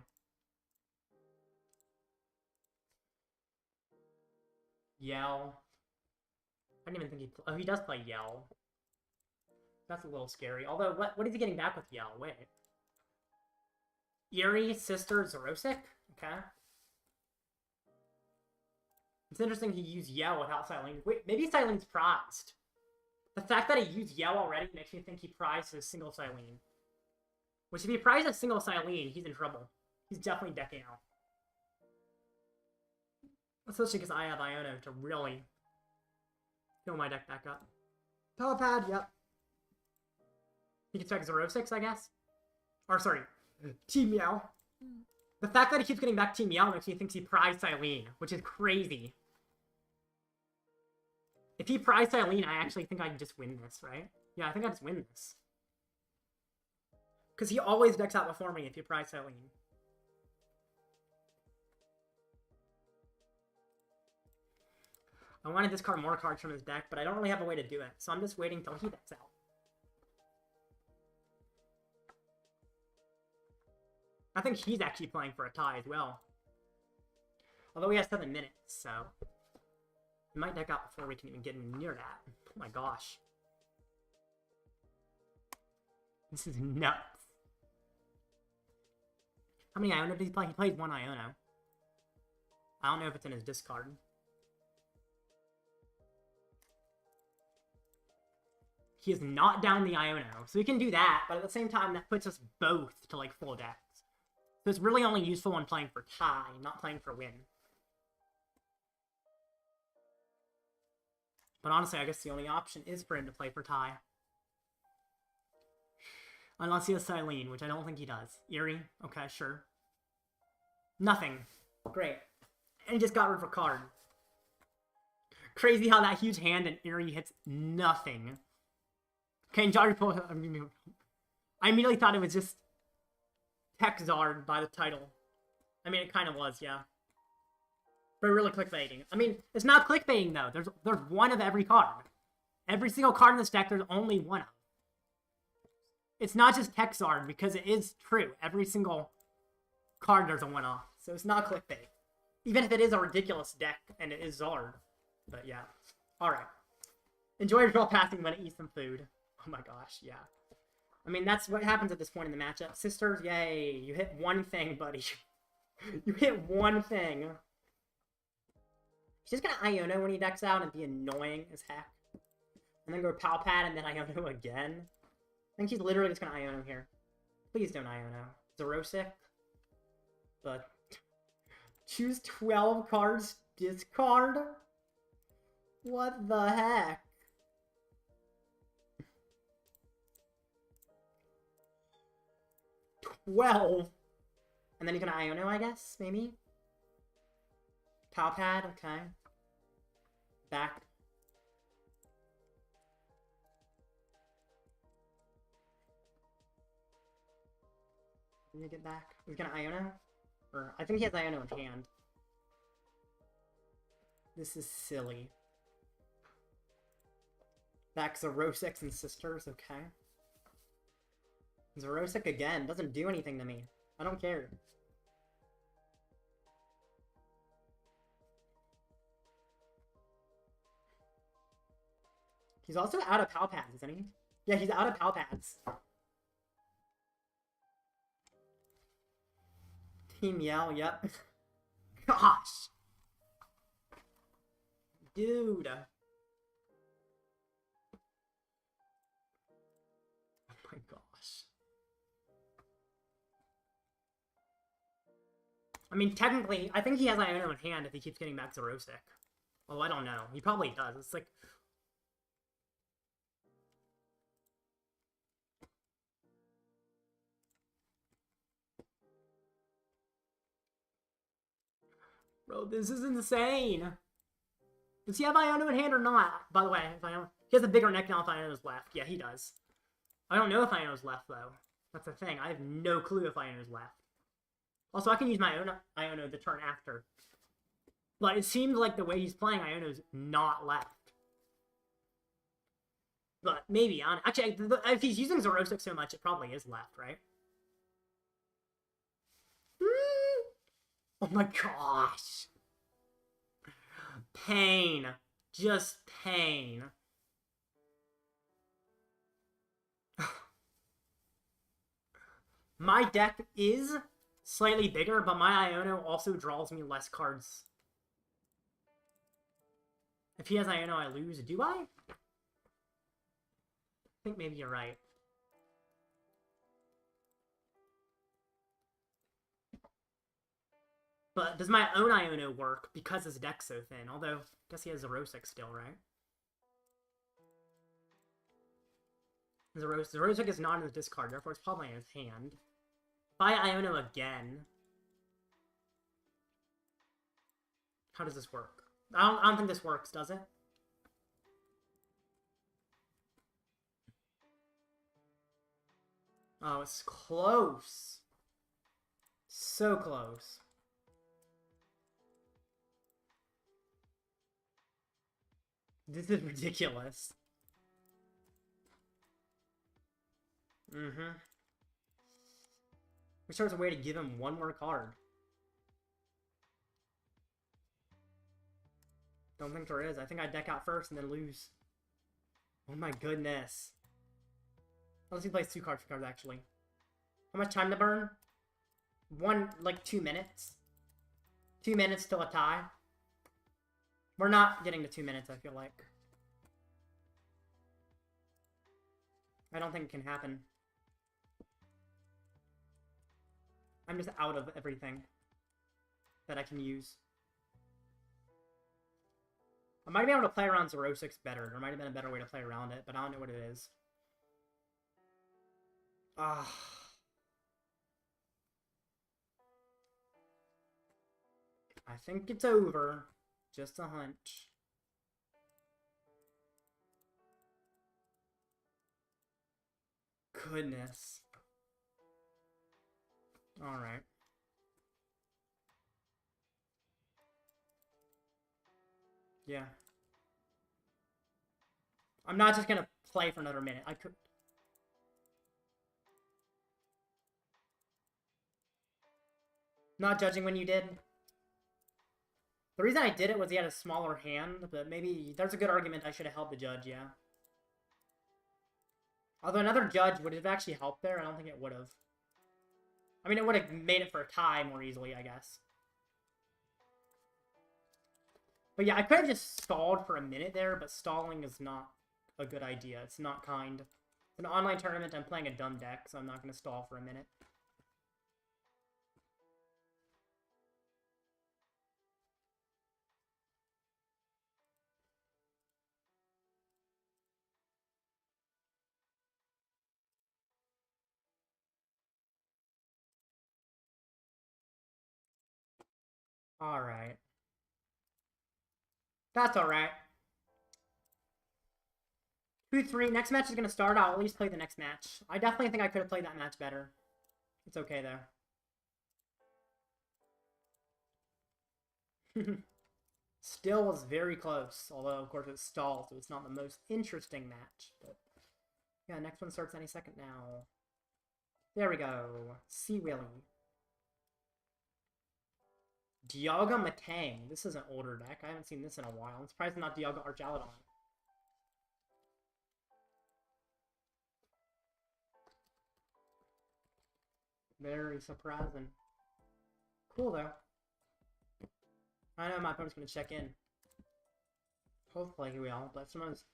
Yell. I didn't even think he... Oh, he does play Yell. That's a little scary. Although, what is he getting back with Yell? Wait. Eerie, Sister, Zerosic? Okay. It's interesting he used Yell without Silene. Wait, maybe Silene's prized. The fact that he used Yell already makes me think he prized his single Silene. Which, if he prized a single Silene, he's in trouble. He's definitely decking out. Especially because I have Iono to really fill my deck back up. Palpad, yep. He can check Zero-6, I guess. Or, sorry, Team Meow. The fact that he keeps getting back Team Meow makes me think he prized Silene, which is crazy. If he prized Silene, I actually think I can just win this, right? Yeah, I think I just win this. Because he always decks out before me if he prized Silene. I want to discard more cards from his deck, but I don't really have a way to do it, so I'm just waiting till he decks out. I think he's actually playing for a tie as well. Although he has 7 minutes, so... He might deck out before we can even get near that. Oh my gosh. This is nuts. How many Iono does he play? He plays 1 Iono. I don't know if it's in his discard. He is not down the Iono, so we can do that, but at the same time, that puts us both to, like, full decks. So it's really only useful when playing for tie, not playing for win. But honestly, I guess the only option is for him to play for tie. Unless he has Silene, which I don't think he does. Eerie? Okay, sure. Nothing. Great. And he just got rid of a card. Crazy how that huge hand and Eerie hits nothing. Okay, and Dragapult, I immediately thought it was just Charizard by the title. I mean, it kind of was, yeah. But really clickbaiting. I mean, it's not clickbaiting, though. There's one of every card. Every single card in this deck, there's only one of. It's not just Charizard, because it is true. Every single card, there's a one-off. So it's not clickbait. Even if it is a ridiculous deck, and it is Zard. But yeah. Alright. Enjoy your draw passing when it eats some food. Oh my gosh, yeah. I mean, that's what happens at this point in the matchup. Sisters, yay. You hit one thing, buddy. You hit one thing. She's just gonna Iono when he decks out and be annoying as heck. And then go Palpad and then Iono again. I think she's literally just gonna Iono here. Please don't Iono. Zerosic. But choose 12 cards, discard? What the heck? Well, and then you're gonna Iono, I guess, maybe? Palpad, okay. Back. Let me get back. He's gonna Iono? Or, I think he has Iono in hand. This is silly. Back Zerosic and Sisters, okay. Zerosic again, doesn't do anything to me. I don't care. He's also out of Palpads, isn't he? Yeah, he's out of Palpads. Team Yell, yep. Gosh! Dude! Oh my gosh. I mean, technically, I think he has Iono in hand if he keeps getting back to Zerosic. Although I don't know. He probably does. It's like... Bro, this is insane! Does he have Iono in hand or not? By the way, if Iono... He has a bigger neck now if Iono's left. Yeah, he does. I don't know if Iono's left, though. That's the thing. I have no clue if Iono's left. Also, I can use my own Iono the turn after. But it seems like the way he's playing, Iono's not left. But maybe. Actually, if he's using Zerosic so much, it probably is left, right? Oh my gosh. Pain. Just pain. My deck is slightly bigger, but my Iono also draws me less cards. If he has Iono, I lose. Do I? I think maybe you're right. But does my own Iono work because his deck's so thin? Although, I guess he has Zerosic still, right? Zerosic is not in his discard, therefore it's probably in his hand. If I Iono again... How does this work? I don't think this works, does it? Oh, it's close. So close. This is ridiculous. Mm-hmm. Wish there was a way to give him one more card. Don't think there is. I think I deck out first and then lose. Oh my goodness. Unless he plays two cards, actually. How much time to burn? Like 2 minutes. 2 minutes till a tie. We're not getting to 2 minutes, I feel like. I don't think it can happen. I'm just out of everything that I can use. I might be able to play around Zerosic's better. There might have been a better way to play around it, but I don't know what it is. Ah. I think it's over. Just a hunch. Goodness. Alright. Yeah. I'm not just gonna play for another minute. I could... Not judging when you did. The reason I did it was he had a smaller hand, but maybe there's a good argument I should have held the judge, yeah. Although another judge would have actually helped there, I don't think it would have. I mean, it would have made it for a tie more easily, I guess. But yeah, I could have just stalled for a minute there, but stalling is not a good idea. It's not kind. It's an online tournament, I'm playing a dumb deck, so I'm not going to stall for a minute. Alright. That's alright. 2-3. Next match is going to start. I'll at least play the next match. I definitely think I could have played that match better. It's okay, though. Still was very close. Although, of course, it's stalled, so it's not the most interesting match. But yeah, next one starts any second now. There we go. Seawilly. Dialga Matang. This is an older deck. I haven't seen this in a while. I'm surprised it's not Dialga Archaludon. Very surprising. Cool, though. I know my opponent's going to check in. Hopefully he will, but sometimes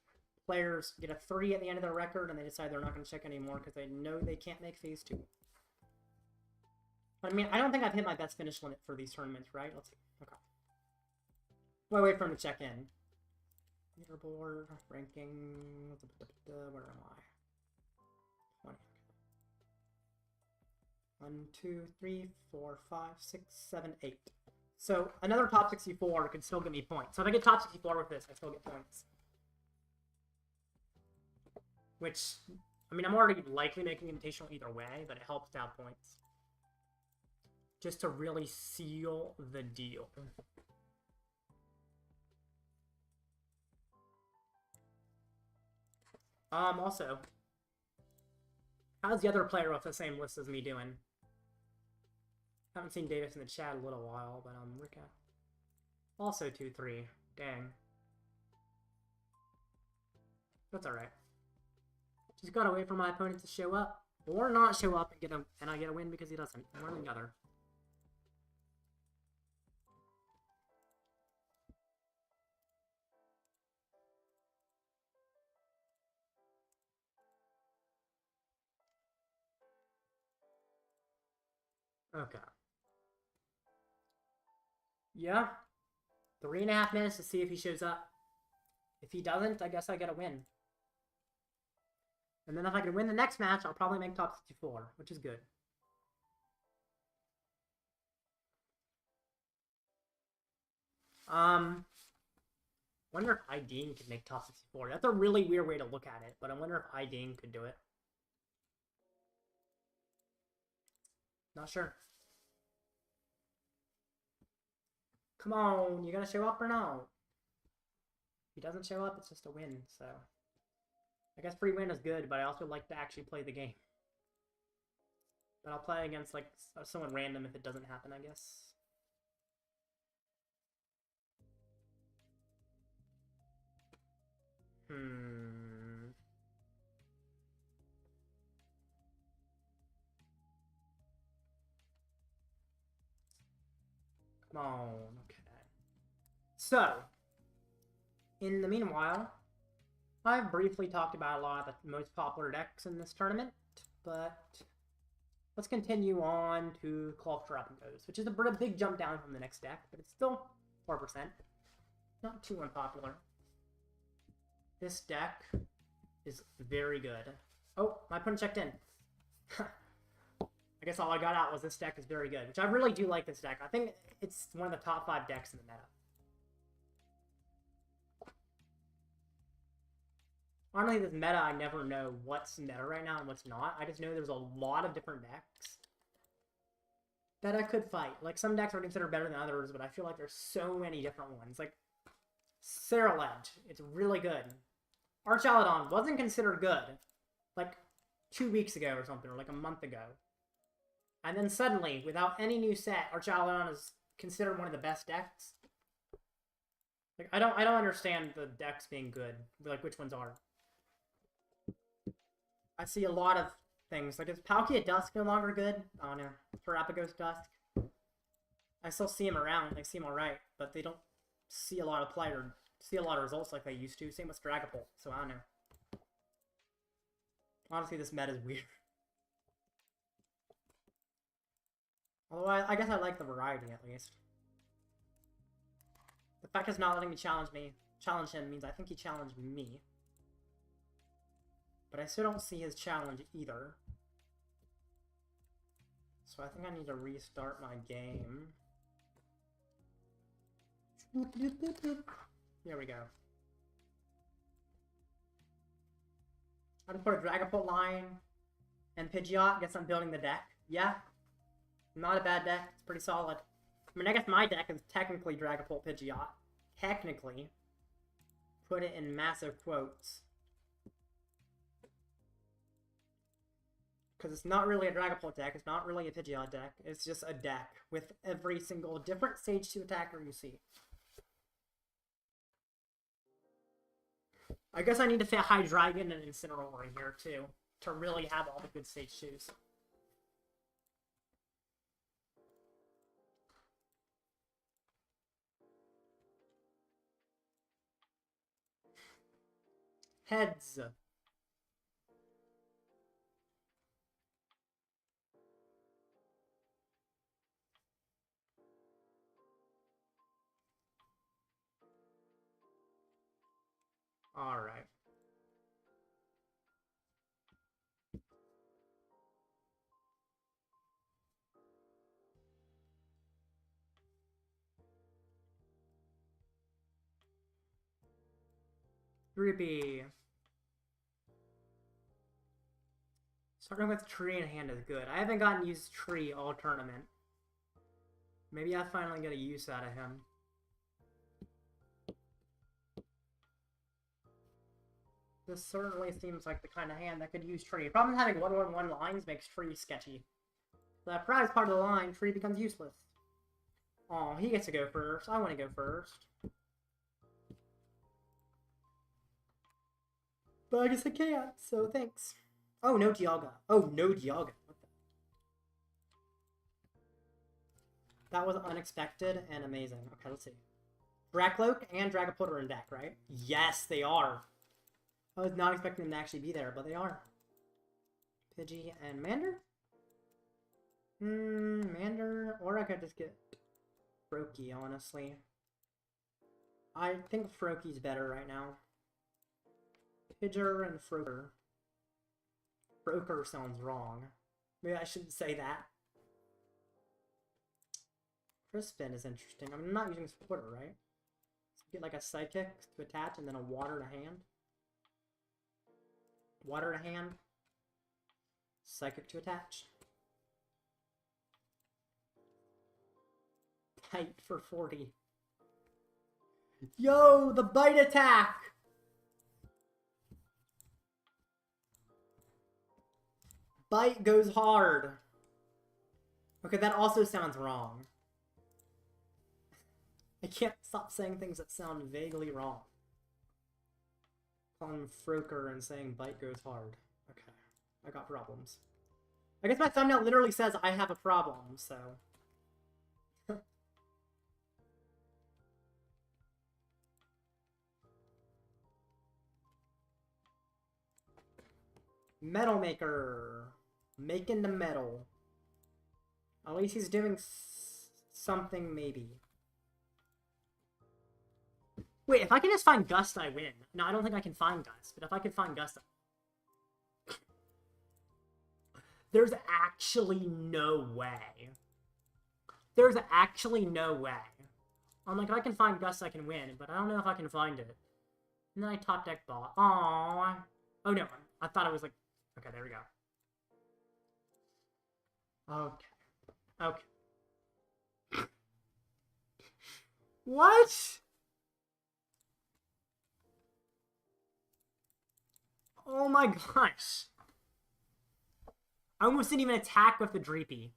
players get a 3 at the end of their record and they decide they're not going to check anymore because they know they can't make phase 2. I mean, I don't think I've hit my best finish limit for these tournaments, right? Let's see. Okay. Well, wait for him to check in. Leaderboard, ranking, where am I? 20. 1, 2, 3, 4, 5, 6, 7, 8. So, another top 64 could still give me points. So if I get top 64 with this, I still get points. Which, I mean, I'm already likely making Invitational either way, but it helps to have points. Just to really seal the deal. Also, how's the other player with the same list as me doing? Haven't seen Davis in the chat a little while, but Rika. Also 2-3. Dang. That's alright. Just gotta wait for my opponent to show up. Or not show up and I get a win because he doesn't. One or the other. Okay. Yeah. 3.5 minutes to see if he shows up. If he doesn't, I guess I get a win. And then if I can win the next match, I'll probably make top 64, which is good. Wonder if IDing could make top 64. That's a really weird way to look at it, but I wonder if IDing could do it. Not sure. Come on, you gonna show up or no? If he doesn't show up, it's just a win, so... I guess free win is good, but I also like to actually play the game. But I'll play against, like, someone random if it doesn't happen, I guess. Come on, okay. So, in the meanwhile, I've briefly talked about a lot of the most popular decks in this tournament, but let's continue on to Call of Terrapins, which is a big jump down from the next deck, but it's still 4%. Not too unpopular. This deck is very good. Oh, my opponent checked in. I guess all I got out was this deck is very good, which I really do like this deck. I think it's one of the top 5 decks in the meta. Honestly, this meta, I never know what's meta right now and what's not. I just know there's a lot of different decks. that I could fight. Like, some decks are considered better than others, but I feel like there's so many different ones. Like, Ceruledge, it's really good. Archaludon wasn't considered good, like, 2 weeks ago or something, or like a month ago. And then suddenly, without any new set, Archaludon is considered one of the best decks. Like, I don't understand the decks being good. Like, which ones are. I see a lot of things. Like, is Palkia Dusk no longer good? Oh no. Terapagos Dusk. I still see him around. They seem alright, but they don't see a lot of play or see a lot of results like they used to. Same with Dragapult, so I don't know. Honestly, this meta is weird. Although I guess I like the variety at least. The fact he's not letting me challenge him means I think he challenged me. But I still don't see his challenge either. So I think I need to restart my game. Here we go. I just put a Dragapult line and Pidgeot. Guess I'm building the deck. Yeah. Not a bad deck. It's pretty solid. I mean, I guess my deck is technically Dragapult Pidgeot. Technically. Put it in massive quotes. Because it's not really a Dragapult deck. It's not really a Pidgeot deck. It's just a deck with every single different Stage 2 attacker you see. I guess I need to fit Hydreigon and Incineroar in here, too. To really have all the good Stage 2s. Heads. Alright. Dreepy. Starting with Tree in hand is good. I haven't gotten used to Tree all tournament. Maybe I finally get a use out of him. This certainly seems like the kind of hand that could use Tree. Problem with having 1/1/1 lines makes Tree sketchy. That prize part of the line, Tree becomes useless. Oh, he gets to go first. I want to go first. But I guess I can't, so thanks. Oh, no Dialga. Oh, no Dialga. What the? That was unexpected and amazing. Okay, let's see. Drakloak and Dragapult are in deck, right? Yes, they are. I was not expecting them to actually be there, but they are. Pidgey and Mander? Mander, or I could just get Froakie, honestly. I think Froakie's better right now. Pidger and Froaker. Froaker sounds wrong. Maybe I shouldn't say that. Crispin is interesting. I'm not using Splitter, right? So get like a Psychic to attach and then a Water to hand. Water to hand. Psychic to attach. Bite for 40. Yo, the bite attack! Bite goes hard. Okay, that also sounds wrong. I can't stop saying things that sound vaguely wrong. Calling Froaker and saying bite goes hard. Okay, I got problems. I guess my thumbnail literally says I have a problem, so... Metal Maker. Making the metal. At least he's doing something, maybe. Wait, if I can just find Gust, I win. No, I don't think I can find Gust, but if I can find Gust... There's actually no way. There's actually no way. I'm like, if I can find Gust, I can win, but I don't know if I can find it. And then I top deck ball. Aww. Oh no, I thought it was like... Okay, there we go. Okay. Okay. What? Oh my gosh. I almost didn't even attack with the Dreepy.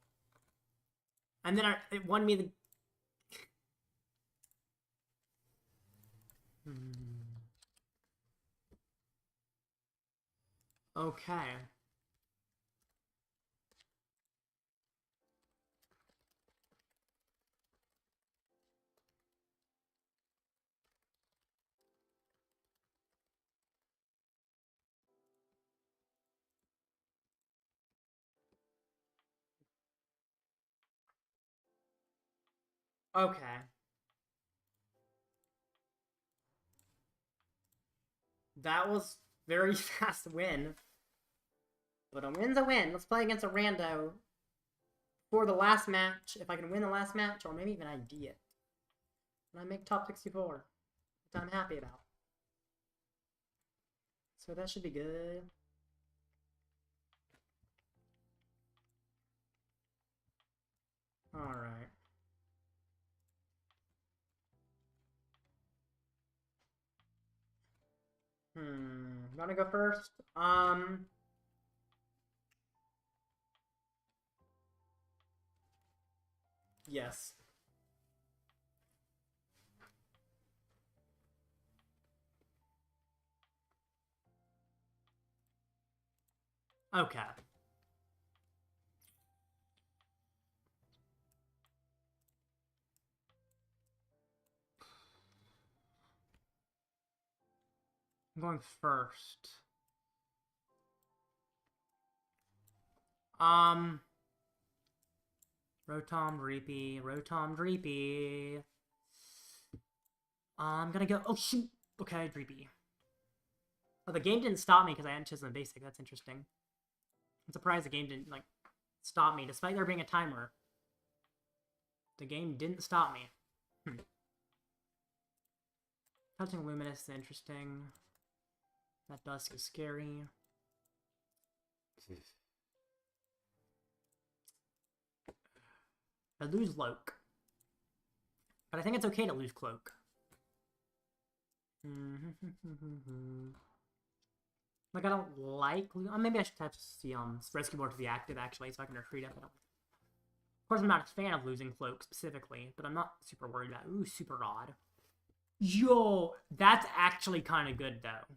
And then it won me the... Okay. Okay. That was very fast win. But a win's a win. Let's play against a rando for the last match. If I can win the last match, or maybe even ID it. And I make top 64. Which I'm happy about. So that should be good. Alright. Wanna go first? Yes. Okay. I'm going first. Rotom, Dreepy. I'm gonna go... Oh, shoot! Okay, Dreepy. Oh, the game didn't stop me because I hadn't chosen the basic. That's interesting. I'm surprised the game didn't, like, stop me, despite there being a timer. The game didn't stop me. Touching Luminous is interesting. That Dusk is scary. I lose Loke. But I think it's okay to lose Cloak. Like, I don't like... maybe I should have the Rescue Board to be active, actually, so I can retreat if I don't... Of course, I'm not a fan of losing Cloak, specifically, but I'm not super worried about it. Ooh, super odd. Yo! That's actually kind of good, though.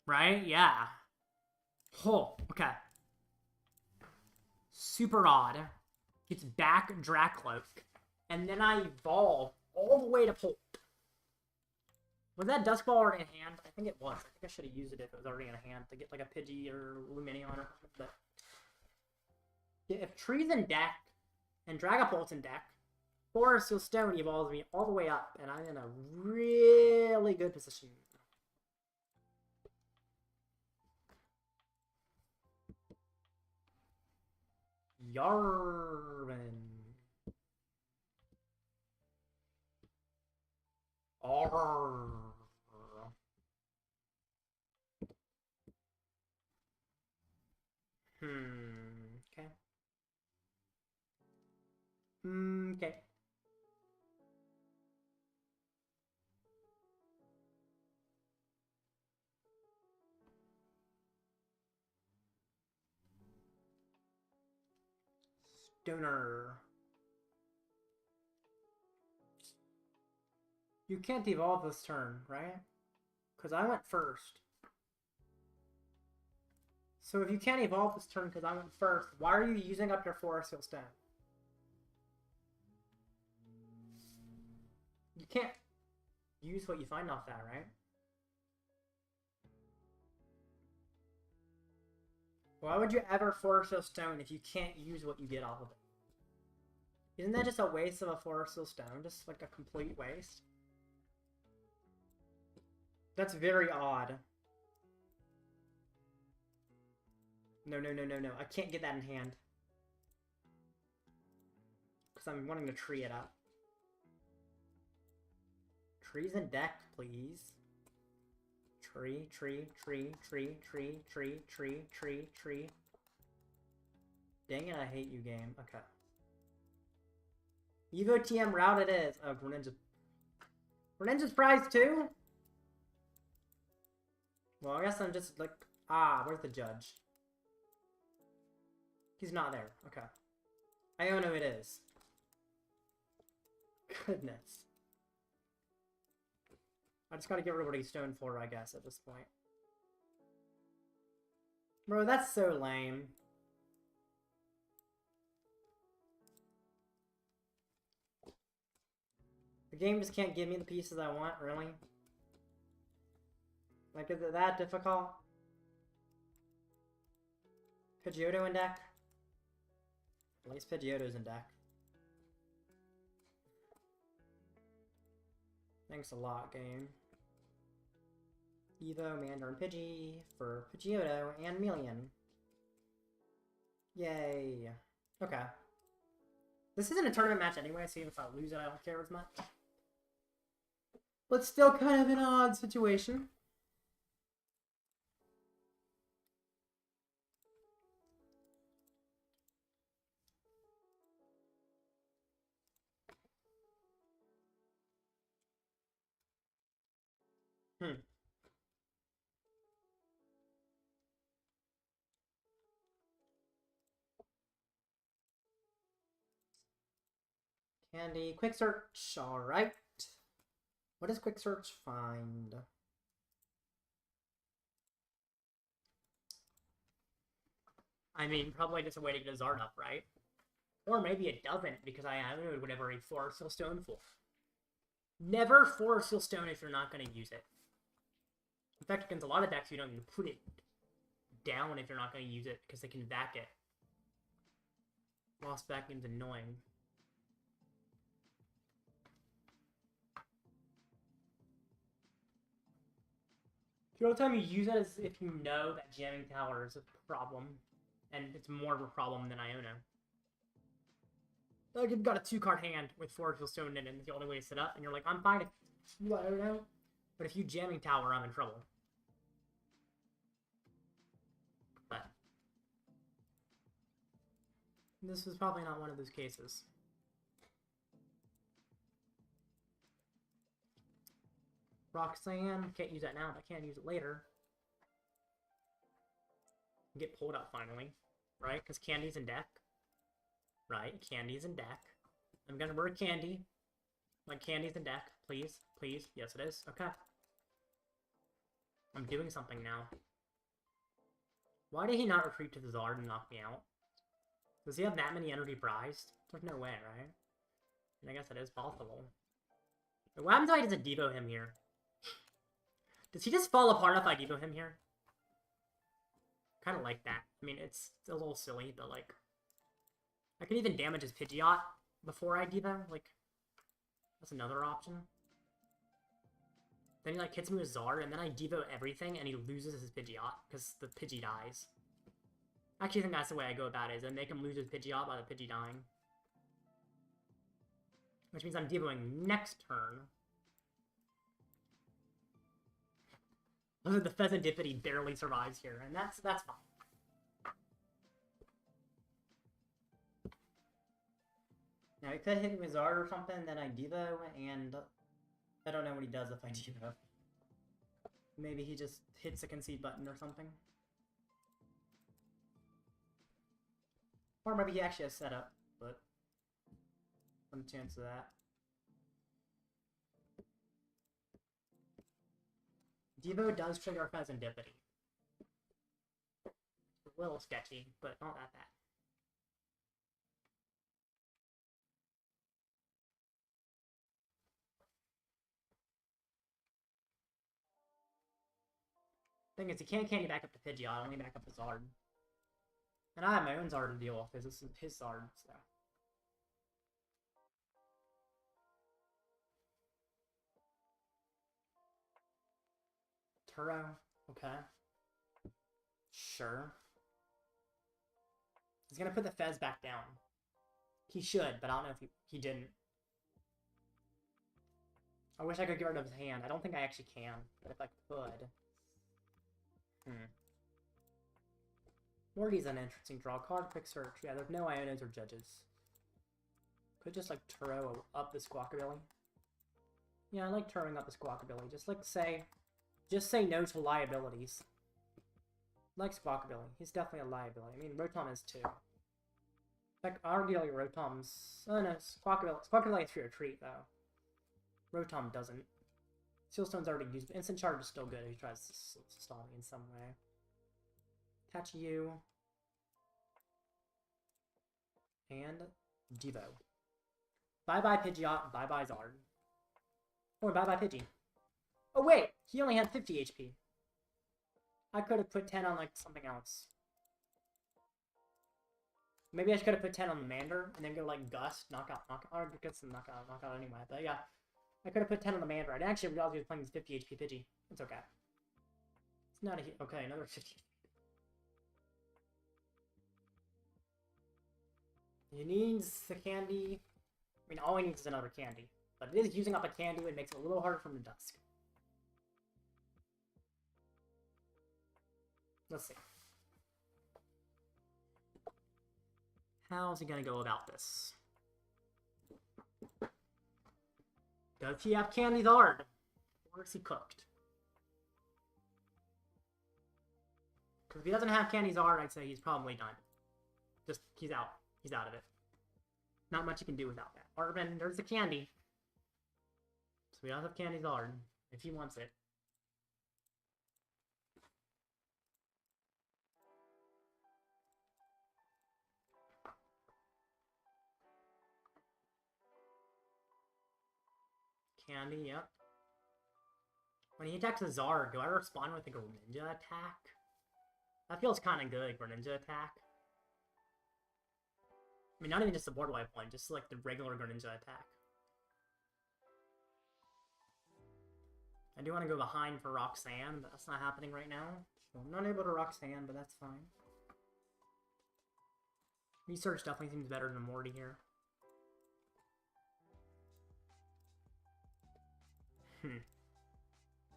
Right? Yeah. Oh, okay. Super odd. Gets back Drakloak. And then I evolve all the way to Pult. Was that Dusk Ball already in hand? I think it was. I think I should have used it if it was already in hand to get like a Pidgey or Lumineon or something. But yeah, if Tree's in deck and Dragapult's in deck, Forest or Stone evolves me all the way up, and I'm in a really good position. Yarvin. Arr. Okay. Okay. Stoner. You can't evolve this turn, right? Because I went first. So if you can't evolve this turn because I went first, why are you using up your Forest Seal Stone? You can't use what you find off that, right? Why would you ever Forest Seal Stone if you can't use what you get off of it? Isn't that just a waste of a Forest Seal Stone? Just like a complete waste? That's very odd. No, no, no, no, no. I can't get that in hand. Because I'm wanting to tree it up. Trees in deck, please. Tree, tree, tree, tree, tree, tree, tree, tree, tree. Dang it, I hate you, game. Okay. Evo TM route it is. Oh, Greninja. Greninja's prize too? Well, I guess I'm just like... Ah, where's the judge? He's not there. Okay. I know it is. Goodness. I just gotta get rid of what he's stone for, I guess, at this point. Bro, that's so lame. The game just can't give me the pieces I want, really? Like, is it that difficult? Pidgeotto in deck? At least Pidgeotto's in deck. Thanks a lot, game. Evo, Mandarin Pidgey for Pidgeotto and Mawile. Yay. Okay. This isn't a tournament match anyway, so even if I lose it, I don't care as much. But still kind of an odd situation. Candy, quick search, alright. What does quick search find? I mean, probably just a way to get a Zard up, right? Or maybe it doesn't, because I don't know whatever a Forest Seal Stone for. Never Forest Seal Stone if you're not going to use it. In fact, against a lot of decks, you don't even put it down if you're not going to use it, because they can back it. Lost backing's annoying. The only time you use it is if you know that jamming tower is a problem. And it's more of a problem than Iono. Like, you've got a 2-card hand with Forest Seal Stone in it, and it's the only way to set up, and you're like, I'm fine if you Iono. But if you jamming tower, I'm in trouble. But this was probably not one of those cases. Roxanne, can't use that now, but I can use it later. Get pulled out finally, right? Because Candy's in deck. Right, Candy's in deck. I'm gonna work Candy. Like, Candy's in deck. Please, please. Yes, it is. Okay. I'm doing something now. Why did he not retreat to the Zard and knock me out? Does he have that many energy prized? There's no way, right? And I guess it is possible. But what happens if I just Devo him here? Does he just fall apart if I Devo him here? Kind of like that. I mean, it's a little silly, but like... I could even damage his Pidgeot before I Devo. Like, that's another option. Then he like hits me with Zard, and then I Devo everything, and he loses his Pidgeot, because the Pidgey dies. I actually think that's the way I go about it, is I make him lose his Pidgeot by the Pidgey dying. Which means I'm Devoing next turn. The Fezandipiti barely survives here, and that's fine. Now, he could hit me with Zard or something, then I Devo, and I don't know what he does if I Devo. Maybe he just hits a concede button or something. Or maybe he actually has setup, but some chance of that. Devo does trigger Fezandipiti. It's a little sketchy, but not that bad. Thing is, he can't candy back up to Pidgeot, only back up to Zard. And I have my own Zard to deal with, because this is his Zard, so. Turo, okay. Sure. He's gonna put the Fez back down. He should, but I don't know if he didn't. I wish I could get rid of his hand. I don't think I actually can, but if I could. Morty's an interesting draw card. Quick search. Yeah, there's no Ionos or Judges. Could just like Turo up the Squawkabilly. Yeah, I like Turoing up the Squawkabilly. Just say no to liabilities. Like Squawkabilly. He's definitely a liability. I mean, Rotom is too. Like, arguably Rotom's... Oh no, Squawkabilly is for your treat, though. Rotom doesn't. Sealstone's already used, but Instant Charge is still good if he tries to stall me in some way. Attach you. And Devo. Bye-bye Pidgeot, bye-bye Zard. Or bye-bye Pidgey. Oh wait, he only had 50 HP. I could have put 10 on, like, something else. Maybe I could have put 10 on the Mander, and then go, like, Gust, knockout, or get some knockout anyway. But yeah, I could have put 10 on the Mander. I actually realized he was playing this 50 HP Pidgey. It's okay. It's not a... Okay, another 50. He needs the candy. I mean, all he needs is another candy. But it is using up a candy, which makes it a little harder for him to Dusk. Let's see. How's he gonna go about this? Does he have Candy Zard? Or is he cooked? Because if he doesn't have Candy Zard, I'd say he's probably done. Just, he's out. He's out of it. Not much you can do without that. Arvin, there's the candy. So we don't have Candy Zard, if he wants it. Candy, yep. When he attacks a Zard, do I respond with a Greninja attack? That feels kind of good, Greninja attack. I mean, not even just the board wipe one, just like the regular Greninja attack. I do want to go behind for Roxanne, but that's not happening right now. So I'm not able to Roxanne, but that's fine. Research definitely seems better than Morty here.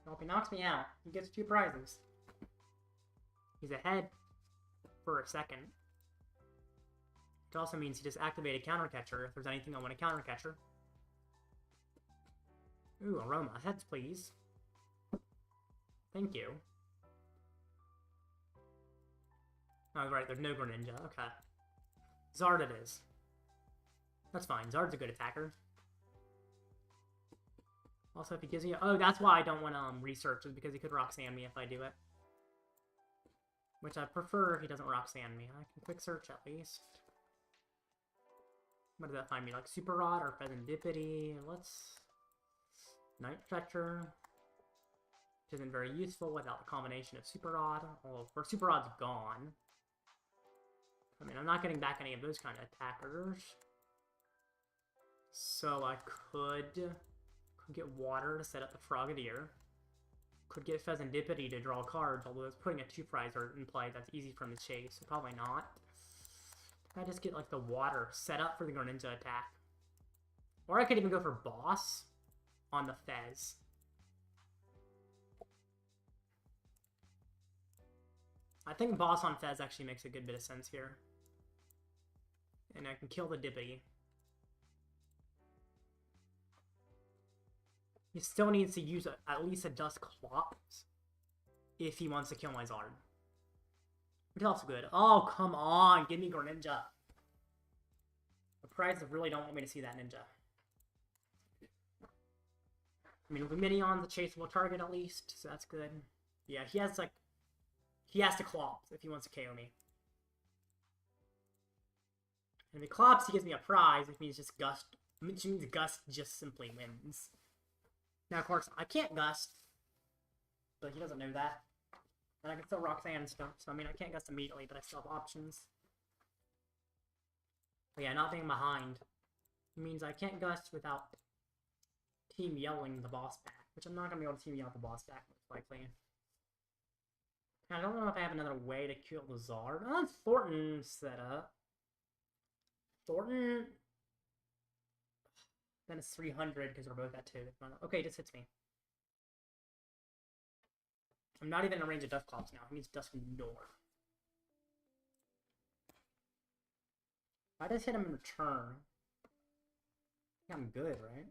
Well, if he knocks me out, he gets 2 prizes. He's ahead for a second. It also means he just activated Counter Catcher if there's anything I want to Counter Catcher. Ooh, Aroma. Heads, please. Thank you. Oh, right, there's no Greninja. Okay. Zard it is. That's fine. Zard's a good attacker. Also, if he gives me... Oh, that's why I don't want to research, is because he could Roxanne me if I do it. Which I prefer if he doesn't Roxanne me. I can quick search at least. What does that find me? Like Super Rod or Fezandipiti? Let's... Night Stretcher. Which isn't very useful without the combination of Super Rod. Well, for Super Rod's gone. I mean, I'm not getting back any of those kind of attackers. So I could get Water to set up the Frogadier. Could get Fezandipiti to draw cards, although it's putting a 2-prizer in play that's easy for him to chase, so probably not. I just get like the Water set up for the Greninja attack. Or I could even go for Boss on the Fez. I think Boss on Fez actually makes a good bit of sense here. And I can kill the Dippity. He still needs to use at least a Dusk Clops if he wants to kill my Zard. Which is also good. Oh, come on! Give me Greninja. The prizes really don't want me to see that ninja. I mean, Lumineon's a chaseable target at least, so that's good. Yeah, he has like... He has to Clops if he wants to KO me. And if he Clops, he gives me a prize, which means just Gust. Which means Gust just simply wins. Now, of course, I can't Gust, but he doesn't know that. And I can still Roxanne stuff, so I mean, I can't Gust immediately, but I still have options. But yeah, not being behind means I can't Gust without Team Yelling the boss back, which I'm not going to be able to Team Yell the boss back, most likely. I don't know if I have another way to kill the Zard. Oh, Thornton set up. Thornton... Then it's 300 because we're both at 2. Okay, it just hits me. I'm not even in range of Dusk Clops now. He needs Dusk North. If I just hit him in return, think I'm good, right?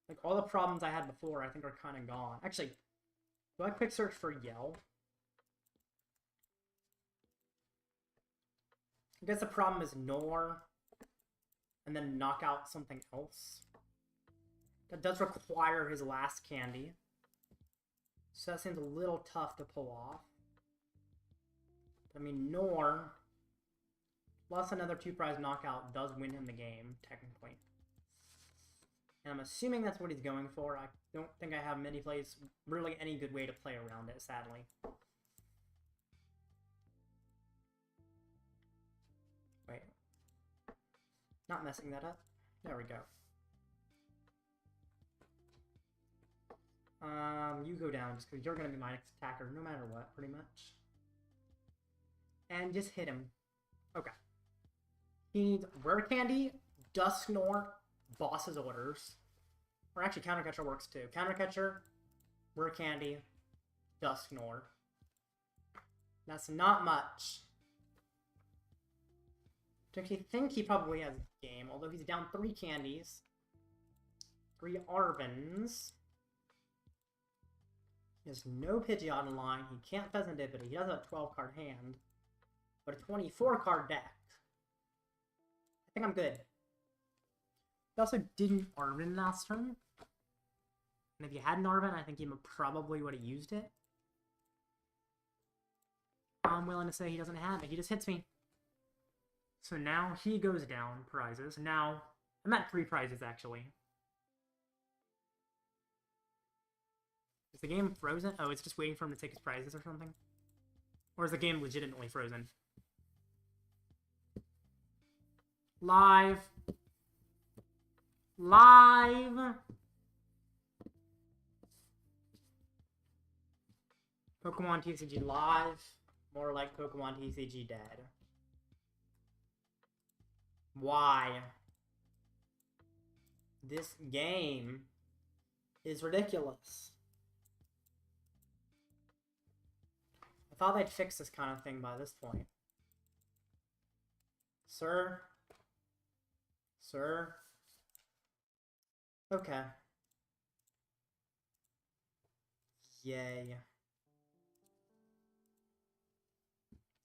Like, all the problems I had before, I think, are kind of gone. Actually, do I quick search for Yell? I guess the problem is Nor, and then knock out something else. That does require his last candy. So that seems a little tough to pull off. I mean, Nor, plus another 2-prize knockout does win him the game, technically. And I'm assuming that's what he's going for. I don't think I have really any good way to play around it, sadly. Wait. Not messing that up. There we go. You go down just because you're going to be my next attacker no matter what, pretty much. And just hit him. Okay. He needs Rare Candy, Dusk Ball, Boss's Orders. Or actually, Counter Catcher works too. Counter Catcher, Rare Candy, Dusk Ball. That's not much. I think he probably has a game, although he's down 3 candies. 3 Arvins. He has no Pidgeot in line. He can't Fezandipiti. He does have a 12-card hand. But a 24-card deck. I think I'm good. He also didn't Arvin last turn. And if you had an Arvin, I think he probably would have used it. I'm willing to say he doesn't have it. He just hits me. So now he goes down prizes. Now, I'm at 3 prizes, actually. Is the game frozen? Oh, it's just waiting for him to take his prizes or something? Or is the game legitimately frozen? Live. Live. Pokemon TCG live. More like Pokemon TCG dead. Why? This game is ridiculous. I thought they'd fix this kind of thing by this point. Sir? Sir? Okay. Yay.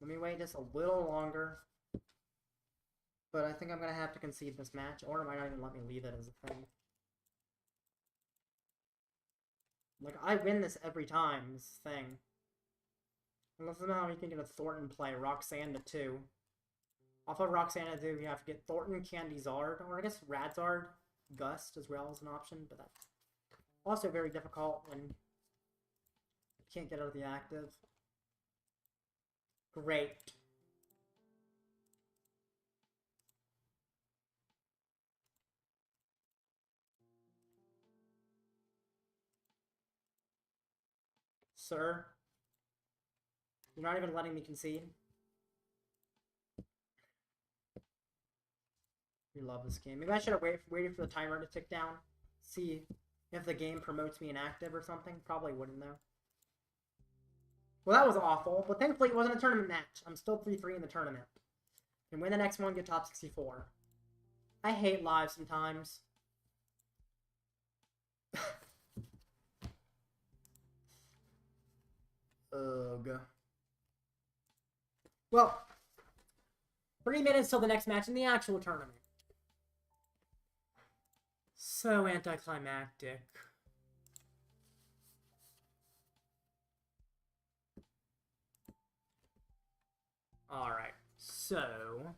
Let me wait just a little longer. But I think I'm going to have to concede this match, or it might not even let me leave it as a thing. Like, I win this every time, this thing. Unless somehow you can get a Thornton play, Roxanne to 2. Off of Roxanne to 2, you have to get Thornton, Candyzard, or I guess Radzard, Gust as well as an option, but that's also very difficult when you can't get out of the active. Great. Sir? You're not even letting me concede? We love this game. Maybe I should have waited for the timer to tick down. See if the game promotes me inactive or something. Probably wouldn't, though. Well, that was awful, but thankfully it wasn't a tournament match. I'm still 3-3 in the tournament. And win the next one, get top 64. I hate live sometimes. Ugh. Well, 3 minutes till the next match in the actual tournament. So anticlimactic. Alright, so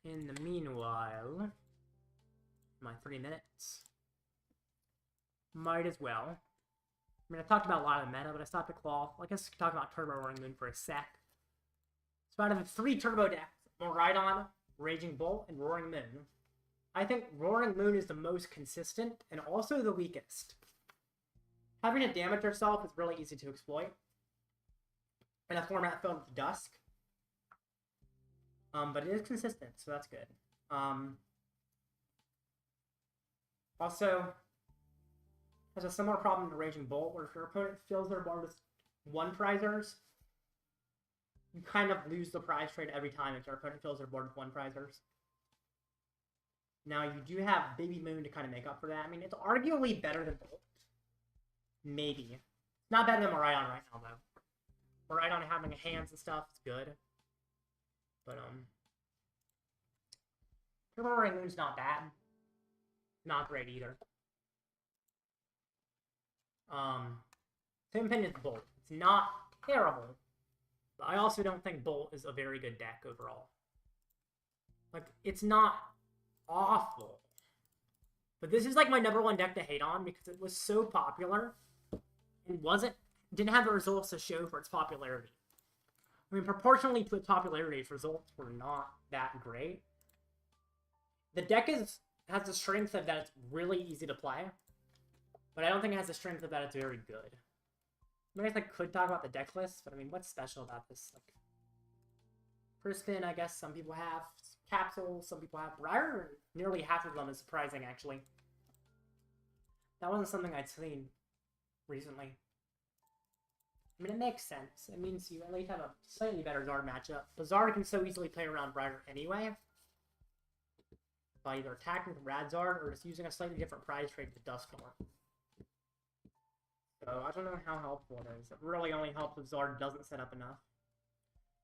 in the meanwhile, my 3 minutes, might as well. I mean, I talked about a lot of the meta, but I stopped at Claw. I guess I could talk about Turbo Roaring Moon for a sec. So out of the 3 Turbo decks, Miraidon, Raging Bolt, and Roaring Moon, I think Roaring Moon is the most consistent and also the weakest. Having to damage yourself is really easy to exploit in a format filled with Dusk. But it is consistent, so that's good. Also, has a similar problem to Raging Bolt, where if your opponent fills their board with 1-prizers, you kind of lose the prize trade every time if your opponent fills their board with 1 prizers. Now, you do have Baby Moon to kind of make up for that. I mean, it's arguably better than Bolt. Maybe. Not better than Mawile right now, though. Mawile having hands and stuff is good. But, Turbo Moon's not bad. Not great either. Same opinion as Bolt. It's not terrible. But I also don't think Bolt is a very good deck overall. Like, it's not awful. But this is like my #1 deck to hate on because it was so popular and didn't have the results to show for its popularity. I mean, proportionally to its popularity, its results were not that great. The deck has the strength of that it's really easy to play, but I don't think it has the strength of that it's very good. I guess I could talk about the deck list, but I mean, what's special about this? Like, Crispin, I guess some people have. Capsule, some people have. Briar, nearly half of them is surprising, actually. That wasn't something I'd seen recently. I mean, it makes sense. It means you at least have a slightly better Zard matchup. But Zard can so easily play around Briar anyway, by either attacking with Radzard or just using a slightly different prize trade with Dusk Ball. So, I don't know how helpful it is. It really only helps if Zard doesn't set up enough.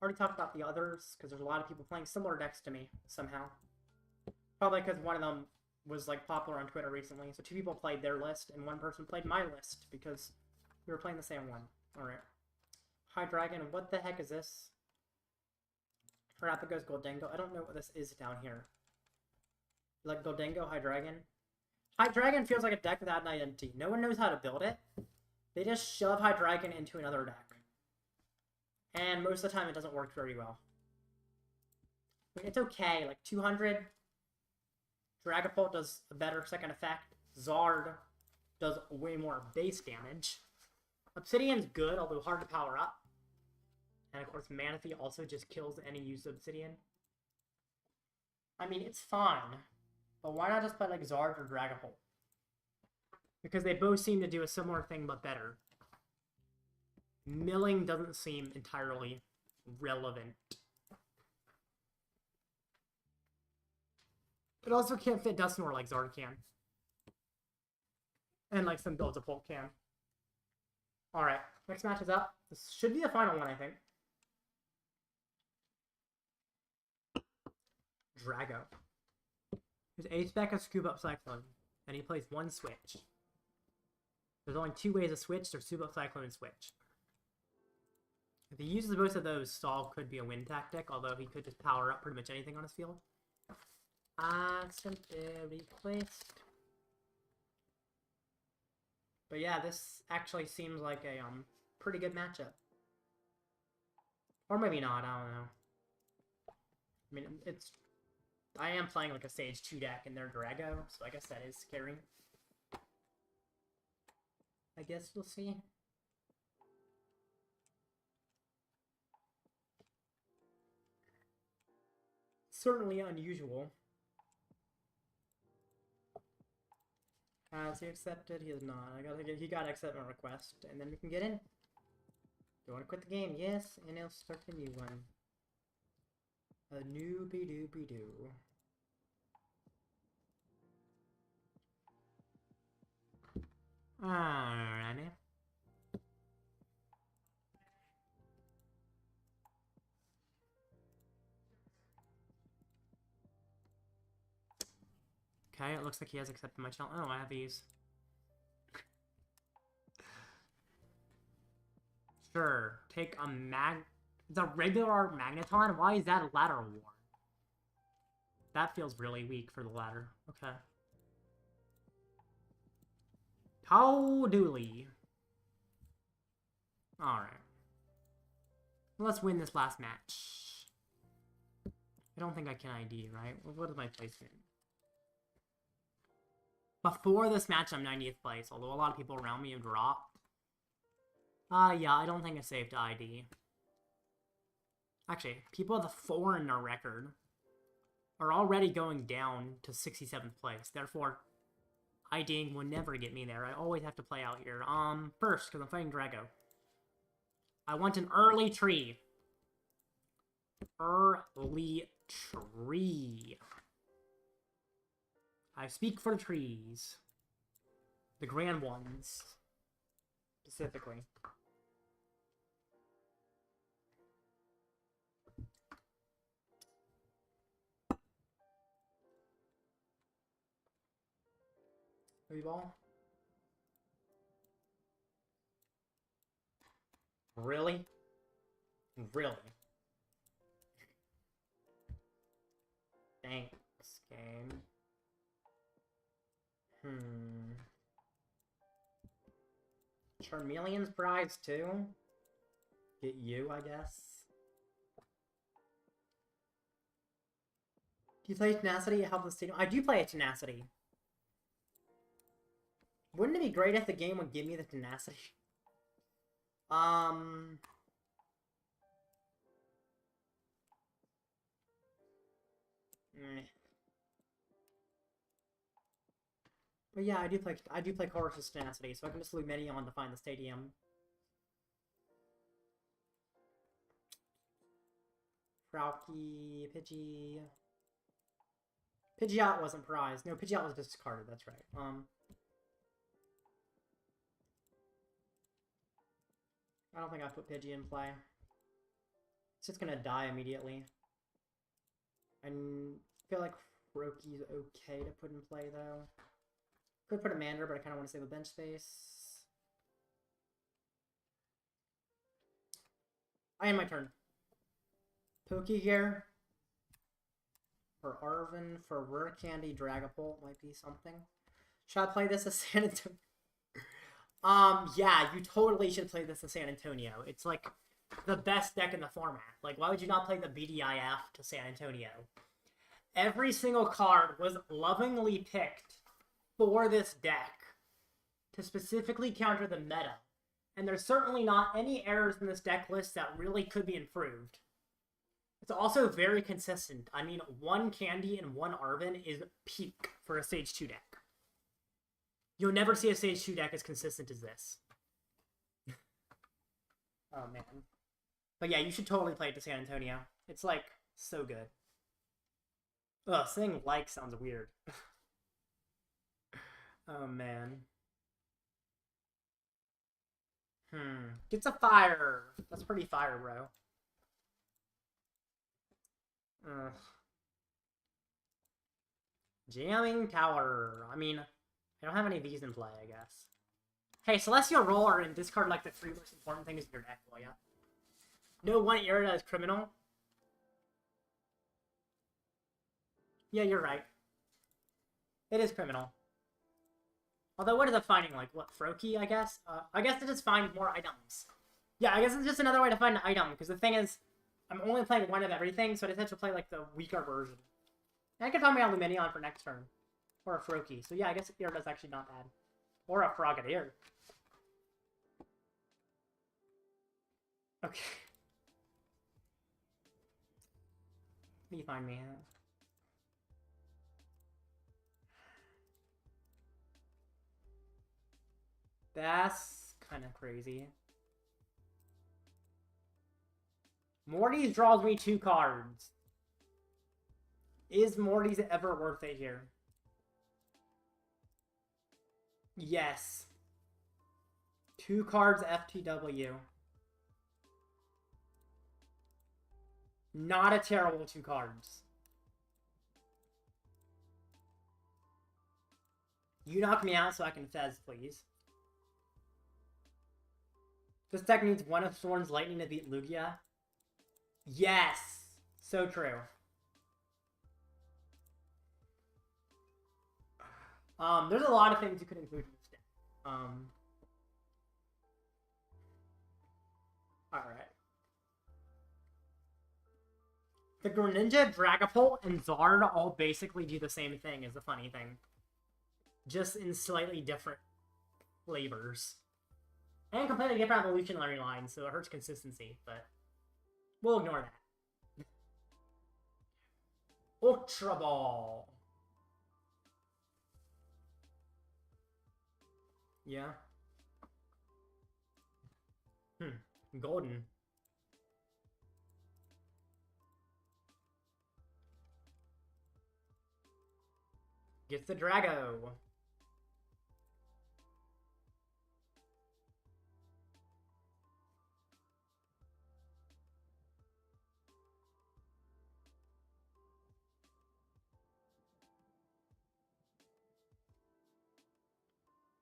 I already talked about the others, because there's a lot of people playing similar decks to me, somehow. Probably because one of them was, like, popular on Twitter recently, so 2 people played their list, and 1 person played my list, because we were playing the same one. Alright. Hydreigon, what the heck is this? Terrapagos, Goldengo. I don't know what this is down here. Like Goldengo, Hydreigon. Hydreigon feels like a deck without an identity. No one knows how to build it. They just shove Hydreigon into another deck. And most of the time it doesn't work very well. I mean, it's okay. Like 200. Dragapult does a better second effect. Zard does way more base damage. Obsidian's good, although hard to power up. And of course Manaphy also just kills any use of Obsidian. I mean, it's fine. But why not just play like Zard or Dragapult? Because they both seem to do a similar thing, but better. Milling doesn't seem entirely relevant. It also can't fit Dusknoir like Zard can. And like some builds a Bolt can. Alright, next match is up. This should be the final one, I think. Drago. His A-spec is Scoop Up Cyclone, and he plays 1 switch. There's only 2 ways to switch, there's Scoop Up Cyclone and switch. If he uses both of those, Stall could be a win tactic, although he could just power up pretty much anything on his field. Accidentally placed. But yeah, this actually seems like a pretty good matchup. Or maybe not, I don't know. I mean, I am playing like a Stage 2 deck in their Drago, so I guess that is scary. I guess we'll see. Certainly unusual. Has he accepted? He has not. He gotta accept my request, and then we can get in. Do you want to quit the game? Yes, and I'll start a new one. A new Bidoof. Alrighty. Okay, it looks like he has accepted my challenge. Oh, I have these. Sure, take a the regular Magneton? Why is that a ladder war? That feels really weak for the ladder. Okay. Powdooley. Alright. Let's win this last match. I don't think I can ID, right? What is my placement? Before this match, I'm 90th place, although a lot of people around me have dropped. Yeah, I don't think it's safe to ID. Actually, people with a 4 in their record are already going down to 67th place. Therefore, IDing will never get me there. I always have to play out here. First, because I'm fighting Drago. I want an early tree. early tree. I speak for the trees. The grand ones. Specifically. Ball. Really? Really? Thanks, game. Charmeleon's prize too? Get you, I guess. Do you play Tenacity to help the stadium? I do play a Tenacity. Wouldn't it be great if the game would give me the Tenacity? But yeah, I do play Chorus's Tenacity, so I can just Lumineon to find the stadium. Froakie, Pidgey. Pidgeot wasn't prized. No, Pidgeot was discarded, that's right. I don't think I put Pidgey in play. It's just gonna die immediately. I feel like Froakie's okay to put in play, though. Could put a Mander, but I kind of want to save a bench space. I end my turn. Pokégear. For Arven, for Rare Candy, Dragapult might be something. Should I play this as San Antonio? Yeah, you totally should play this as San Antonio. It's like the best deck in the format. Like, why would you not play the BDIF to San Antonio? Every single card was lovingly picked for this deck to specifically counter the meta. And there's certainly not any errors in this deck list that really could be improved. It's also very consistent. I mean, one Candy and one Arven is peak for a Stage 2 deck. You'll never see a Stage 2 deck as consistent as this. Oh, man. But yeah, you should totally play it to San Antonio. It's, like, so good. Ugh, saying like sounds weird. Oh, man. Gets a fire. That's pretty fire, bro. Ugh. Jamming Tower. I mean, I don't have any of these in play, I guess. Hey, Celestial Roller and discard like the 3 most important things in your deck, will ya? No one Irida is criminal. Yeah, you're right. It is criminal. Although, what is it finding? Like, what, Froakie, I guess? I guess it just finds more items. Yeah, I guess it's just another way to find an item, because the thing is, I'm only playing one of everything, so I just have to play, like, the weaker version. And I can find me a Lumineon for next turn. Or a Froakie. So yeah, I guess Irida's actually not bad. Or a Frogadier. Okay. What do you find me at? That's kind of crazy. Morty's draws me 2 cards. Is Morty's ever worth it here? Yes. 2 cards FTW. Not a terrible 2 cards. You knock me out so I can Fez, please. This deck needs one of Thorn's Lightning to beat Lugia. Yes! So true. There's a lot of things you could include in this deck. Alright. The Greninja, Dragapult, and Zard all basically do the same thing, is the funny thing. Just in slightly different flavors. And completely different evolutionary lines, so it hurts consistency, but we'll ignore that. Ultra Ball. Yeah. Golden. Gets the Drago.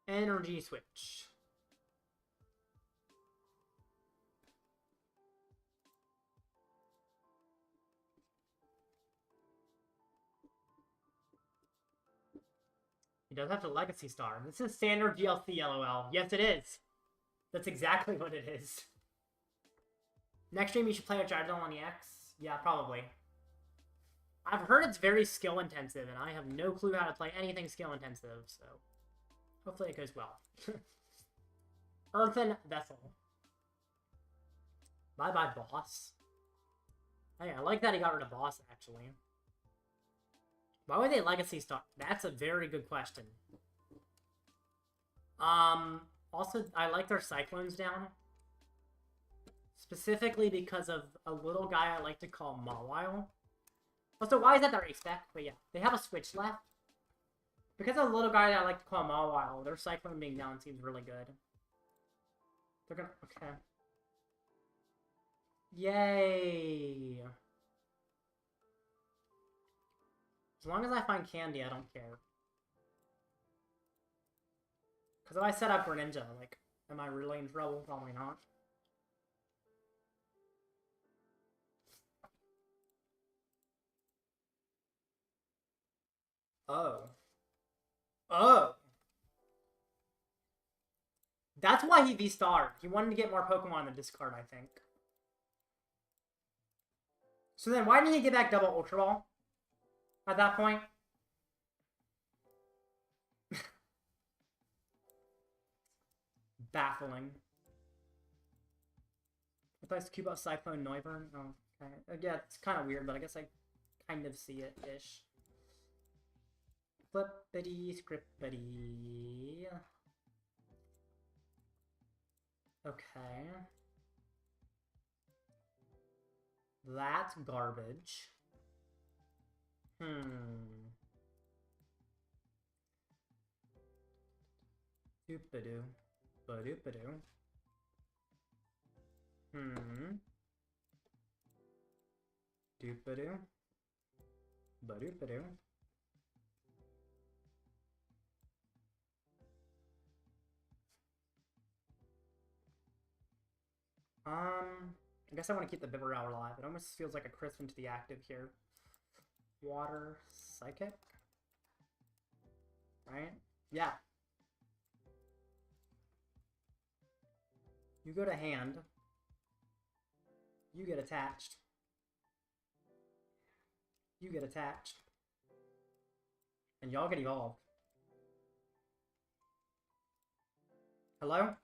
Energy switch. He does have to Legacy Star. This is standard DLC, LOL. Yes, it is. That's exactly what it is. Next stream, you should play a Charizard on the X. Yeah, probably. I've heard it's very skill-intensive, and I have no clue how to play anything skill-intensive, so... hopefully it goes well. Earthen Vessel. Bye-bye, boss. Hey, I like that he got rid of boss, actually. Why would they Legacy Star? That's a very good question. Also, I like their Cyclones down. Specifically because of a little guy I like to call Mawile. Also, why is that their A-spec? But yeah, they have a switch left. Because of the little guy that I like to call Mawile, their Cyclone being down seems really good. They're gonna... okay. Yay! As long as I find candy, I don't care. Because if I set up Greninja, like, am I really in trouble? Probably not. Oh. Oh! That's why he V-starred. He wanted to get more Pokemon in the discard, I think. So then why didn't he get back double Ultra Ball? At that point? Baffling. I thought it's cute about Cyclone Noivern. Oh, okay. Yeah, it's kind of weird, but I guess I kind of see it-ish. Flippity scrippity. Okay. That's garbage. Doop-a-doo. Ba-doop-a-doo. Doop-a-doo. Ba-doop-a-doo. I guess I want to keep the Bibarel alive. It almost feels like a crisp into the active here. Water Psychic. Right? Yeah. You go to hand. You get attached. You get attached. And y'all get evolved. Hello?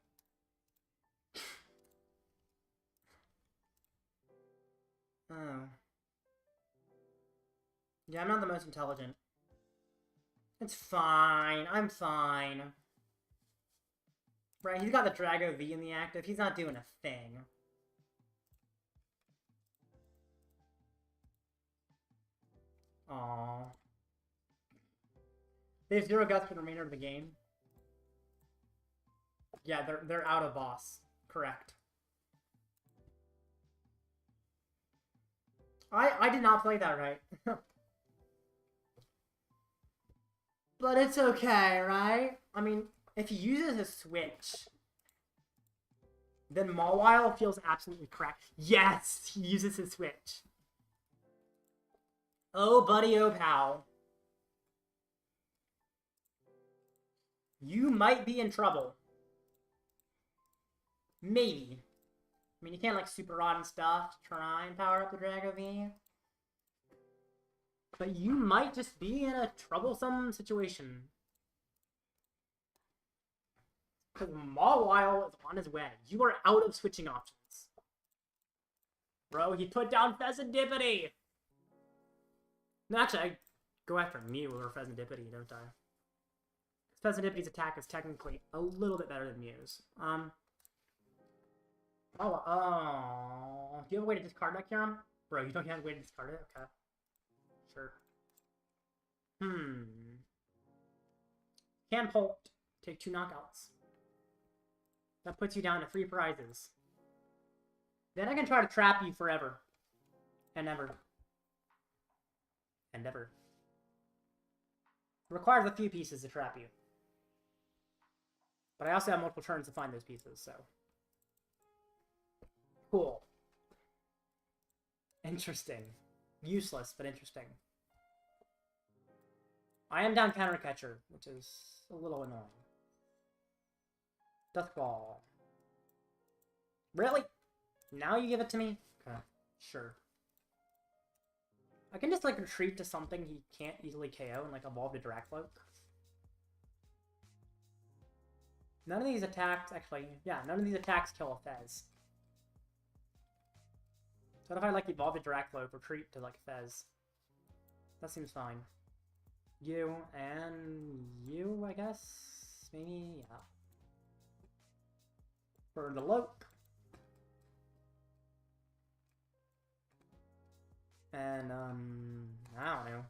Oh. Yeah, I'm not the most intelligent. It's fine. I'm fine. Right, he's got the Drago V in the active. He's not doing a thing. Aww. They have 0 guts for the remainder of the game. Yeah, they're out of boss. Correct. I did not play that right. But it's okay, right? I mean, if he uses his switch, then Mawile feels absolutely correct. Yes! He uses his switch. Oh, buddy, oh, pal. You might be in trouble. Maybe. I mean, you can't, like, Super Rod and stuff to try and power up the Drago V. But you might just be in a troublesome situation. Because Mawile is on his way. You are out of switching options. Bro, he put down Fezandipiti! No, actually, I go after Mew over Fezandipiti, don't I? Fezandipiti's attack is technically a little bit better than Mew's. Oh, do you have a way to discard that, Kieran? Bro, you don't have a way to discard it? Okay. Sure. Can Pult. Take 2 knockouts. That puts you down to 3 prizes. Then I can try to trap you forever. And ever. And ever. It requires a few pieces to trap you. But I also have multiple turns to find those pieces, so. Cool. Interesting. Useless, but interesting. I am down Counter Catcher, which is a little annoying. Dusk Ball. Really? Now you give it to me? Okay, sure. I can just, like, retreat to something he can't easily KO and, like, evolve to Drakloak. None of these attacks, actually, yeah, none of these attacks kill a Fez. So what if I, like, evolve to Drakloak, retreat to, like, Fez? That seems fine. You, and you, I guess? Maybe, yeah. For the Loke. And, I don't know.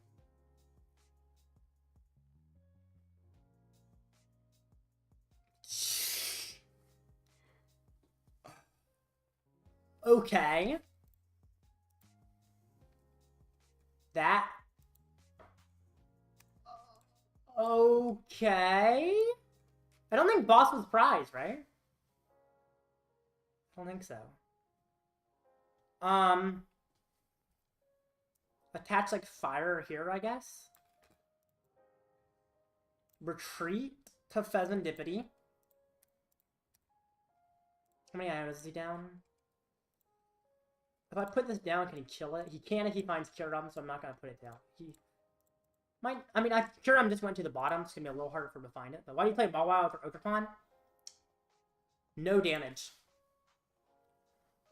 Okay. That. Okay. I don't think boss was prize, right? I don't think so. Attach, like, fire here, I guess. Retreat to Fezandipiti. How many items is he down? If I put this down, can he kill it? He can if he finds Kyurem, so I'm not going to put it down. He might... I mean, Kyurem just went to the bottom. It's going to be a little harder for him to find it. But why do you play Mawile over Ogerpon? No damage.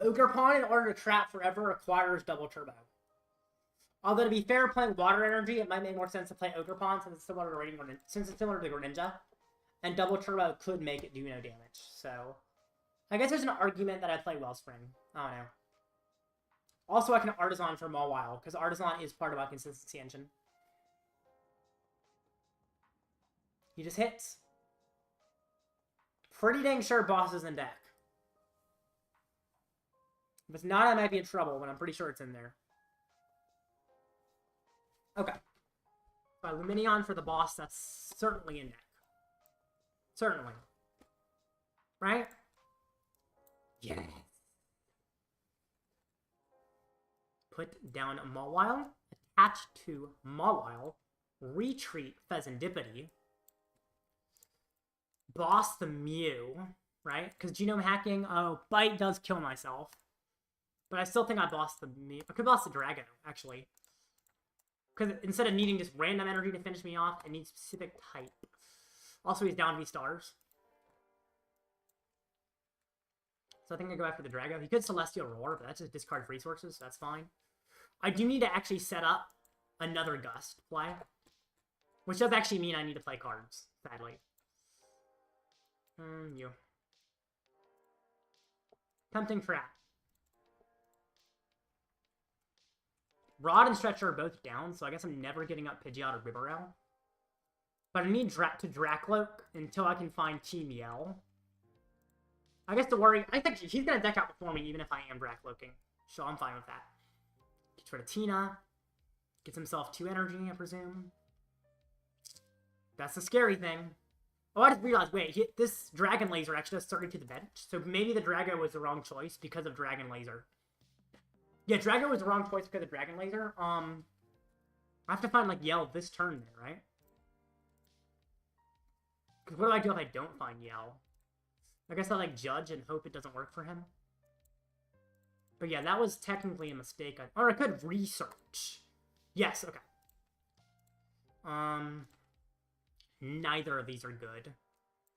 Ogerpon, in order to trap forever, requires double turbo. Although, to be fair, playing Water Energy, it might make more sense to play Ogerpon since it's similar to Greninja. And double turbo could make it do no damage. So, I guess there's an argument that I play Wellspring. I don't know. Also, I can Artisan for Mawile, because Artisan is part of my consistency engine. He just hits. Pretty dang sure boss is in deck. If it's not, I might be in trouble, but I'm pretty sure it's in there. Okay. By Lumineon for the boss, that's certainly in deck. Certainly. Right? Yes. Put down Mawile, attach to Mawile, retreat Fezandipiti, boss the Mew, right? Because genome hacking, oh, Bite does kill myself. But I still think I bossed the Mew. I could boss the Drago, actually. Because instead of needing just random energy to finish me off, it needs specific type. Also, he's down V-Stars. So I think I go after the Drago. He could Celestial Roar, but that's just discard resources, so that's fine. I do need to actually set up another Gust play. Which does actually mean I need to play cards, sadly. You. Tempting trap. Rod and Stretcher are both down, so I guess I'm never getting up Pidgeot or Bibarel. But I need to Drakloak until I can find Team Yell. I guess to worry, I think he's going to deck out before me even if I am Drakloaking. So I'm fine with that. Gets rid of Tina. Gets himself 2 energy, I presume. That's the scary thing. Oh, I just realized, wait, this Dragon Laser actually does 30 to the bench. So maybe the Drago was the wrong choice because of Dragon Laser. Yeah, Drago was the wrong choice because of Dragon Laser. I have to find, like, Yell this turn there, right? Because what do I do if I don't find Yell? I guess I, like, Judge and hope it doesn't work for him. But yeah, that was technically a mistake. Or I could research. Yes, okay. Neither of these are good.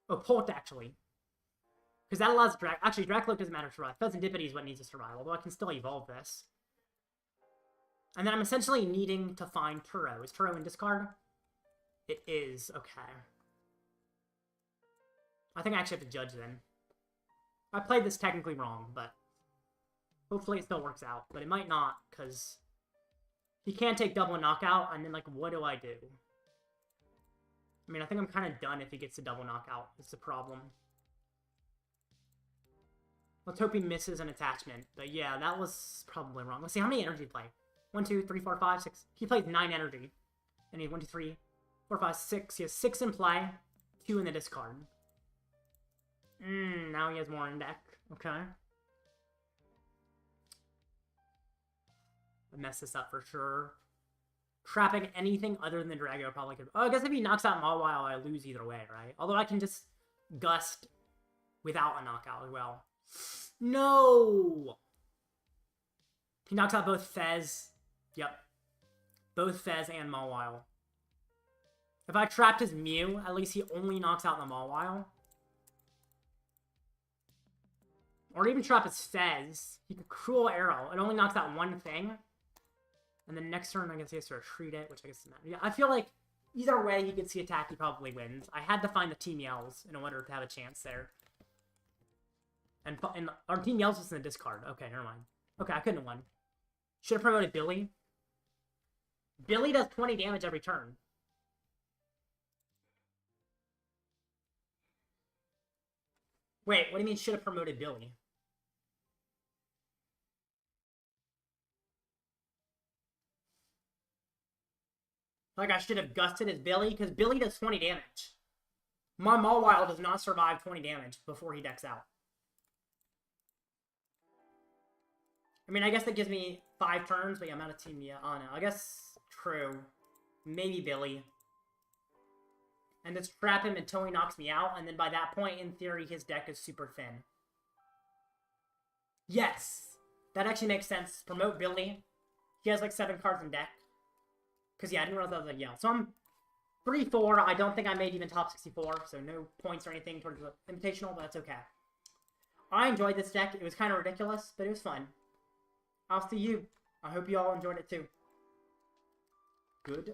Oh, Pult, actually. Because that allows Actually, Drakloak doesn't matter to survive. Fezandipiti is what needs to survive, although I can still evolve this. And then I'm essentially needing to find Turo. Is Turo in discard? It is, okay. I think I actually have to Judge then. I played this technically wrong, but hopefully it still works out. But it might not, because he can't take double knockout, and then, like, what do I do? I mean, I think I'm kind of done if he gets a double knockout. It's the problem. Let's hope he misses an attachment. But yeah, that was probably wrong. Let's see, how many energy play? 1, 2, 3, 4, 5, 6. He plays 9 energy. And he 1, 2, 3, 4, 5, 6. He has 6 in play, 2 in the discard. Now he has more in deck. Okay. I messed this up for sure. Trapping anything other than the Drago probably could... Oh, I guess if he knocks out Mawile, I lose either way, right? Although I can just Gust without a knockout as well. No! He knocks out both Fez. Yep. Both Fez and Mawile. If I trapped his Mew, at least he only knocks out the Mawile. Or even trap his Fez. He could Cruel Arrow. It only knocks out one thing. And then next turn, I guess he has to retreat it, which I guess doesn't matter. Yeah, I feel like either way he gets the attack, he probably wins. I had to find the Team Yells in order to have a chance there. And our Team Yells was in the discard. Okay, never mind. Okay, I couldn't have won. Should have promoted Billy. Billy does 20 damage every turn. Wait, what do you mean should have promoted Billy? Like I should have gusted his Billy, because Billy does 20 damage. My Mawile does not survive 20 damage before he decks out. I mean, I guess that gives me 5 turns, but yeah, I'm out of team yet. Oh no, I guess true. Maybe Billy. And just trap him until he knocks me out, and then by that point, in theory, his deck is super thin. Yes! That actually makes sense. Promote Billy. He has like 7 cards in deck. Because, yeah, I didn't realize that was like, yeah. So I'm 3-4. I don't think I made even top 64, so no points or anything towards the Invitational, but that's okay. I enjoyed this deck. It was kind of ridiculous, but it was fun. I'll see you. I hope you all enjoyed it too. Goodbye.